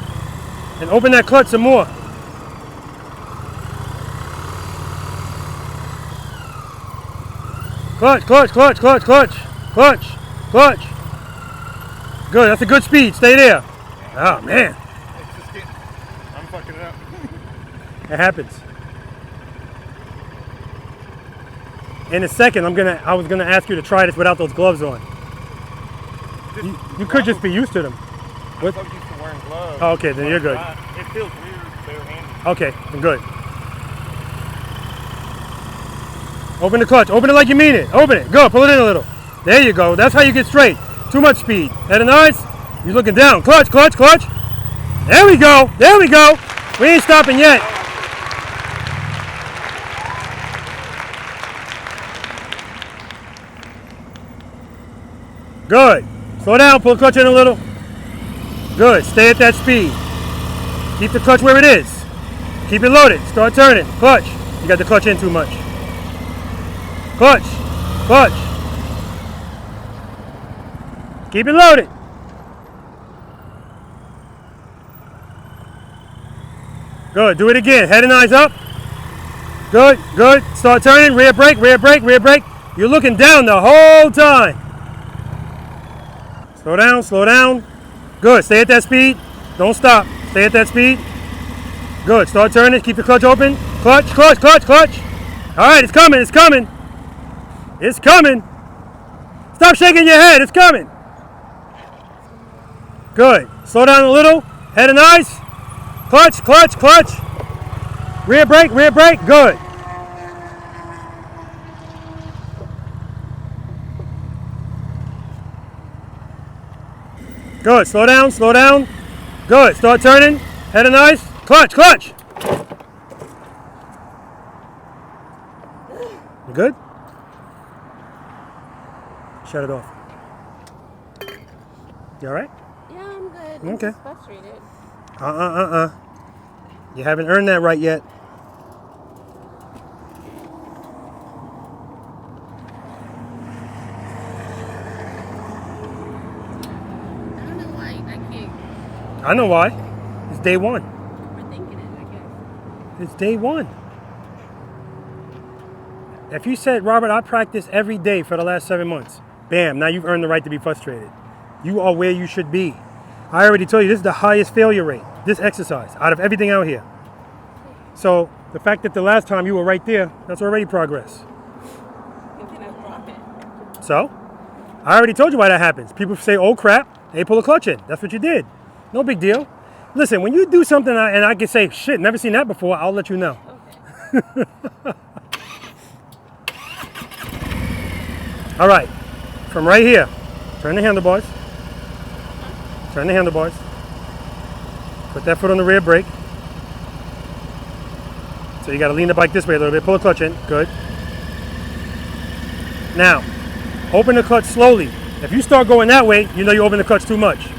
And open that clutch some more. Clutch. Good, that's a good speed. Stay there. Oh, man. It's just getting, I'm fucking it up. It happens. In a second, I was gonna ask you to try this without those gloves on. You could just be used to them. I'm so used to wearing gloves. Oh, okay, then you're good. It feels weird barehanded. Okay, I'm good. Open the clutch. Open it like you mean it. Open it. Go. Pull it in a little. There you go. That's how you get straight. Too much speed. Head and eyes. You're looking down. Clutch. There we go. We ain't stopping yet. Good. Slow down. Pull the clutch in a little. Good. Stay at that speed. Keep the clutch where it is. Keep it loaded. Start turning. Clutch. You got the clutch in too much. Clutch. Keep it loaded. Good. Do it again. Head and eyes up. Good. Start turning. Rear brake. You're looking down the whole time. Slow down. Good. Stay at that speed. Don't stop. Stay at that speed. Good. Start turning. Keep the clutch open. Clutch. All right, it's coming. Stop shaking your head. It's coming. Good. Slow down a little. Head and eyes. Clutch. Rear brake. Good. Good. Slow down. Good. Start turning. Head and eyes. Clutch. You good? Shut it off. You all right? Yeah, I'm good. I'm Okay. just frustrated. You haven't earned that right yet. I don't know why I can't. I know why. It's day one. We're thinking it, I guess. It's day one. If you said, Robert, I practice every day for the last 7 months, bam, now you've earned the right to be frustrated. You are where you should be. I already told you, this is the highest failure rate, this exercise, out of everything out here. So the fact that the last time you were right there, that's already progress. And can I drop it? So, I already told you why that happens. People say, oh crap, they pull a clutch in. That's what you did. No big deal. Listen, when you do something and I can say, shit, never seen that before, I'll let you know. Okay. All right, from right here, turn the handlebars. Turn the handlebars. Put that foot on the rear brake. So you got to lean the bike this way a little bit. Pull the clutch in. Good. Now, open the clutch slowly. If you start going that way, you know you open the clutch too much.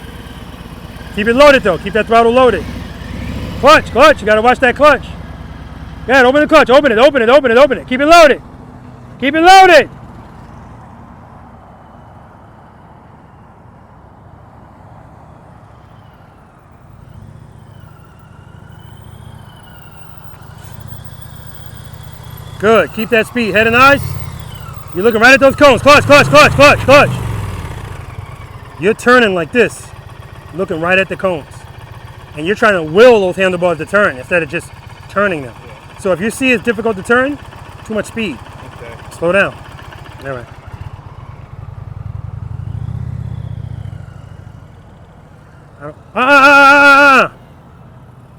Keep it loaded though. Keep that throttle loaded. Clutch, clutch. You got to watch that clutch. Go ahead, open the clutch. Open it, open it, open it, open it. Keep it loaded. Keep it loaded. Good. Keep that speed. Head and eyes. You're looking right at those cones. Clutch, clutch, clutch, clutch, clutch. You're turning like this, looking right at the cones. And you're trying to will those handlebars to turn instead of just turning them. Yeah. So if you see it's difficult to turn, too much speed. Okay. Slow down. All right.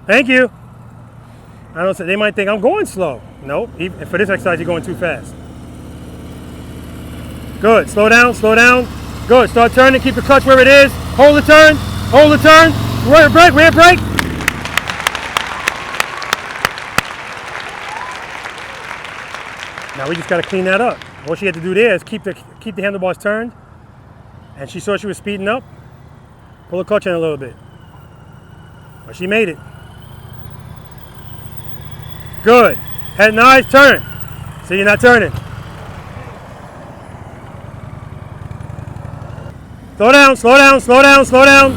Thank you. I don't say, they might think I'm going slow. Nope. Even for this exercise, you're going too fast. Good. Slow down. Slow down. Good. Start turning. Keep the clutch where it is. Hold the turn. Hold the turn. Rear brake. Rear brake. Now we just got to clean that up. All she had to do there is keep the handlebars turned, and she saw she was speeding up. Pull the clutch in a little bit. But she made it. Good. Head and eyes, turn. See, you're not turning. Slow down, slow down, slow down, slow down.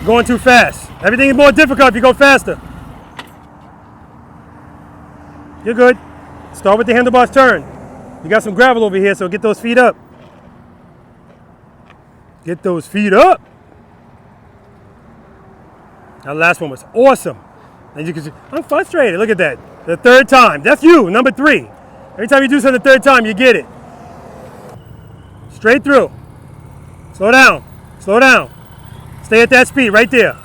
Going too fast. Everything is more difficult if you go faster. You're good. Start with the handlebars turn. You got some gravel over here, so get those feet up. Get those feet up. That last one was awesome. And you can see, I'm frustrated. Look at that. The third time. That's you, number 3. Every time you do something the third time, you get it. Straight through. Slow down. Slow down. Stay at that speed right there.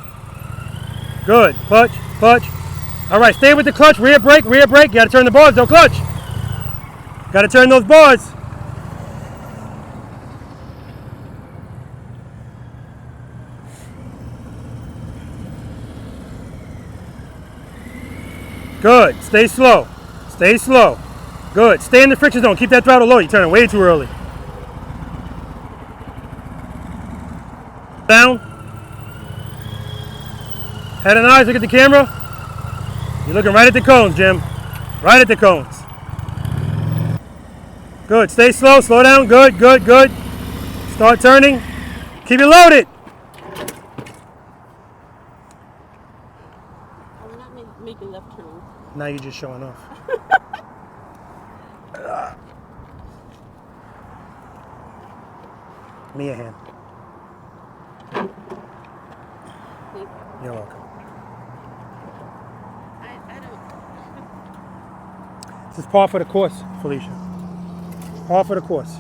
Good. Clutch, clutch. All right, stay with the clutch. Rear brake, rear brake. You got to turn the bars, don't clutch. Got to turn those bars. Good. Stay slow. Stay slow. Good. Stay in the friction zone. Keep that throttle low. You're turning way too early. Down. Head and eyes. Look at the camera. You're looking right at the cones, Jim. Right at the cones. Good. Stay slow. Slow down. Good, good, good. Start turning. Keep it loaded. I'm not making left turns. Now you're just showing off. Give me a hand. Thank you. You're welcome. I don't. This is par for the course, Felicia. Par for the course.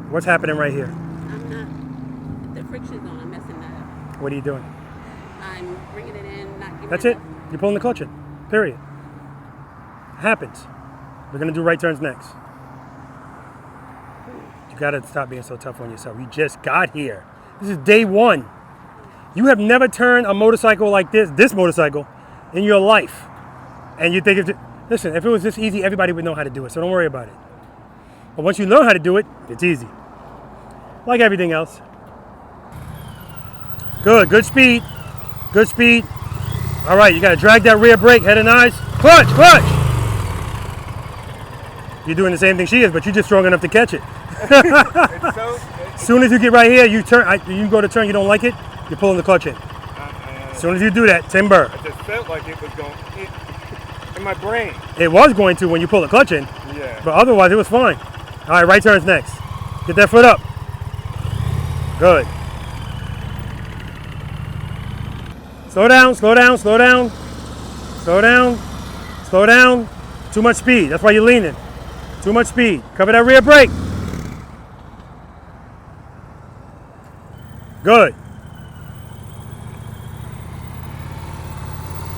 What's happening right here? I'm not. The friction's on. I'm messing that up. What are you doing? I'm bringing it in, not giving That's it it. You're pulling the clutch in. Period. It happens. We're going to do right turns next. You got to stop being so tough on yourself. You just got here. This is day 1. You have never turned a motorcycle like this motorcycle, in your life. And you think, listen, if it was this easy, everybody would know how to do it. So don't worry about it. But once you learn how to do it, it's easy. Like everything else. Good. Good speed. Good speed. All right, you got to drag that rear brake, head and eyes. Clutch, clutch. You're doing the same thing she is, but you're just strong enough to catch it. As soon as you get right here, you turn. You go to turn, you don't like it, you're pulling the clutch in. As soon as you do that, timber. I just felt like it was going in my brain. It was going to when you pull the clutch in. Yeah. But otherwise, it was fine. All right, right turns next. Get that foot up. Good. Slow down, slow down, slow down. Slow down. Slow down. Too much speed. That's why you're leaning. Too much speed. Cover that rear brake. Good.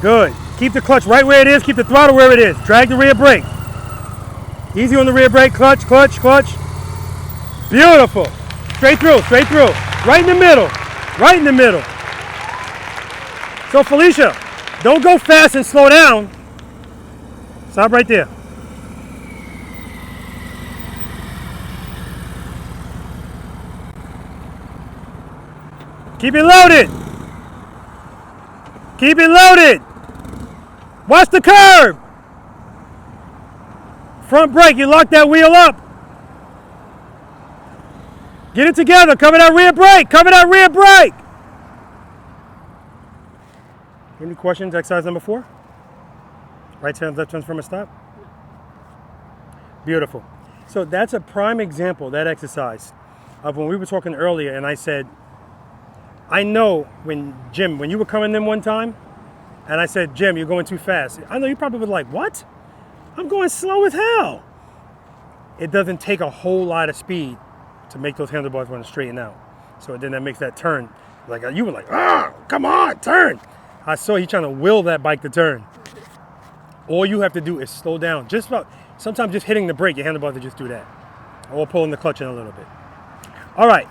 Good. Keep the clutch right where it is. Keep the throttle where it is. Drag the rear brake. Easy on the rear brake. Clutch, clutch, clutch. Beautiful. Straight through, straight through. Right in the middle. Right in the middle. So Felicia, don't go fast and slow down. Stop right there. Keep it loaded. Keep it loaded. Watch the curb. Front brake, you lock that wheel up. Get it together. Cover that rear brake. Cover that rear brake. Any questions? Exercise number 4. Right turns, left turns from a stop. Beautiful. So that's a prime example, that exercise, of when we were talking earlier and I said, I know when, Jim, when you were coming in one time and I said, Jim, you're going too fast. I know you probably were like, what? I'm going slow as hell. It doesn't take a whole lot of speed to make those handlebars want to straighten out. So then that makes that turn. Like you were like, come on, turn. I saw you trying to will that bike to turn. All you have to do is slow down. Just about, sometimes just hitting the brake, your handlebars will just do that. Or pulling the clutch in a little bit. All right,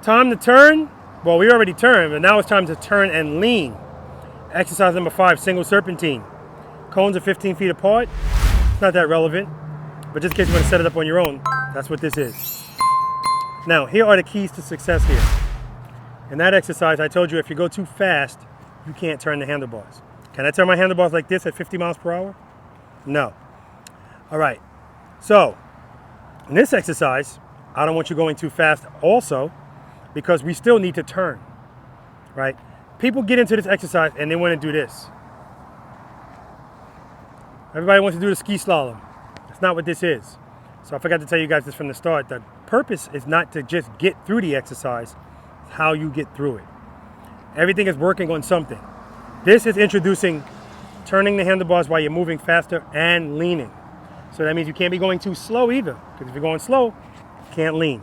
time to turn. Well, we already turned, but now it's time to turn and lean. Exercise number 5, single serpentine. Cones are 15 feet apart. It's not that relevant, but just in case you want to set it up on your own, that's what this is. Now, here are the keys to success here. In that exercise, I told you if you go too fast, you can't turn the handlebars. Can I turn my handlebars like this at 50 miles per hour? No. All right, so in this exercise, I don't want you going too fast also because we still need to turn, right? People get into this exercise and they want to do this. Everybody wants to do the ski slalom. That's not what this is. So I forgot to tell you guys this from the start. The purpose is not to just get through the exercise, it's how you get through it. Everything is working on something. This is introducing turning the handlebars while you're moving faster and leaning. So that means you can't be going too slow either, because if you're going slow, you can't lean.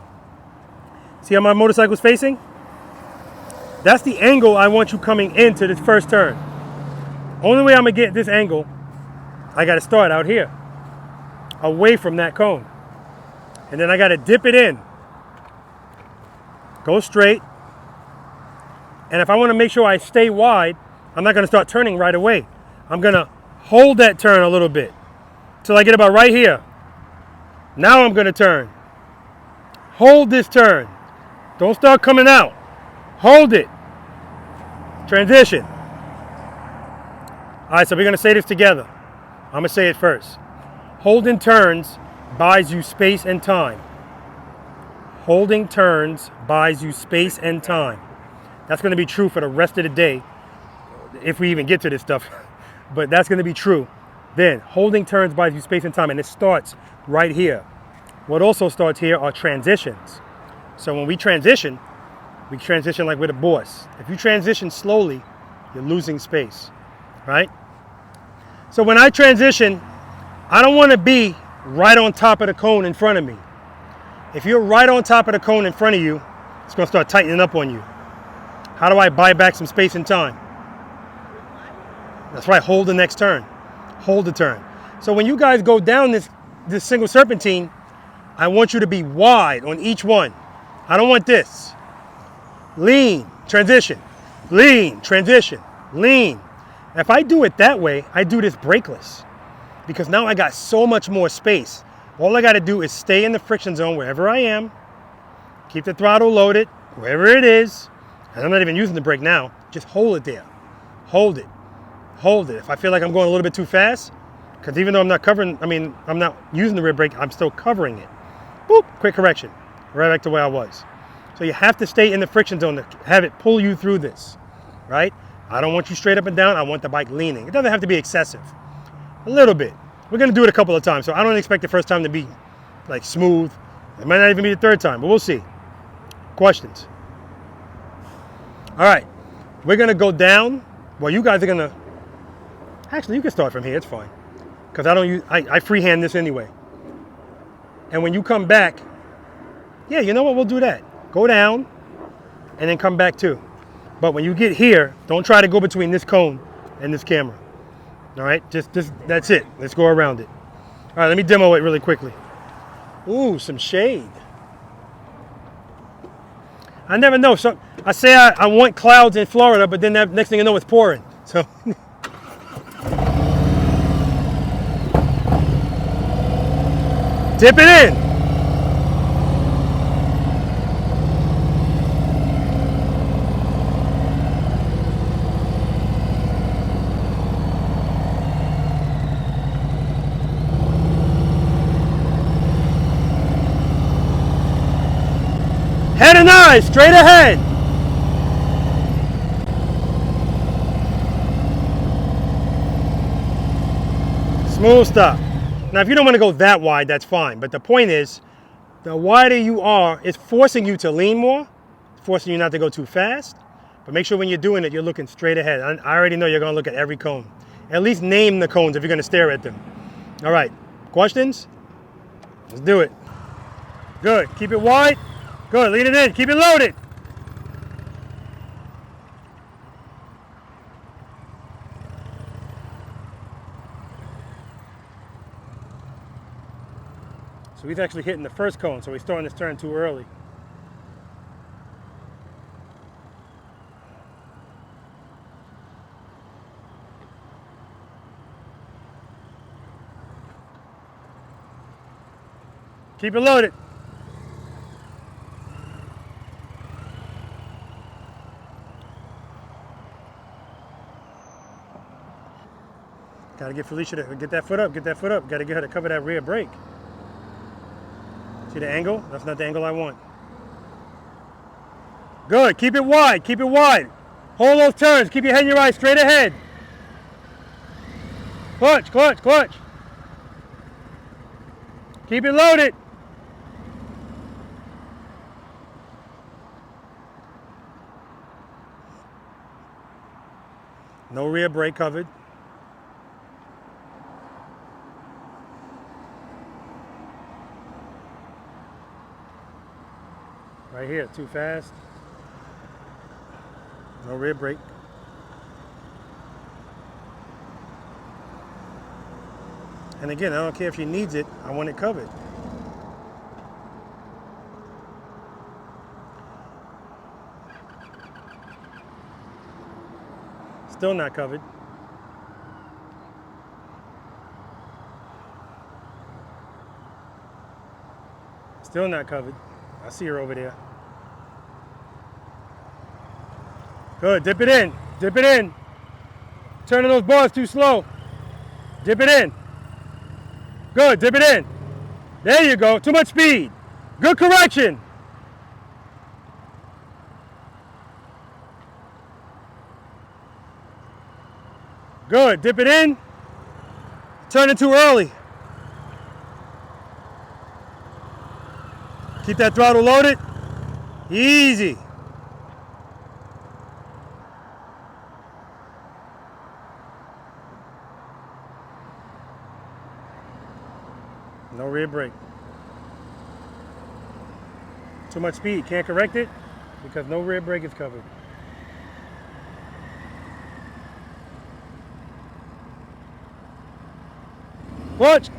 See how my motorcycle's facing? That's the angle I want you coming into this first turn. Only way I'm gonna get this angle, I gotta start out here, away from that cone. And then I gotta dip it in. Go straight. And if I wanna make sure I stay wide, I'm not gonna start turning right away. I'm gonna hold that turn a little bit till I get about right here. Now I'm gonna turn. Hold this turn. Don't start coming out. Hold it. Transition. All right, so we're gonna say this together. I'm gonna say it first. Holding turns buys you space and time. Holding turns buys you space and time. That's gonna be true for the rest of the day, if we even get to this stuff, but that's gonna be true. Then, holding turns buys you space and time, and it starts right here. What also starts here are transitions. So when we transition like we're the boss. If you transition slowly, you're losing space, right? So when I transition, I don't want to be right on top of the cone in front of me. If you're right on top of the cone in front of you, it's going to start tightening up on you. How do I buy back some space and time? That's right, hold the next turn. Hold the turn. So when you guys go down this single serpentine, I want you to be wide on each one. I don't want this. Lean, transition, lean, transition, lean. If I do it that way, I do this brakeless because now I got so much more space. All I got to do is stay in the friction zone wherever I am, keep the throttle loaded wherever it is, and I'm not even using the brake now. Just hold it there. Hold it. Hold it. If I feel like I'm going a little bit too fast, because even though I'm not using the rear brake, I'm still covering it. Boop, quick correction. Right back to where I was. So you have to stay in the friction zone to have it pull you through this, right? I don't want you straight up and down. I want the bike leaning. It doesn't have to be excessive. A little bit. We're going to do it a couple of times, so I don't expect the first time to be like smooth. It might not even be the third time, but we'll see. Questions? All right. We're going to go down. Well, you guys are going to Actually, you can start from here, it's fine. Because I don't use, I freehand this anyway. And when you come back, yeah, you know what, we'll do that. Go down, and then come back too. But when you get here, don't try to go between this cone and this camera. All right, just that's it. Let's go around it. All right, let me demo it really quickly. Ooh, some shade. I never know. So I say I want clouds in Florida, but then next thing you know, it's pouring. So. Dip it in. Head and eyes, straight ahead. Smooth stop. Now, if you don't want to go that wide, that's fine. But the point is, the wider you are, it's forcing you to lean more, forcing you not to go too fast. But make sure when you're doing it, you're looking straight ahead. I already know you're going to look at every cone. At least name the cones if you're going to stare at them. All right, questions? Let's do it. Good, keep it wide. Good, lean it in, keep it loaded. So he's actually hitting the first cone, so he's starting this turn too early. Keep it loaded. Gotta get Felicia to get that foot up, get that foot up. Gotta get her to cover that rear brake. See the angle? That's not the angle I want. Good, keep it wide, keep it wide. Hold those turns, keep your head and your eyes straight ahead. Clutch, clutch, clutch. Keep it loaded. No rear brake covered. Right here, too fast. No rear brake. And again, I don't care if she needs it, I want it covered. Still not covered. Still not covered. I see her over there. Good, dip it in, dip it in. Turning those bars too slow. Dip it in. Good, dip it in. There you go, too much speed. Good correction. Good, dip it in. Turning too early. Keep that throttle loaded. Easy. No rear brake. Too much speed, can't correct it because no rear brake is covered. Clutch.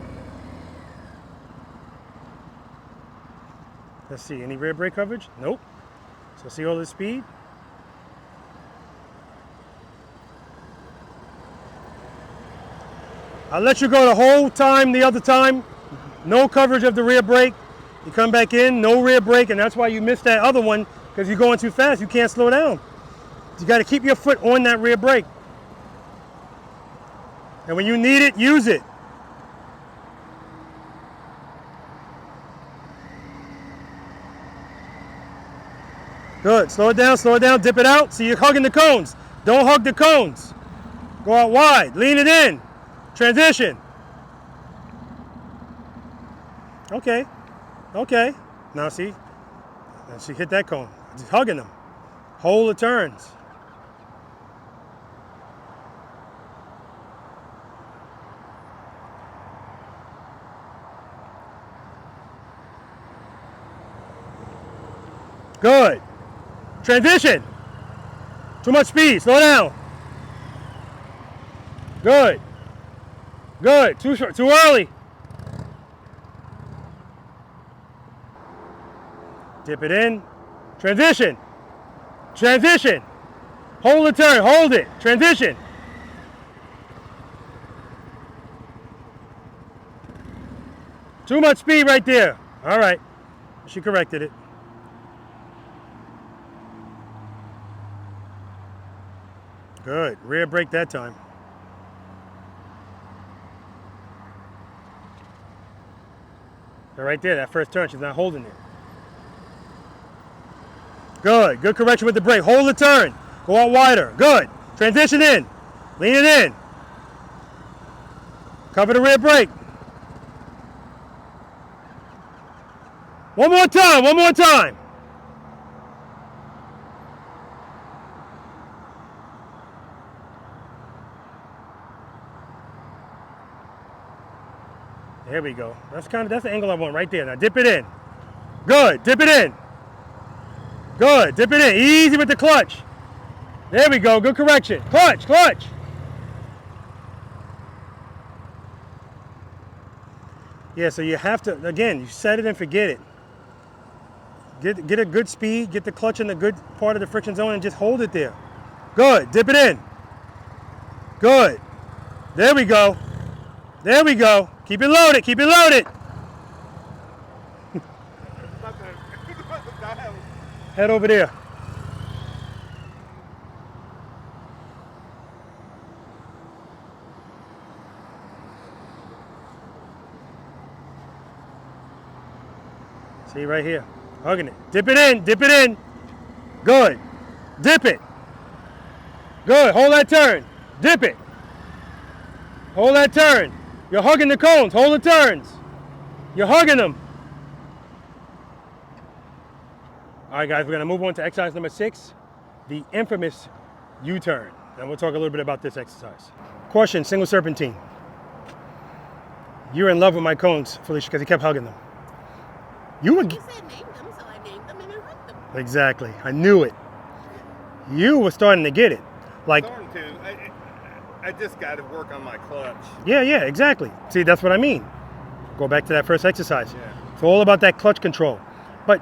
Let's see, any rear brake coverage? Nope. So see all this speed? I'll let you go the whole time the other time. No coverage of the rear brake. You come back in, no rear brake, and that's why you missed that other one because you're going too fast. You can't slow down. You got to keep your foot on that rear brake. And when you need it, use it. Good, slow it down, dip it out. See, you're hugging the cones. Don't hug the cones. Go out wide, lean it in. Transition. Okay, okay. Now see, she hit that cone. Just hugging them. Hold the turns. Good. Transition. Too much speed. Slow down. Good. Good. Too short. Too early. Dip it in. Transition. Transition. Hold the turn. Hold it. Transition. Too much speed right there. All right. She corrected it. Good. Rear brake that time. So right there, that first turn, she's not holding it. Good. Good correction with the brake. Hold the turn. Go out wider. Good. Transition in. Lean it in. Cover the rear brake. One more time. One more time. There we go. That's the angle I want right there. Now dip it in. Good. Dip it in. Good. Dip it in. Easy with the clutch. There we go. Good correction. Clutch. Clutch. Yeah, so you have to, again, you set it and forget it. Get a good speed. Get the clutch in the good part of the friction zone and just hold it there. Good. Dip it in. Good. There we go. There we go. Keep it loaded. Keep it loaded. Head over there. See right here. Hugging it. Dip it in. Dip it in. Good. Dip it. Good. Hold that turn. Dip it. Hold that turn. You're hugging the cones. Hold the turns. You're hugging them. All right, guys, we're going to move on to exercise number 6, the infamous U-turn. And we'll talk a little bit about this exercise. Caution, single serpentine. You're in love with my cones, Felicia, because he kept hugging them. You said name them, so I named them and I hugged them. Exactly. I knew it. You were starting to get it. Like, I just got to work on my clutch. yeah, exactly. See, that's what I mean. Go back to that first exercise. Yeah. It's all about that clutch control. But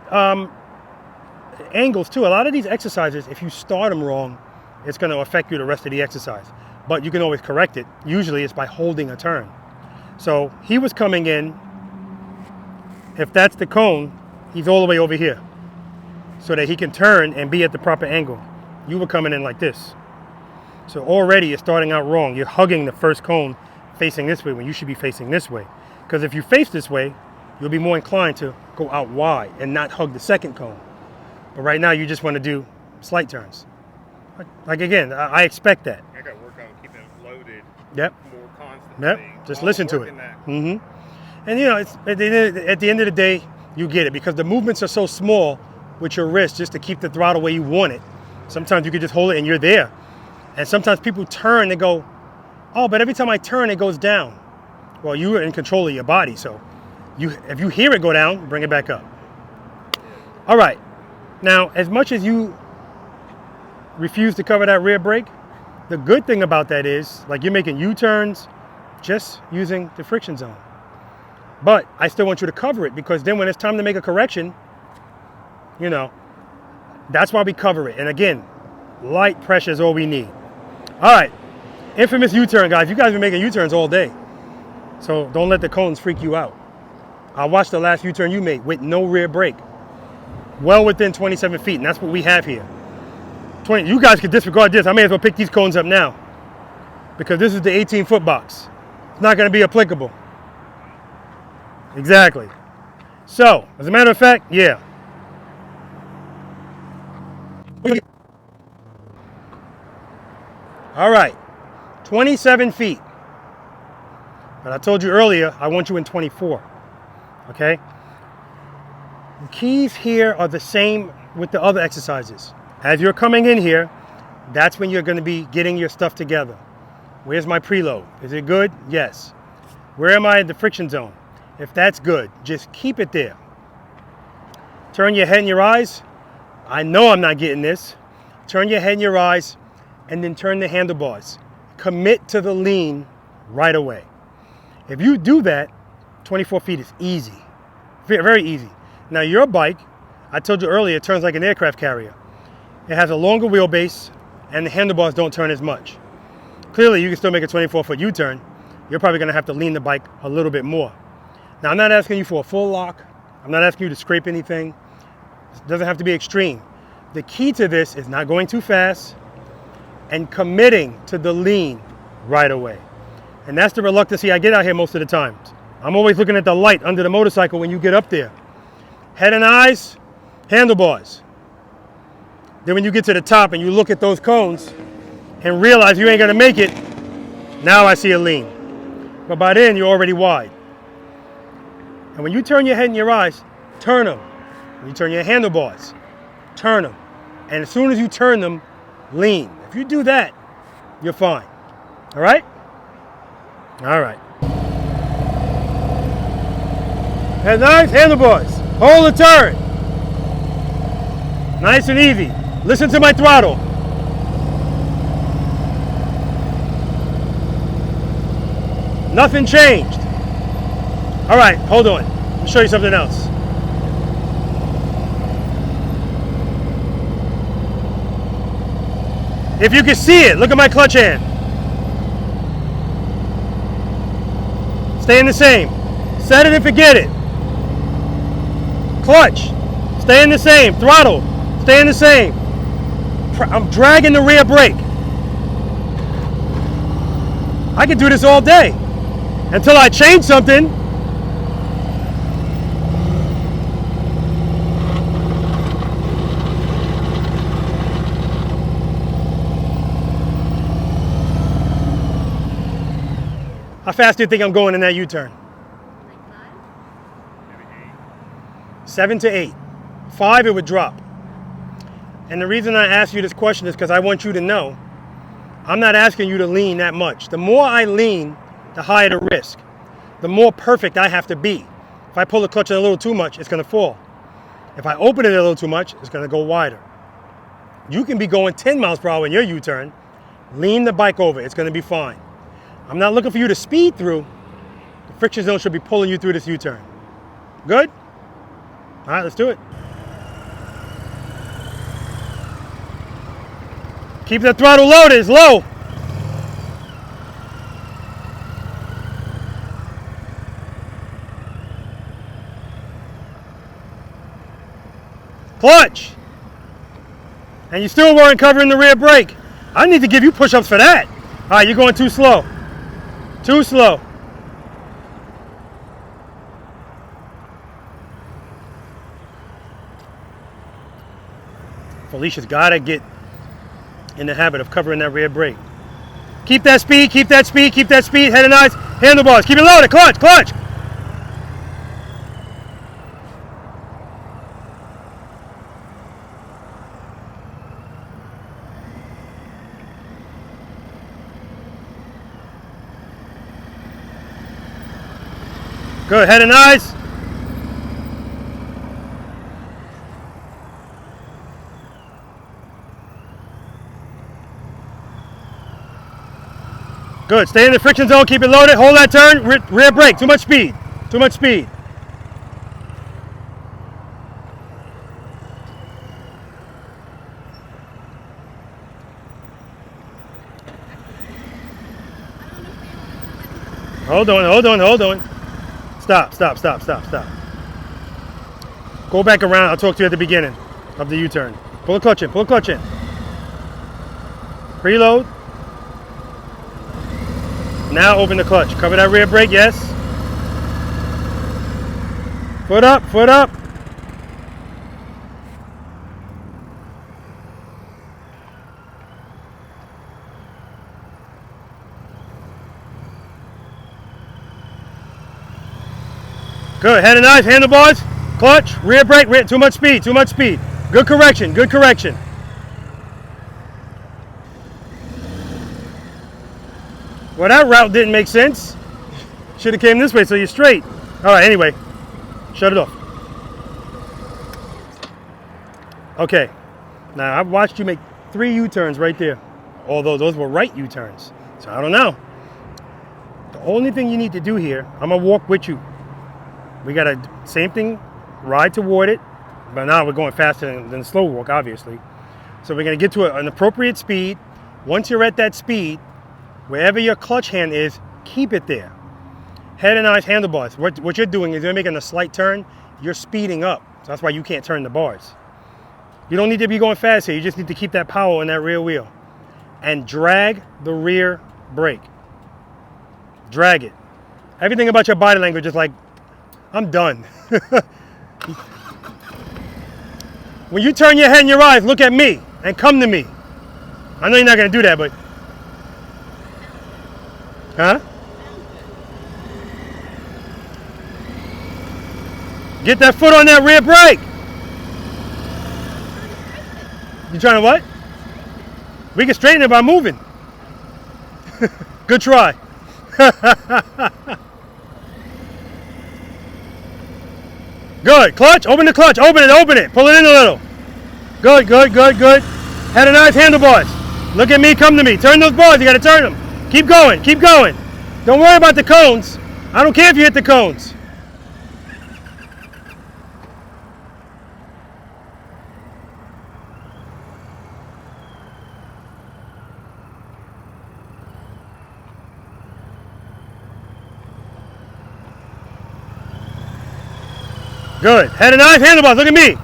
angles too. A lot of these exercises, if you start them wrong, it's going to affect you the rest of the exercise. But you can always correct it. Usually it's by holding a turn. So he was coming in. If that's the cone, he's all the way over here so that he can turn and be at the proper angle. You were coming in like this. So already you're starting out wrong. You're hugging the first cone facing this way when you should be facing this way. Because if you face this way, you'll be more inclined to go out wide and not hug the second cone. But right now you just want to do slight turns. Like again, I expect that. I got to work on keeping it loaded. Yep. More constantly. Yep. Just listen to it. That. And you know, it's, at the end of the day, you get it because the movements are so small with your wrist just to keep the throttle where you want it. Sometimes you can just hold it and you're there. And sometimes people turn and go, oh, but every time I turn, it goes down. Well, you are in control of your body. So if you hear it go down, bring it back up. All right. Now, as much as you refuse to cover that rear brake, the good thing about that is, like, you're making U-turns just using the friction zone. But I still want you to cover it because then when it's time to make a correction, you know, that's why we cover it. And again, light pressure is all we need. All right, infamous U-turn, guys. You guys have been making U-turns all day. So don't let the cones freak you out. I watched the last U-turn you made with no rear brake. Well within 27 feet, and that's what we have here. You guys could disregard this. I may as well pick these cones up now because this is the 18-foot box. It's not going to be applicable. Exactly. So, as a matter of fact, yeah. All right, 27 feet. But I told you earlier, I want you in 24, okay? The keys here are the same with the other exercises. As you're coming in here, that's when you're gonna be getting your stuff together. Where's my preload? Is it good? Yes. Where am I in the friction zone? If that's good, just keep it there. Turn your head and your eyes. I know I'm not getting this. Turn your head and your eyes, and then turn the handlebars. Commit to the lean right away. If you do that, 24 feet is easy. Very easy. Now your bike, I told you earlier, it turns like an aircraft carrier. It has a longer wheelbase, and the handlebars don't turn as much. Clearly, you can still make a 24-foot U-turn. You're probably gonna have to lean the bike a little bit more. Now, I'm not asking you for a full lock. I'm not asking you to scrape anything. It doesn't have to be extreme. The key to this is not going too fast and committing to the lean right away. And that's the reluctancy I get out here most of the time. I'm always looking at the light under the motorcycle when you get up there. Head and eyes, handlebars. Then when you get to the top and you look at those cones and realize you ain't gonna make it, now I see a lean. But by then, you're already wide. And when you turn your head and your eyes, turn them. When you turn your handlebars, turn them. And as soon as you turn them, lean. If you do that, you're fine. All right? All right. Head nice, handlebars. Hold the turn. Nice and easy. Listen to my throttle. Nothing changed. All right, hold on. Let me show you something else. If you can see it, look at my clutch hand. Staying the same. Set it and forget it. Clutch, staying the same. Throttle, staying the same. I'm dragging the rear brake. I could do this all day until I change something. How fast do you think I'm going in that U-turn? 7 to 8. 5, it would drop. And the reason I ask you this question is because I want you to know I'm not asking you to lean that much. The more I lean, the higher the risk. The more perfect I have to be. If I pull the clutch a little too much, it's going to fall. If I open it a little too much, it's going to go wider. You can be going 10 miles per hour in your U-turn. Lean the bike over. It's going to be fine. I'm not looking for you to speed through. The friction zone should be pulling you through this U-turn. Good? All right, let's do it. Keep the throttle loaded, it's low. Clutch. And you still weren't covering the rear brake. I need to give you push-ups for that. All right, you're going too slow. Too slow. Felicia's got to get in the habit of covering that rear brake. Keep that speed, keep that speed, keep that speed. Head and eyes, handlebars. Keep it loaded. Clutch, clutch. Good, head and eyes. Good, stay in the friction zone, keep it loaded, hold that turn, rear brake, too much speed, too much speed. Hold on, hold on, hold on. Stop, stop, stop, stop, stop. Go back around, I'll talk to you at the beginning of the U-turn. Pull the clutch in, pull the clutch in. Preload. Now open the clutch. Cover that rear brake, yes. Foot up, foot up. Good, head and eyes, handlebars, clutch, rear brake, too much speed, too much speed. Good correction, good correction. Well, that route didn't make sense. Should have came this way so you're straight. All right, anyway, shut it off. Okay, Now, I've watched you make 3 U-turns right there. Although those were right U-turns. So I don't know. The only thing you need to do here, I'm going to walk with you. We got to, same thing, ride toward it. But now we're going faster than slow walk, obviously. So we're going to get to an appropriate speed. Once you're at that speed, wherever your clutch hand is, keep it there. Head and eyes handlebars. What you're doing is you're making a slight turn. You're speeding up. So that's why you can't turn the bars. You don't need to be going fast here. You just need to keep that power in that rear wheel. And drag the rear brake. Drag it. Everything about your body language is like, I'm done. When you turn your head and your eyes, look at me and come to me. I know you're not going to do that, but... Huh? Get that foot on that rear brake. You trying to what? We can straighten it by moving. Good try. Good. Clutch. Open the clutch. Open it. Pull it in a little. Good. Head and eyes handlebars. Look at me. Come to me. Turn those bars. You got to turn them. Keep going. Don't worry about the cones. I don't care if you hit the cones. Good. Head and eyes, handlebars. Look at me.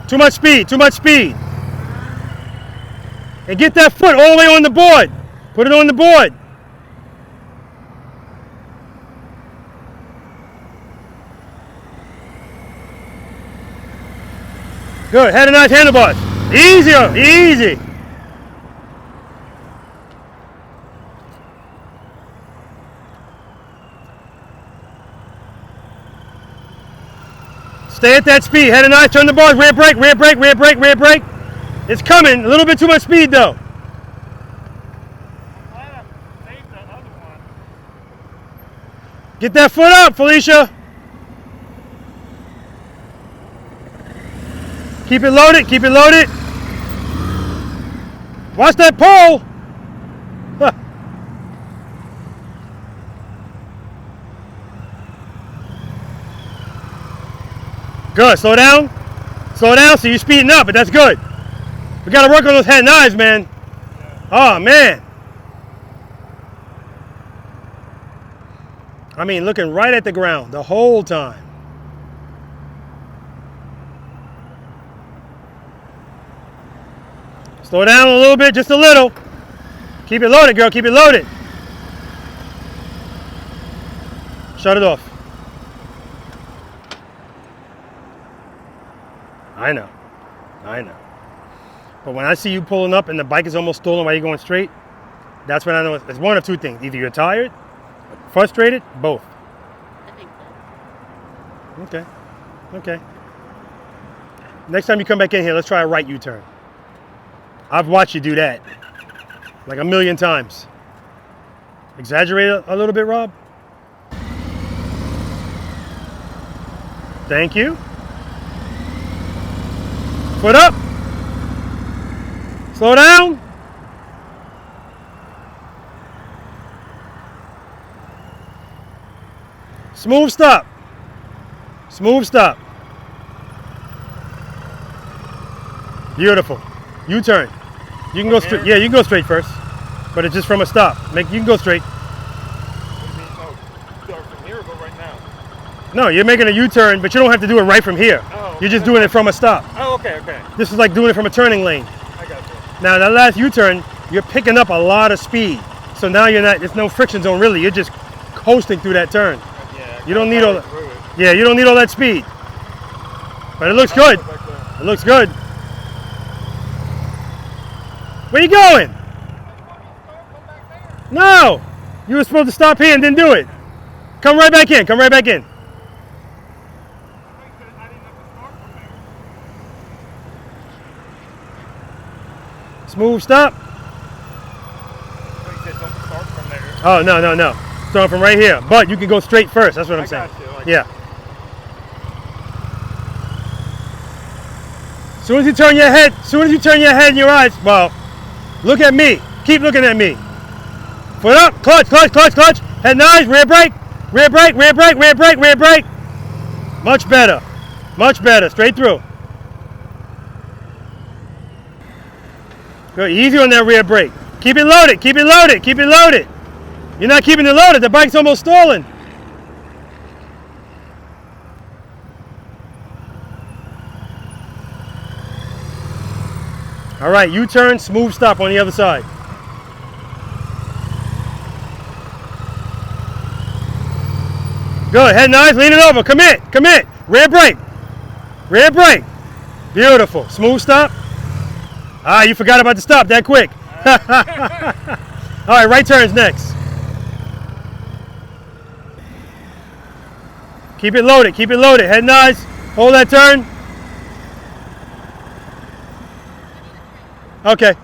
Too much speed. And get that foot all the way on the board. Put it on the board. Good. Head and eyes, handlebars. Easy. Stay at that speed. Head and eyes, turn the bars. Rear brake. It's coming. A little bit too much speed though. Get that foot up, Felicia. Keep it loaded. Watch that pole. Huh. Good. Slow down. So you're speeding up, but that's good. We got to work on those head and eyes, man. Oh, man. I mean, looking right at the ground the whole time. Slow down a little bit, just a little. Keep it loaded, girl. Keep it loaded. Shut it off. I know. But when I see you pulling up and the bike is almost stolen while you're going straight, that's when I know it's one of two things. Either you're tired, frustrated, both. I think so. Okay. Next time you come back in here, let's try a right U-turn. I've watched you do that like a million times. Exaggerate a little bit, Rob. Thank you. Foot up. Slow down. Smooth stop. Beautiful. U-turn. You can go straight. Yeah, you can go straight first, but it's just from a stop. You can go straight. What do you mean? Oh, start from here or go right now? No, you're making a U-turn, but you don't have to do it right from here. Oh, You're just doing it from a stop. Oh, okay. This is like doing it from a turning lane. I got you. Now that last U-turn, you're picking up a lot of speed. So now there's no friction zone really. You're just coasting through that turn. Yeah. You don't need all that. Yeah, you don't need all that speed. But it looks good. It looks good. Where you going? No! You were supposed to stop here and didn't do it. Come right back in. Smooth stop. You said don't start from there. Oh, no. Start from right here. But you can go straight first. That's what I'm saying. Got you. Yeah. As soon as you turn your head, and your eyes, well, look at me. Keep looking at me. Foot up, clutch, clutch, clutch, clutch. Head nice, rear brake, rear brake, rear brake, rear brake, rear brake. Much better, straight through. Good, easy on that rear brake. Keep it loaded, keep it loaded, keep it loaded. You're not keeping it loaded, the bike's almost stalling. All right, U-turn, smooth stop on the other side. Good, head nice, lean it over, commit, commit. Rear brake, rear brake. Beautiful, smooth stop. Ah, you forgot about the stop that quick. All right, right turn's next. Keep it loaded, head nice. Hold that turn. Okay.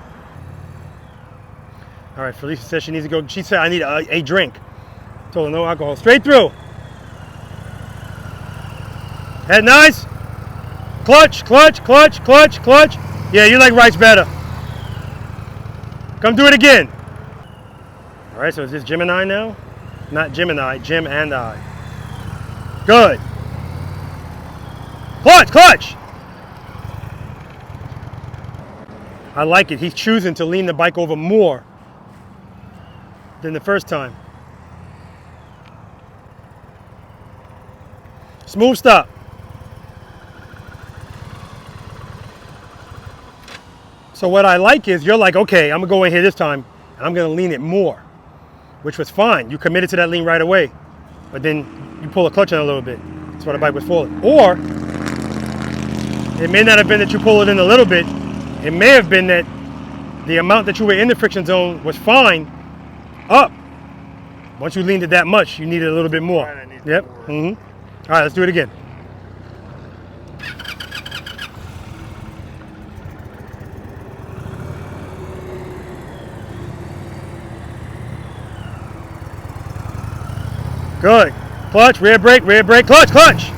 All right, Felicia says she needs to go. She said, I need a drink. Told her no alcohol. Straight through. Head nice. Clutch, clutch, clutch, clutch, clutch. Yeah, you like rights better. Come do it again. All right, so is this Jim and I now? Not Gemini, Jim and I. Good. Clutch, clutch. I like it. He's choosing to lean the bike over more than the first time. Smooth stop. So what I like is you're like, okay, I'm gonna go in here this time and I'm gonna lean it more, which was fine. You committed to that lean right away, but then you pull the clutch in a little bit. That's why the bike was falling. Or it may not have been that you pull it in a little bit. It may have been that the amount that you were in the friction zone was fine up. Once you leaned it that much, you needed a little bit more. Right, yep. All right, let's do it again. Good. Clutch, rear brake, clutch, clutch.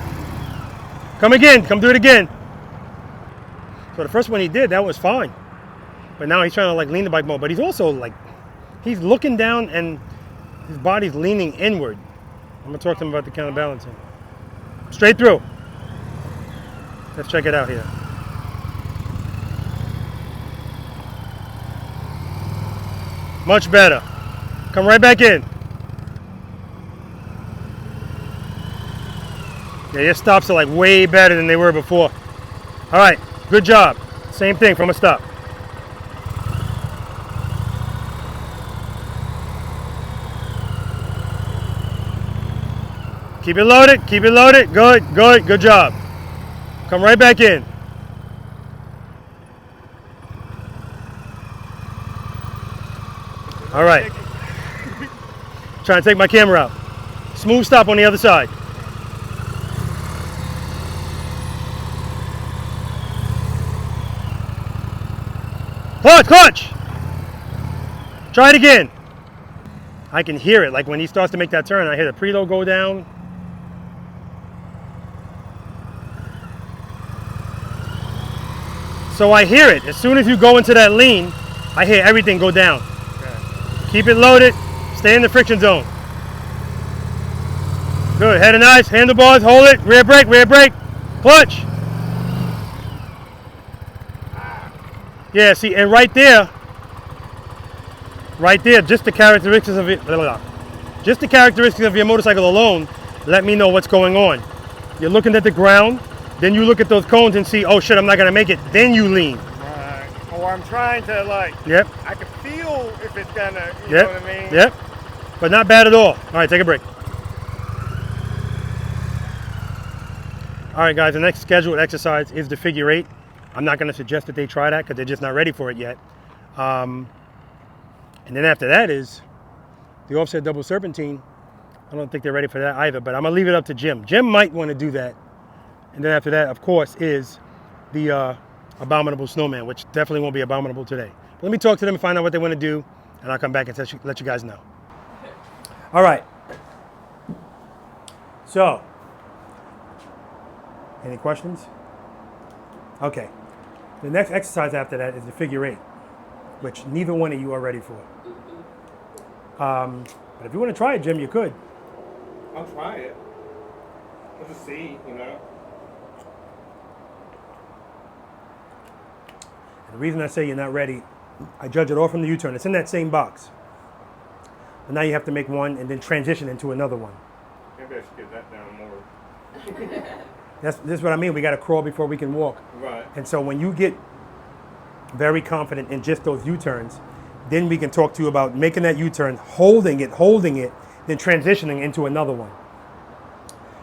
Come again, come do it again. So the first one he did, that was fine. But now he's trying to like lean the bike more. But he's also like, he's looking down and his body's leaning inward. I'm gonna talk to him about the counterbalancing. Straight through. Let's check it out here. Much better. Come right back in. Yeah, your stops are like way better than they were before. All right, good job. Same thing from a stop. Keep it loaded, keep it loaded. Good, good, good job. Come right back in. All right. Trying to take my camera out. Smooth stop on the other side. Clutch, clutch. Try it again. I can hear it, like when he starts to make that turn, I hear the preload go down. So I hear it. As soon as you go into that lean, I hear everything go down. Okay. Keep it loaded, stay in the friction zone. Good, head and eyes, handlebars, hold it, rear brake, clutch. Yeah, see, and right there, just the characteristics of it, just the characteristics of your motorcycle alone, let me know what's going on. You're looking at the ground, then you look at those cones and see, oh shit, I'm not gonna make it. Then you lean. Right. Or I'm trying to like, yep. I can feel if it's gonna, you know what I mean? Yep. But not bad at all. All right, take a break. All right, guys, the next scheduled exercise is the figure 8. I'm not gonna suggest that they try that because they're just not ready for it yet. And then after that is the offset double serpentine. I don't think they're ready for that either, but I'm gonna leave it up to Jim. Jim might want to do that. And then after that, of course, is the abominable snowman, which definitely won't be abominable today. But let me talk to them and find out what they want to do, and I'll come back and let you guys know. All right. So, any questions? Okay. The next exercise after that is the figure 8, which neither one of you are ready for. But if you want to try it, Jim, you could. I'll try it. I'll just see, you know. The reason I say you're not ready, I judge it all from the U-turn. It's in that same box. But now you have to make one and then transition into another one. Maybe I should get that down more. This is what I mean. We got to crawl before we can walk. Right. And so when you get very confident in just those U-turns, then we can talk to you about making that U-turn, holding it, then transitioning into another one.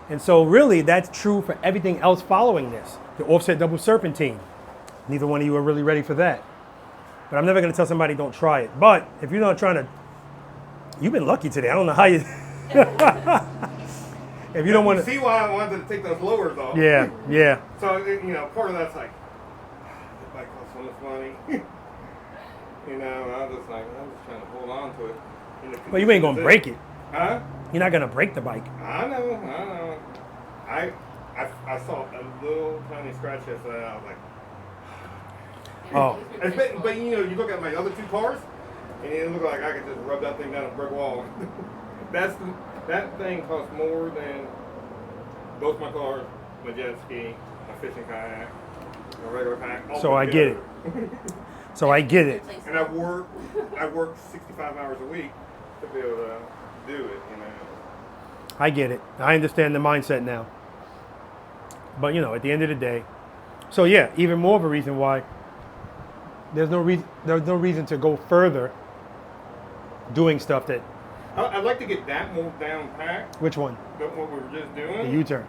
And so really that's true for everything else following this. The offset double serpentine. Neither one of you are really ready for that. But I'm never going to tell somebody don't try it. But if you're not trying to, you've been lucky today. I don't know how you. If you don't want to see why I wanted to take those lowers off. Yeah, yeah. So you know, part of that's like, the bike costs so much money. You know, I'm just trying to hold on to it. Well, you ain't gonna break it. Huh? You're not gonna break the bike. I know. I saw a little tiny scratch yesterday. I was like, Oh, but you know, you look at my other two cars, and it looked like I could just rub that thing down a brick wall. That thing costs more than both my cars, my jet ski, my fishing kayak, my regular kayak. so I get it. So I get it. And I work 65 hours a week to be able to do it, you know. I get it. I understand the mindset now. But you know, at the end of the day, so yeah, even more of a reason why there's no reason to go further doing stuff that. I'd like to get that more down packed. Which one? What we were just doing. The U-turn.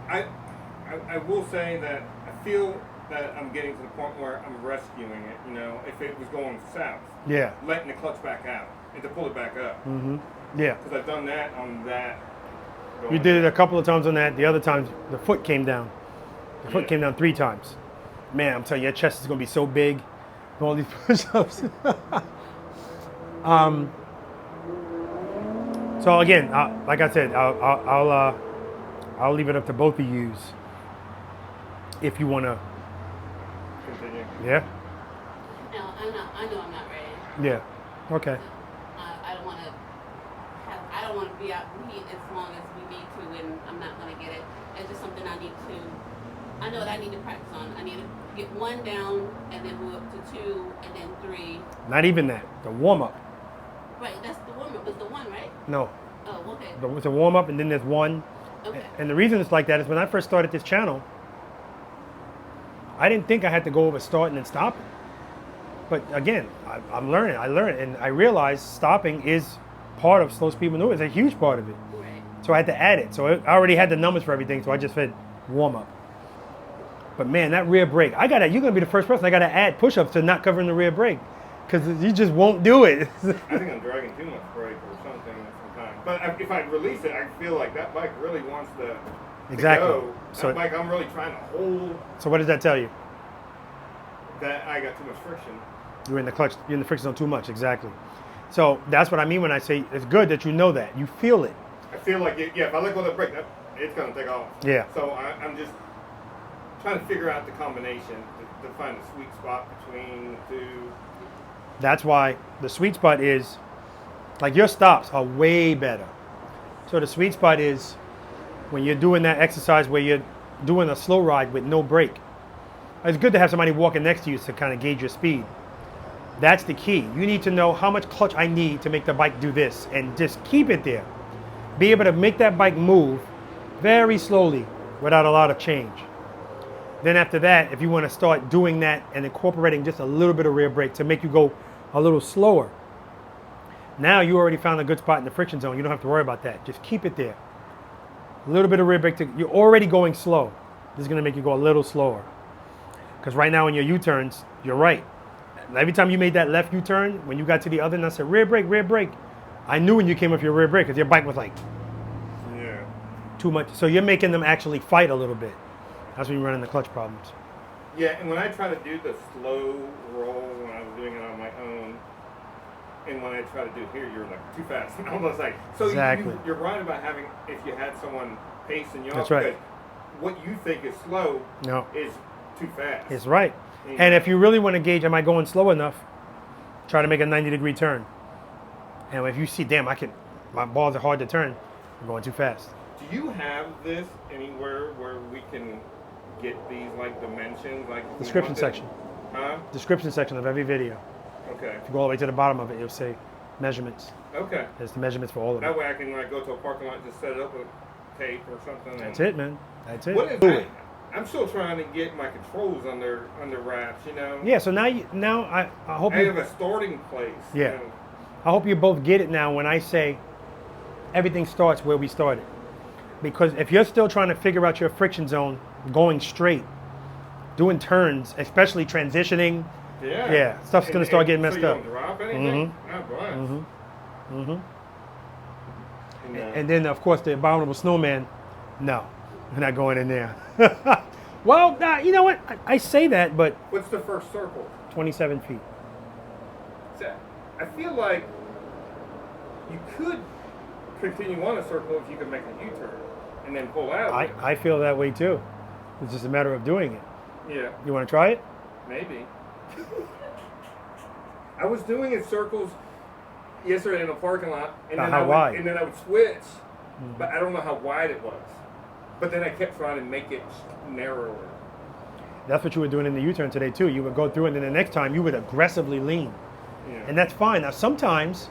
I will say that I feel that I'm getting to the point where I'm rescuing it. You know, if it was going south. Yeah. Letting the clutch back out and to pull it back up. Mm-hmm. Yeah. Because I've done that on that. You did it a couple of times on that. The other times, the foot came down. The foot came down 3 times. Man, I'm telling you, your chest is going to be so big. All these push-ups. So again, like I said, I'll leave it up to both of yous if you want to. Continue. Yeah. No, I know I'm not ready. Yeah. Okay. I don't want to. I don't want to be out in heat as long as we need to, and I'm not going to get it. It's just something I need to. I know that I need to practice on. I need to get 1 down, and then move up to 2, and then 3. Not even that. The warm up. Right, that's the warm up. It's the 1, right? No. Oh, okay. It's a warm up, and then there's 1. Okay. And the reason it's like that is when I first started this channel, I didn't think I had to go over starting and stopping. But again, I'm learning. I learned, and I realized stopping is part of slow speed maneuver. It's a huge part of it. Right. So I had to add it. So I already had the numbers for everything. So I just said warm up. But man, that rear brake, you're gonna be the first person I gotta add push-ups to not covering the rear brake, because you just won't do it. I think I'm dragging too much brake or something sometimes. But if I release it, I feel like that bike really wants to Exactly. go. So- That bike, I'm really trying to hold. So what does that tell you? That I got too much friction. You're in the clutch, you're in the friction zone too much, exactly. So that's what I mean when I say it's good that you know that. You feel it. I feel like, if I let go of the brake, it's going to take off. Yeah. So I'm just trying to figure out the combination to find the sweet spot between the two. That's why the sweet spot is, like your stops are way better. So the sweet spot is when you're doing that exercise where you're doing a slow ride with no brake. It's good to have somebody walking next to you to kind of gauge your speed. That's the key. You need to know how much clutch I need to make the bike do this, and just keep it there. Be able to make that bike move very slowly without a lot of change. Then after that, if you want to start doing that and incorporating just a little bit of rear brake to make you go a little slower, now you already found a good spot in the friction zone. You don't have to worry about that. Just keep it there. A little bit of rear brake. You're already going slow. This is going to make you go a little slower. Because right now in your U-turns, you're right. Every time you made that left U-turn, when you got to the other and I said, rear brake, I knew when you came off your rear brake because your bike was like too much. So you're making them actually fight a little bit. That's when you run into clutch problems. Yeah, and when I try to do the slow roll when I was doing it on my own, and when I try to do it here, you're like too fast. I'm almost like, so Exactly. you're right about having, if you had someone pacing you That's off, right. because what you think is slow No. is too fast. It's right. And if you really want to gauge, am I going slow enough? Try to make a 90-degree turn. And if you see, damn, my balls are hard to turn, I'm going too fast. Do you have this anywhere where we can get these like dimensions? Like if we Description want section. Huh? Description section of every video. Okay. If you go all the way to the bottom of it, you'll say measurements. Okay. There's the measurements for all of That them. way I can like go to a parking lot and just set it up with tape or something. That's it, man. That's it. What is I'm still trying to get my controls under wraps, you know. Yeah. So now I hope I have a starting place. Yeah. You know? I hope you both get it now when I say everything starts where we started. Because if you're still trying to figure out your friction zone, going straight, doing turns, especially transitioning, Yeah. stuff's gonna start getting messed so you up. Don't drop anything? And then of course the abominable snowman, no, we're not going in there. Well, you know what? I say that, but What's the first circle? 27 feet. I feel like you could continue on a circle if you could make a U-turn and then pull out. I feel that way too. It's just a matter of doing it. Yeah, You want to try it? maybe. I was doing in circles yesterday in a parking lot, and then How wide? And then I would switch, but I don't know how wide it was. But then I kept trying to make it narrower. That's what you were doing in the U-turn today too. You would go through and then the next time you would aggressively lean. Yeah. And that's fine. Now sometimes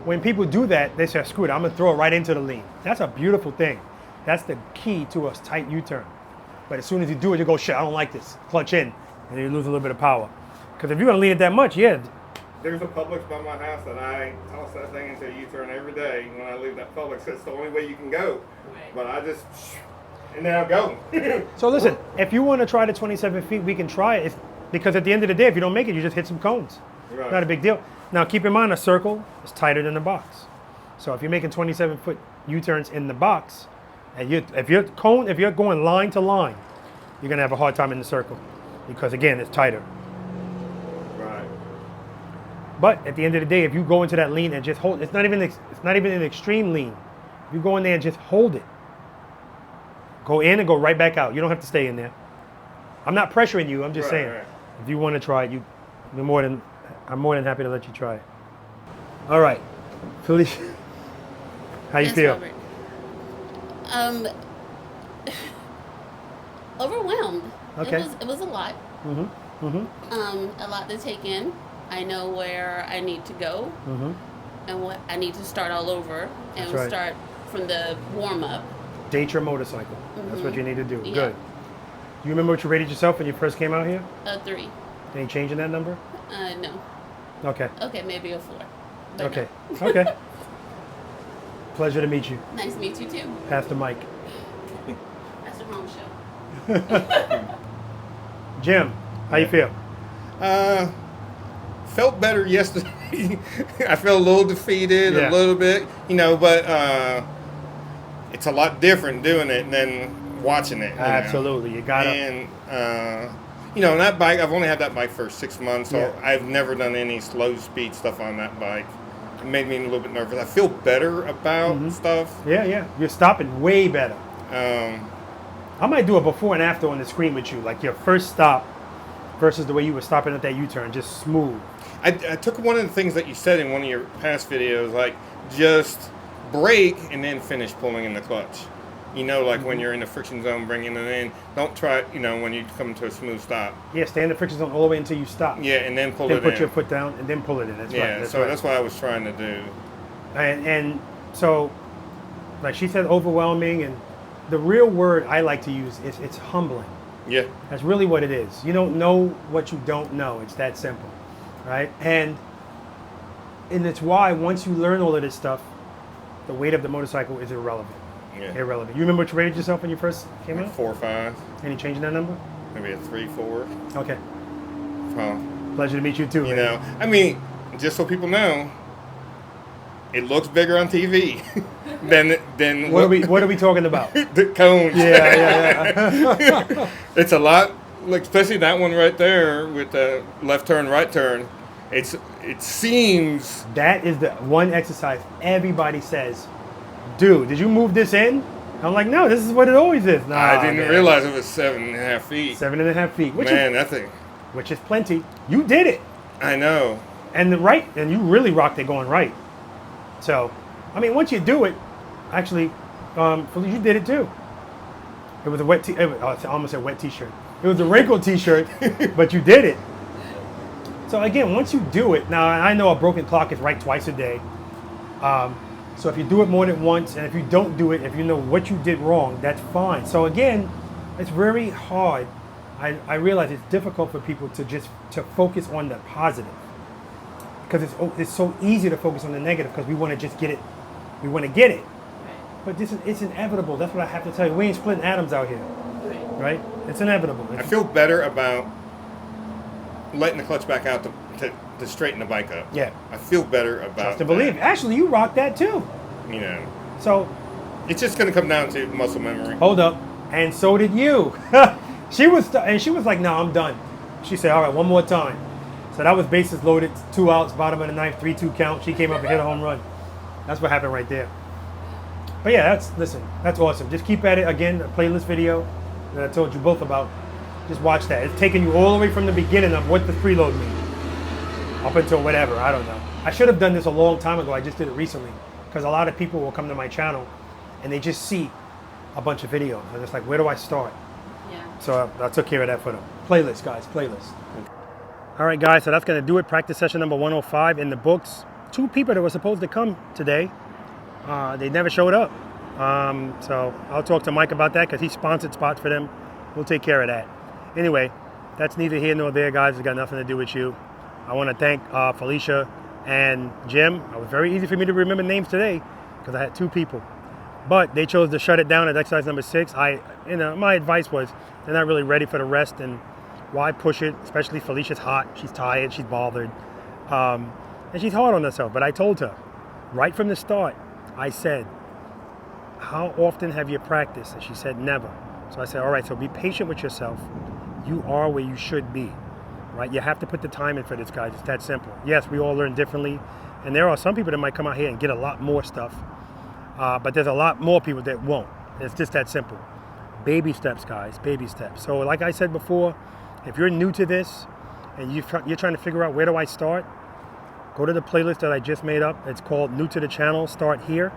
when people do that, they say, screw it, I'm gonna throw it right into the lean. That's a beautiful thing. That's the key to a tight U-turn. But as soon as you do it, you go, shit, I don't like this. Clutch in, and you lose a little bit of power. Because if you're gonna lean it that much, yeah. There's a Publix by my house that I toss that thing into a U-turn every day when I leave that Publix. That's the only way you can go. Right. But I just, and then I'll go. So listen, if you want to try the 27 feet, we can try it. Because at the end of the day, if you don't make it, you just hit some cones. Right. Not a big deal. Now keep in mind, a circle is tighter than a box. So if you're making 27-foot U-turns in the box, and if you're going line to line, you're gonna have a hard time in the circle, because again, it's tighter. Right. But at the end of the day, if you go into that lean and just hold, it's not even an extreme lean. If you go in there and just hold it, go in and go right back out. You don't have to stay in there. I'm not pressuring you. I'm just saying, Right. if you want to try it, I'm more than happy to let you try it. All right, Felicia, how you Yes, feel? Robert. Overwhelmed. Okay. It was a lot. A lot to take in. I know where I need to go, and what I need to start all over, and That's right. start from the warm up. Date your motorcycle. That's what you need to do. Yeah. Good. Do you remember what you rated yourself when you first came out here? 3. Any change in that number? No. Okay. Okay, maybe a 4. But Okay. Okay. Pleasure to meet you. no. Nice to meet you too. Pass the mic. That's the wrong show. Jim, how you feel? Felt better yesterday. I felt a little defeated, Yeah. a little bit, but it's a lot different doing it than watching it. You know? Absolutely. You got to. And that bike, I've only had that bike for 6 months, so Yeah. I've never done any slow speed stuff on that bike. It made me a little bit nervous. I feel better about stuff. Yeah. You're stopping way better. I might do a before and after on the screen with you, like your first stop versus the way you were stopping at that U-turn, just smooth. I took one of the things that you said in one of your past videos, like just brake and then finish pulling in the clutch. Like when you're in the friction zone, bringing it in. Don't try it, when you come to a smooth stop. Yeah, stay in the friction zone all the way until you stop. Yeah, and then pull Then it put in. your foot down and then pull it in. That's right. Yeah, That's so right. that's what I was trying to do. And so, like she said, overwhelming. And the real word I like to use is it's humbling. Yeah. That's really what it is. You don't know what you don't know. It's that simple, right? And it's why once you learn all of this stuff, the weight of the motorcycle is irrelevant. Yeah. Irrelevant. You remember what you rated yourself when you first came Like out? 4 or 5, Any change in that number? maybe a 3, 4. Okay. Oh, Pleasure to meet you too. man. I mean, just so people know, it looks bigger on TV than What are we talking about? the cones. Yeah. It's a lot, like especially that one right there with the left turn, right turn. It seems That is the one exercise everybody says, dude, did you move this in? I'm like, no, this is what it always is. Nah, I didn't man. realize it was 7.5 feet. 7.5 feet. Man, that thing. Which is plenty. You did it. I know. And you really rocked it going right. So, I mean, once you do it, actually, Felicia, you did it too. It was a wet I almost said wet t-shirt. It was a wrinkled t-shirt, but you did it. So again, once you do it, now I know a broken clock is right twice a day. So if you do it more than once, and if you don't do it, if you know what you did wrong, that's fine. So again, it's very hard. I realize it's difficult for people to focus on the positive, because it's so easy to focus on the negative because we want to just get it. We want to get it. But it's inevitable. That's what I have to tell you. We ain't splitting atoms out here, right? It's inevitable. I feel better about letting the clutch back out to straighten the bike up. Yeah. I feel better about Trust to believe. Actually, you rocked that too. You know. So. It's just going to come down to muscle memory. Hold up. And so did you. She was like, no, I'm done. She said, all right, one more time. So that was bases loaded, 2 outs, bottom of the ninth, 3-2 count. She came up and hit a home run. That's what happened right there. But yeah, that's awesome. Just keep at it. Again, a playlist video that I told you both about. Just watch that. It's taking you all the way from the beginning of what the preload means up until whatever. I don't know. I should have done this a long time ago. I just did it recently because a lot of people will come to my channel and they just see a bunch of videos and it's like, where do I start? Yeah. So I took care of that for them. Playlist, guys. Playlist. All right, guys. So that's going to do it. Practice session number 105 in the books. 2 people that were supposed to come today, they never showed up. So I'll talk to Mike about that because he sponsored spots for them. We'll take care of that. Anyway, that's neither here nor there, guys. It's got nothing to do with you. I want to thank Felicia and Jim. It was very easy for me to remember names today because I had 2 people. But they chose to shut it down at exercise number 6. My advice was they're not really ready for the rest, and why push it? Especially Felicia's hot. She's tired. She's bothered. And she's hard on herself. But I told her right from the start, I said, how often have you practiced? And she said, never. So I said, all right, so be patient with yourself. You are where you should be, right? You have to put the time in for this, guys. It's that simple. Yes, we all learn differently. And there are some people that might come out here and get a lot more stuff. But there's a lot more people that won't. It's just that simple. Baby steps, guys, baby steps. So like I said before, if you're new to this and you're trying to figure out where do I start, go to the playlist that I just made up. It's called New to the Channel, Start Here,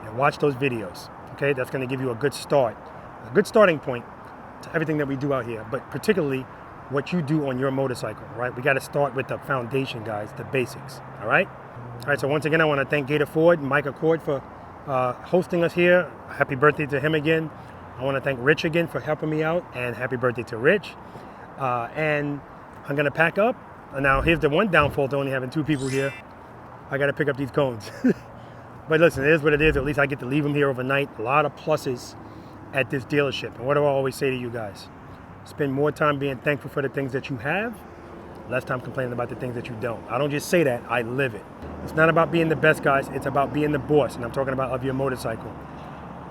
and watch those videos. Okay, that's going to give you a good start, a good starting point to everything that we do out here, but particularly what you do on your motorcycle, right? We got to start with the foundation, guys, the basics, all right? All right, so once again, I want to thank Gator Ford and Mike Accord for hosting us here. Happy birthday to him again. I want to thank Rich again for helping me out, and happy birthday to Rich. And I'm going to pack up. And now here's the one downfall to only having 2 people here. I got to pick up these cones. But listen, it is what it is. At least I get to leave them here overnight. A lot of pluses at this dealership. And what do I always say to you guys? Spend more time being thankful for the things that you have, less time complaining about the things that you don't. I don't just say that, I live it. It's not about being the best, guys. It's about being the boss. And I'm talking about of your motorcycle.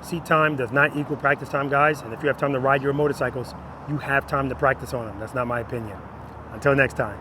Seat time does not equal practice time, guys. And if you have time to ride your motorcycles, you have time to practice on them. That's not my opinion. Until next time.